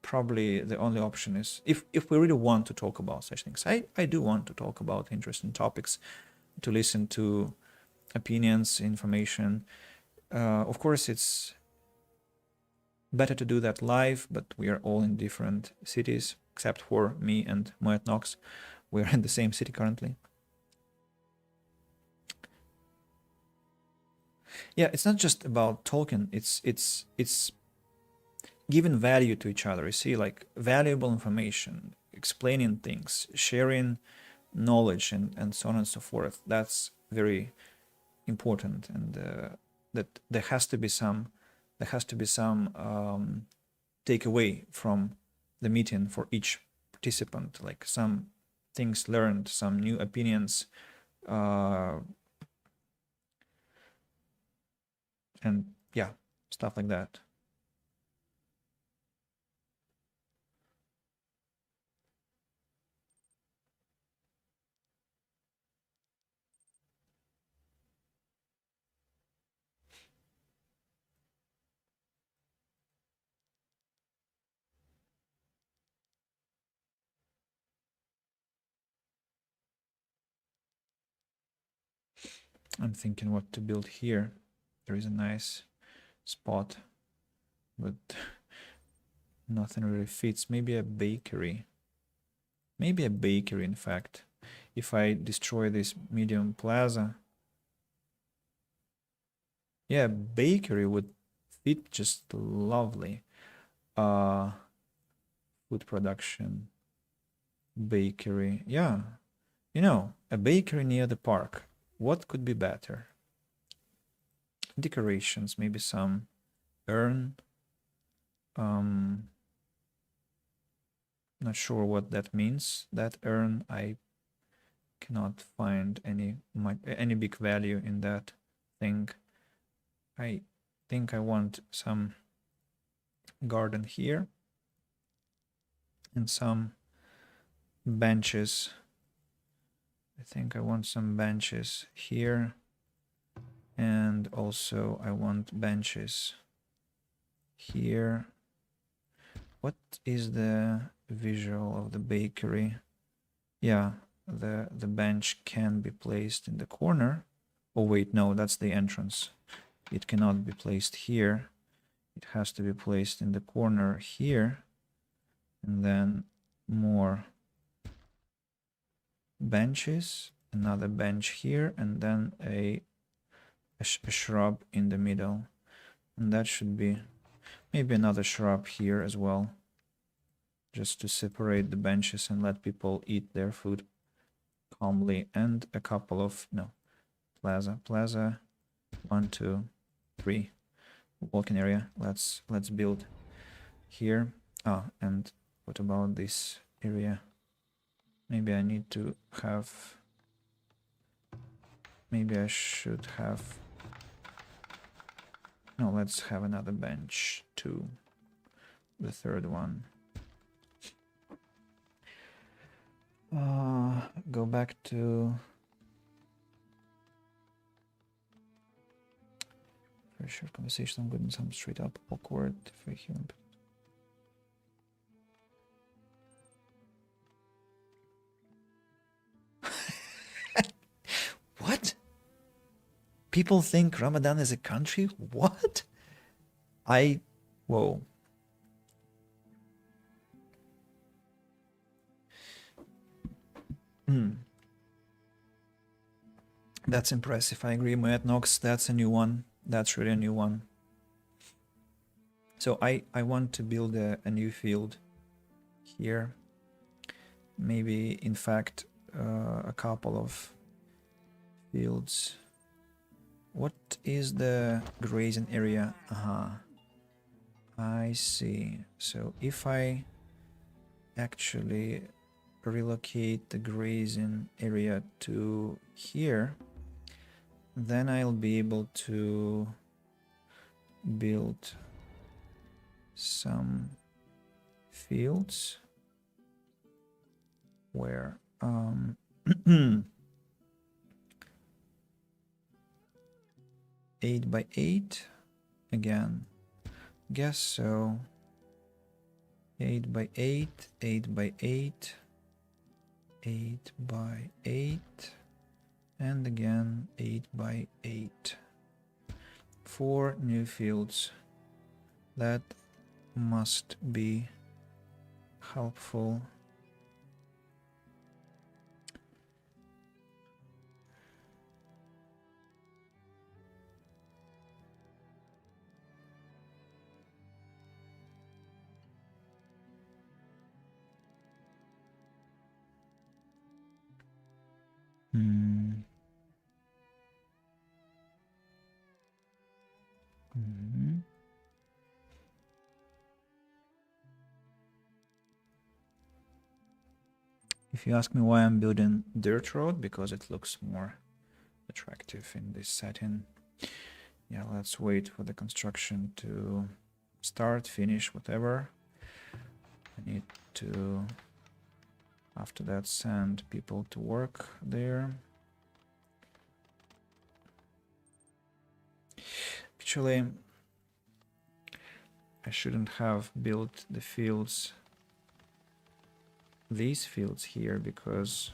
probably the only option is if we really want to talk about such things. I do want to talk about interesting topics, to listen to opinions, information. Of course, it's better to do that live, but we are all in different cities, except for me and Moet Knox. We're in the same city currently. Yeah, it's not just about talking. It's giving value to each other. You see, like valuable information, explaining things, sharing knowledge, and so on and so forth. That's very important, and that there has to be some takeaway from the meeting for each participant, like some things learned, some new opinions, and yeah, stuff like that. I'm thinking what to build here. There is a nice spot, but nothing really fits. Maybe a bakery. Maybe a bakery, in fact. If I destroy this medium plaza. Yeah, bakery would fit just lovely. Food production. Bakery. Yeah. You know, a bakery near the park. What could be better? Decorations, maybe some urn. Not sure what that means. That urn, I cannot find any big value in that thing. I think I want some garden here and some benches. I think I want some benches here, and also I want benches here. What is the visual of the bakery? Yeah, the bench can be placed in the corner. Oh wait, no, that's the entrance. It cannot be placed here. It has to be placed in the corner here, and then more benches, another bench here, and then a shrub in the middle. And that should be maybe another shrub here as well, just to separate the benches and let people eat their food calmly. And a couple of plaza 1, 2, 3 walking area. Let's build here. And what about this area? Maybe I need to have, maybe I should have, no, let's have another bench too, the third one. Go back to very short conversation. I'm getting some straight up awkward for human. What? People think Ramadan is a country? What? Whoa. That's impressive. I agree, Moet Knox. That's a new one. That's really a new one. So I want to build a new field here. Maybe, in fact, a couple of fields. What is the grazing area? I see. So if I actually relocate the grazing area to here, then I'll be able to build some fields where 8 by 8 again. Guess so. 8 by 8, 8 by 8, 8 by 8, and again 8 by 8. 4 new fields. That must be helpful. If you ask me why I'm building dirt road, because it looks more attractive in this setting. Yeah, let's wait for the construction to start, finish, whatever. I need to, after that, send people to work there. Actually, I shouldn't have built the fields, these fields here, because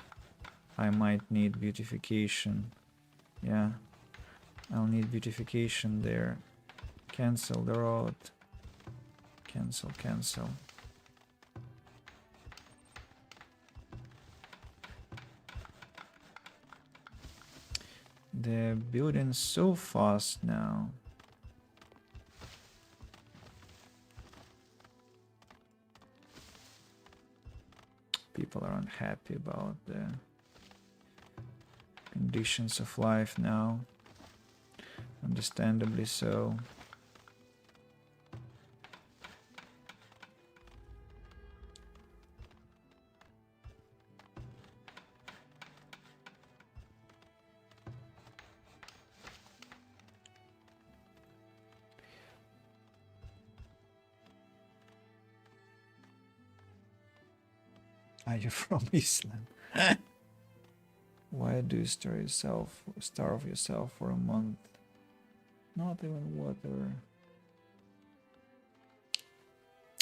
I might need beautification. Yeah, I'll need beautification there. Cancel the road. Cancel, cancel. They're building so fast now. People are unhappy about the conditions of life now. Understandably so. Are you from Islam? Why do you starve yourself for a month? Not even water.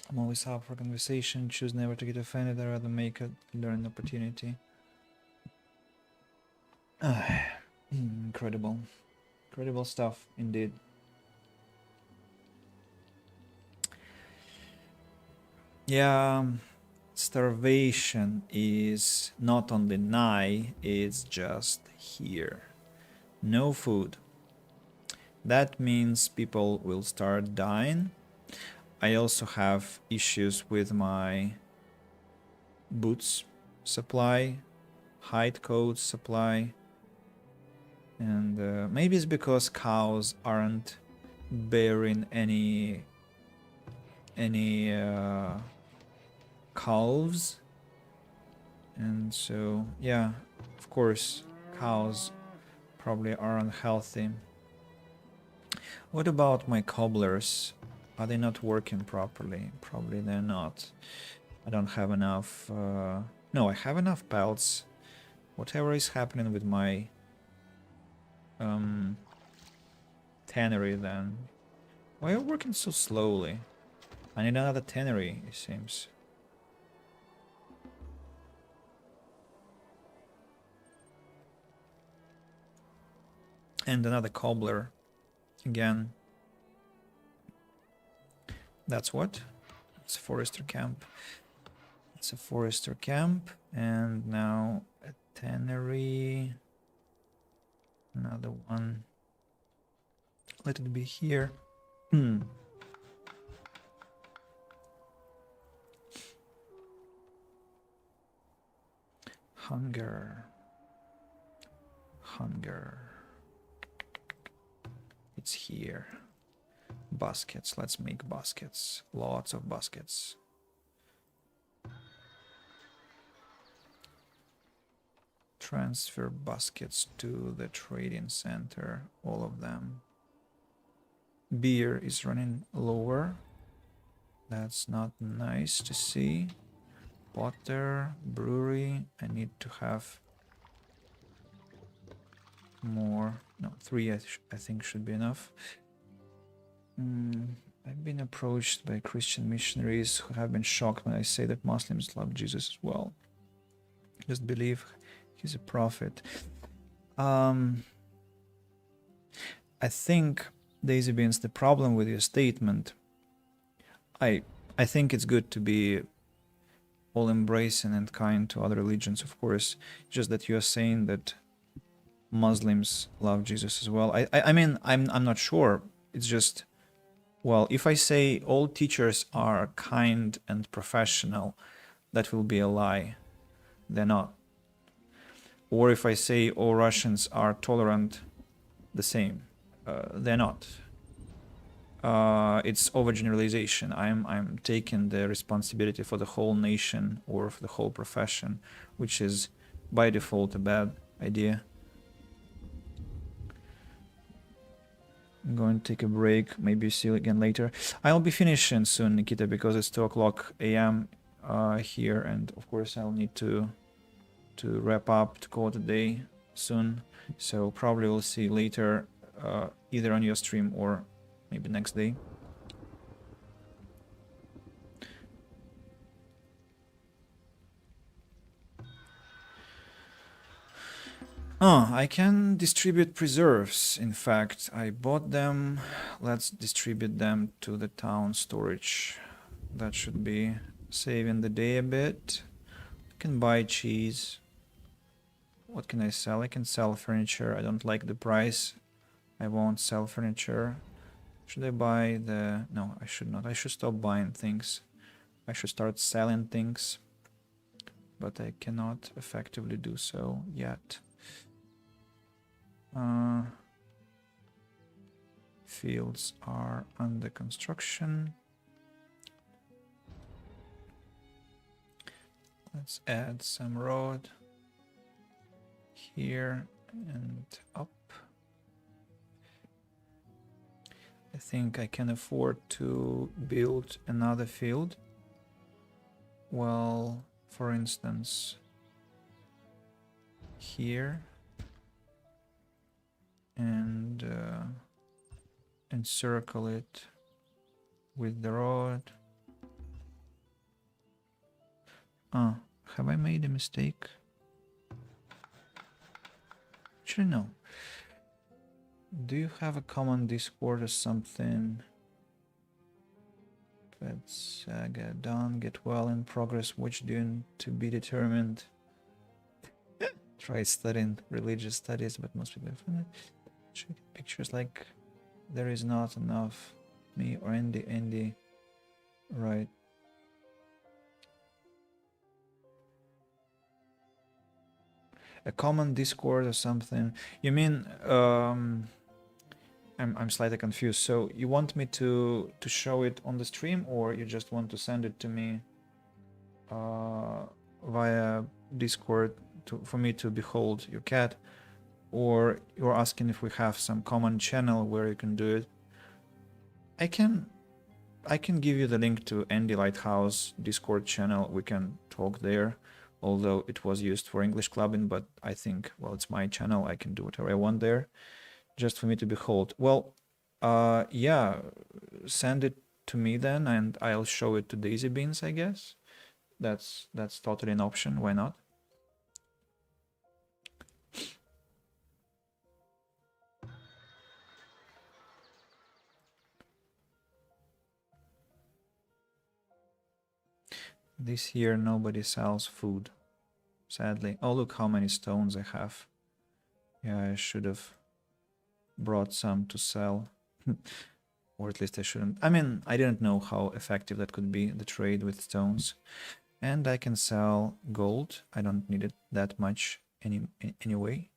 I'm always up for conversation. Choose never to get offended. I'd rather make a learning opportunity. Incredible. Incredible stuff, indeed. Yeah, starvation is not only nigh, it's just here. No food. That means people will start dying. I also have issues with my boots supply, hide coat supply, and maybe it's because cows aren't bearing any calves, and so yeah, of course cows probably are unhealthy. What about my cobblers? Are they not working properly? Probably they're not. I don't have enough no, I have enough pelts. Whatever is happening with my tannery then? Why are you working so slowly? I need another tannery, it seems. And another cobbler again. That's what? It's a forester camp. It's a forester camp, and now a tannery. Another one. Let it be here. Hunger. Hunger. It's here. Baskets. Let's make baskets. Lots of baskets. Transfer baskets to the trading center. All of them. Beer is running lower. That's not nice to see. Potter, brewery. I need to have more. No, 3 I think should be enough. I've been approached by Christian missionaries who have been shocked when I say that Muslims love Jesus as well. Just believe he's a prophet. I think, Daisy Beans, the problem with your statement, I think it's good to be all embracing and kind to other religions, of course. Just that you're saying that Muslims love Jesus as well. I mean, I'm not sure. It's just, well, if I say all teachers are kind and professional, that will be a lie. They're not. Or if I say all Russians are tolerant, the same. They're not. It's overgeneralization. I'm taking the responsibility for the whole nation or for the whole profession, which is by default a bad idea. I'm going to take a break. Maybe see you again later. I'll be finishing soon, Nikita, because it's 2 o'clock a.m. Here, and of course I'll need to wrap up to call it a day soon. So probably we'll see you later, either on your stream or maybe next day. Oh, I can distribute preserves. In fact, I bought them. Let's distribute them to the town storage. That should be saving the day a bit. I can buy cheese. What can I sell? I can sell furniture. I don't like the price. I won't sell furniture. Should I buy the... No, I should not. I should stop buying things. I should start selling things. But I cannot effectively do so yet. Fields are under construction. Let's add some road here and up. I think I can afford to build another field. Well, for instance, here. And encircle it with the road. Have I made a mistake? Actually, no. Do you have a common Discord or something? Let's get done, get well in progress, watch doing to be determined. Try studying religious studies, but most people have pictures like there is not enough. Me or Andy, right? A common Discord or something. You mean I'm slightly confused. So you want me to show it on the stream, or you just want to send it to me via Discord for me to behold your cat? Or you're asking if we have some common channel where you can do it? I can give you the link to Andy Lighthouse Discord channel. We can talk there, although it was used for English clubbing, but I think, well, it's my channel. I can do whatever I want there, just for me to behold. Well, yeah, send it to me then, and I'll show it to Daisy Beans, I guess. That's totally an option. Why not? This year nobody sells food, sadly. Oh, look how many stones I have. Yeah, I should have brought some to sell. Or at least I shouldn't. I mean, I didn't know how effective that could be, the trade with stones. And I can sell gold. I don't need it that much anyway.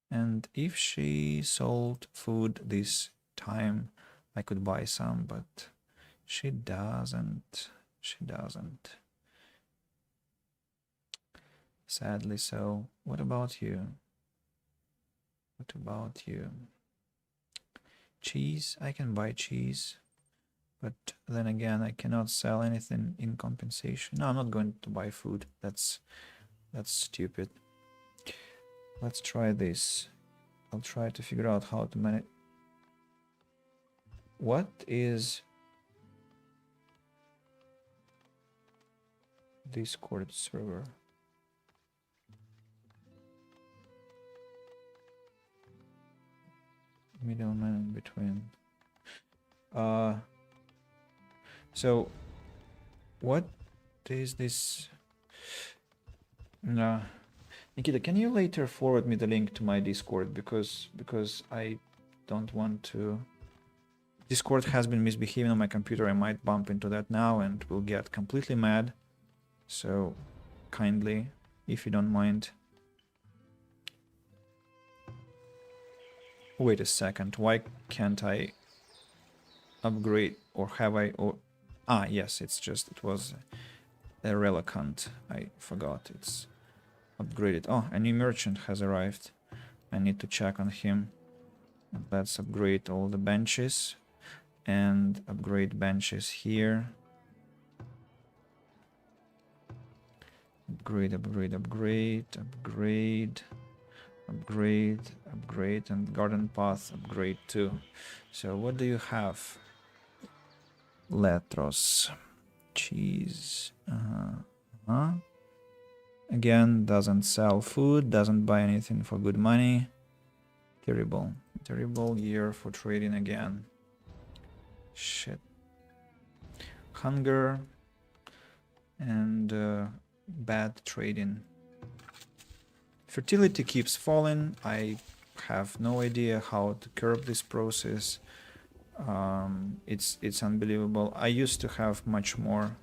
And if she sold food this time, I could buy some, but she doesn't. She doesn't. Sadly so. What about you? What about you? Cheese? I can buy cheese. But then again, I cannot sell anything in compensation. No, I'm not going to buy food. That's stupid. Let's try this. I'll try to figure out how to manage. What is Discord server? Middleman in between. So what is this? No. Nikita, can you later forward me the link to my Discord because I don't want to. Discord has been misbehaving on my computer. I might bump into that now and will get completely mad. So kindly, if you don't mind. Wait a second. Why can't I upgrade, or have I? Or yes, it was irrelevant. I forgot. It's upgraded. Oh, a new merchant has arrived. I need to check on him. Let's upgrade all the benches and upgrade benches here. Upgrade, upgrade, upgrade, upgrade, upgrade, upgrade, and garden path upgrade too. So what do you have? Letros, cheese. Again, doesn't sell food, doesn't buy anything for good money. Terrible, terrible year for trading again. Shit. Hunger and bad trading. Fertility keeps falling. I have no idea how to curb this process. It's unbelievable. I used to have much more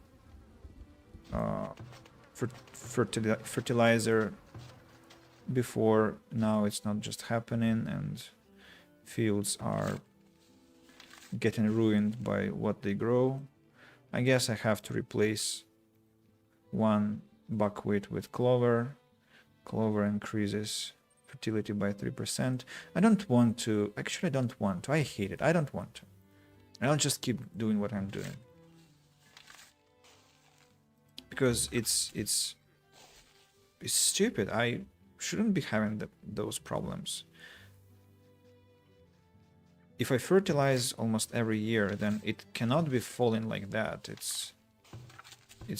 fertilizer before. Now it's not just happening, and fields are getting ruined by what they grow. I guess I have to replace one buckwheat with clover. Clover increases fertility by 3%. I don't want to. Actually, I don't want to. I hate it. I don't want to. I'll just keep doing what I'm doing. Because it's stupid. I shouldn't be having those problems. If I fertilize almost every year, then it cannot be falling like that. It's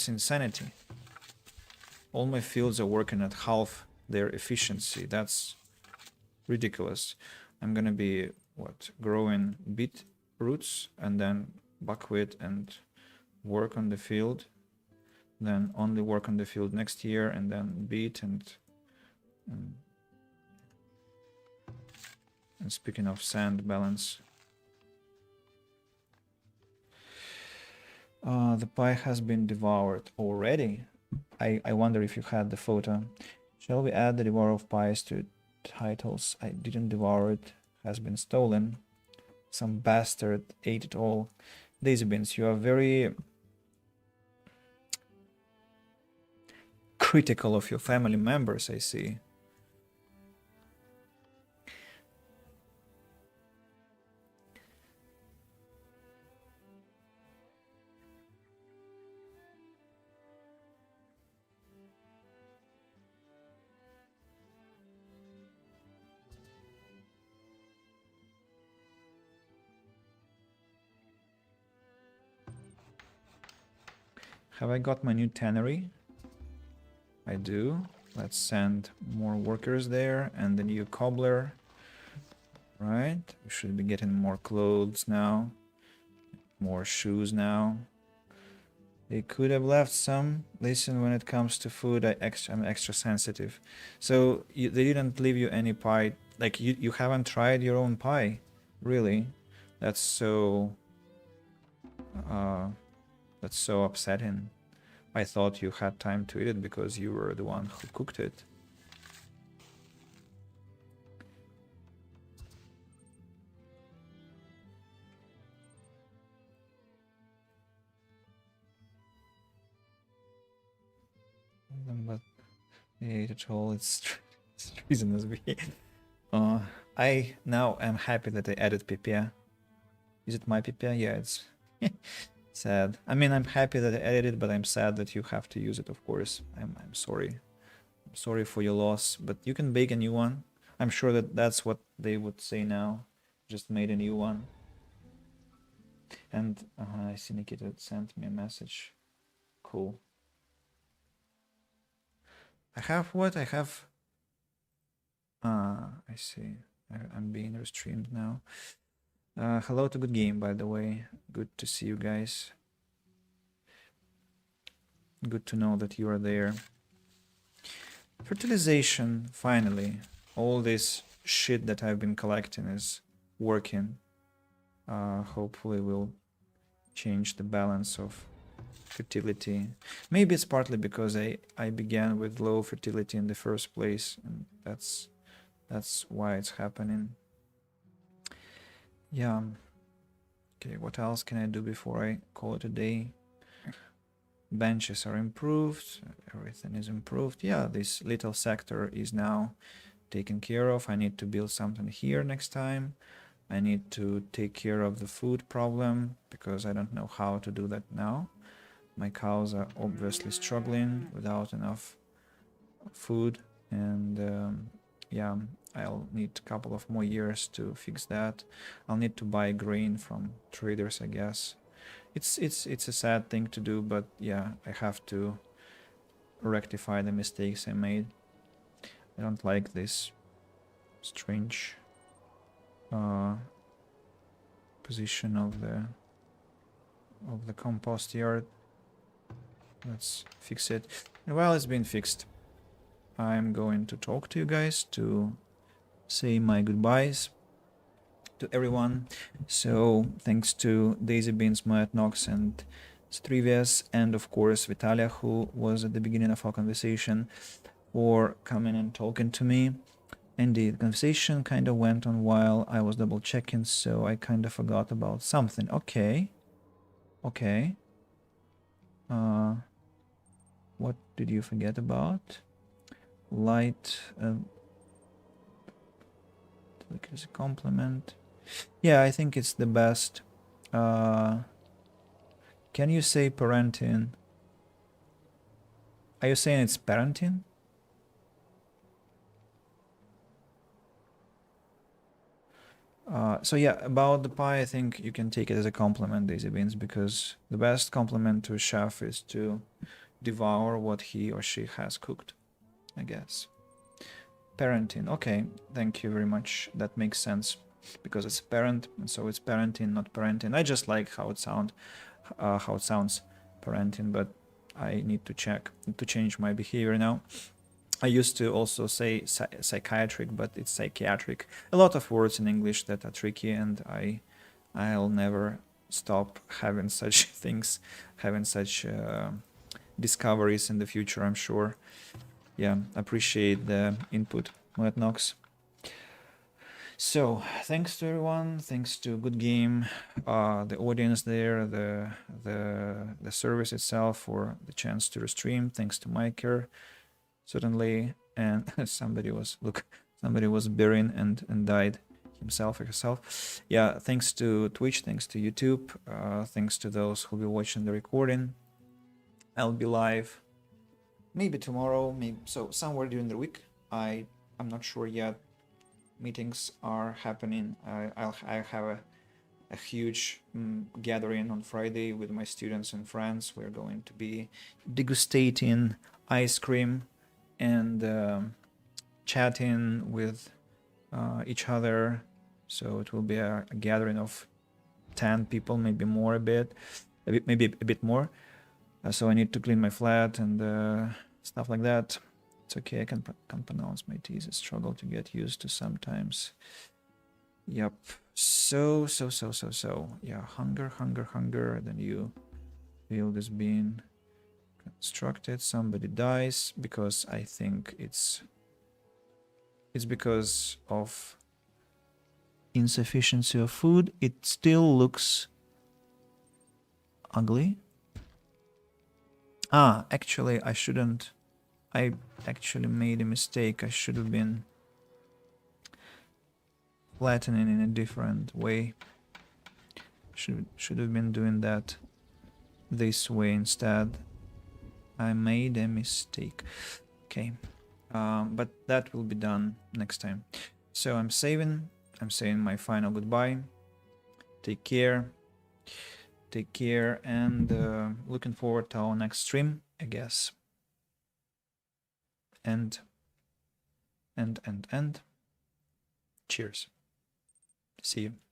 insanity. All my fields are working at half their efficiency. That's ridiculous. I'm gonna be growing beet roots and then buckwheat and work on the field, then only work on the field next year, and then beet and speaking of sand balance, the pie has been devoured already. I wonder if you had the photo. Shall we add the devour of pies to titles? I didn't devour it. Has been stolen. Some bastard ate it all. Daisy Beans, you are very critical of your family members, I see. Have I got my new tannery? I do. Let's send more workers there and the new cobbler. Right, we should be getting more clothes now. More shoes now. They could have left some. Listen, when it comes to food, I'm extra sensitive. So they didn't leave you any pie. Like you haven't tried your own pie, really? That's so upsetting. I thought you had time to eat it because you were the one who cooked it. But they ate it all. It's treasonous. I now am happy that I added PPA. Is it my PPA? Yeah, it's sad. I mean, I'm happy that I added it, but I'm sad that you have to use it, of course. I'm sorry. I'm sorry for your loss, but you can bake a new one. I'm sure that that's what they would say now. Just made a new one. And I see Nikita sent me a message. Cool. I have what? I have... I see. I'm being restreamed now. Hello to Good Game, by the way. Good to see you guys. Good to know that you are there. Fertilization, finally. All this shit that I've been collecting is working. Hopefully we'll change the balance of fertility. Maybe it's partly because I began with low fertility in the first place, and that's why it's happening. Yeah. Okay, what else can I do before I call it a day? Benches are improved, everything is improved. Yeah, this little sector is now taken care of. I need to build something here next time. I need to take care of the food problem because I don't know how to do that now. My cows are obviously struggling without enough food, and yeah, I'll need a couple of more years to fix that. I'll need to buy grain from traders, I guess. It's a sad thing to do, but yeah, I have to rectify the mistakes I made. I don't like this strange position of the compost yard. Let's fix it. And while it's been fixed, I'm going to talk to you guys to say my goodbyes to everyone. So thanks to Daisy Beans, Moat Knox, and Strivias, and of course Vitalia, who was at the beginning of our conversation, for coming and talking to me. Indeed, the conversation kind of went on while I was double checking, so I kind of forgot about something. Okay. What did you forget about? Light, like as a compliment. Yeah, I think it's the best. Can you say parenting? Are you saying it's parenting? So yeah, about the pie, I think you can take it as a compliment, Daisy Beans, because the best compliment to a chef is to devour what he or she has cooked, I guess. Parenting, okay, thank you very much. That makes sense, because it's parent, and so it's parenting, not parenting. I just like how it sounds, parenting, but I need to change my behavior now. I used to also say psychiatric, but it's psychiatric. A lot of words in English that are tricky, and I'll never stop having such things, having such discoveries in the future, I'm sure. Yeah, appreciate the input, Moat Knox. So, thanks to everyone, thanks to Good Game, the audience there, the service itself for the chance to restream. Thanks to Miker, certainly, and somebody was burying and died himself or herself. Yeah, thanks to Twitch, thanks to YouTube, thanks to those who will be watching the recording. I'll be live maybe tomorrow, maybe so somewhere during the week. I'm not sure yet. Meetings are happening. I have a huge gathering on Friday with my students and friends. We're going to be degustating ice cream and chatting with each other. So it will be a gathering of 10 people, maybe more, maybe a bit more. So I need to clean my flat and stuff like that. It's okay, I can pronounce my T's. I struggle to get used to sometimes. Yep. So. Yeah, hunger. Then you feel this being constructed. Somebody dies because I think it's because of insufficiency of food. It still looks ugly. Actually, I shouldn't. I actually made a mistake. I should have been flattening in a different way. Should have been doing that this way instead. I made a mistake. Okay. but that will be done next time. So I'm saying my final goodbye. Take care, and looking forward to our next stream, I guess. And cheers. See you.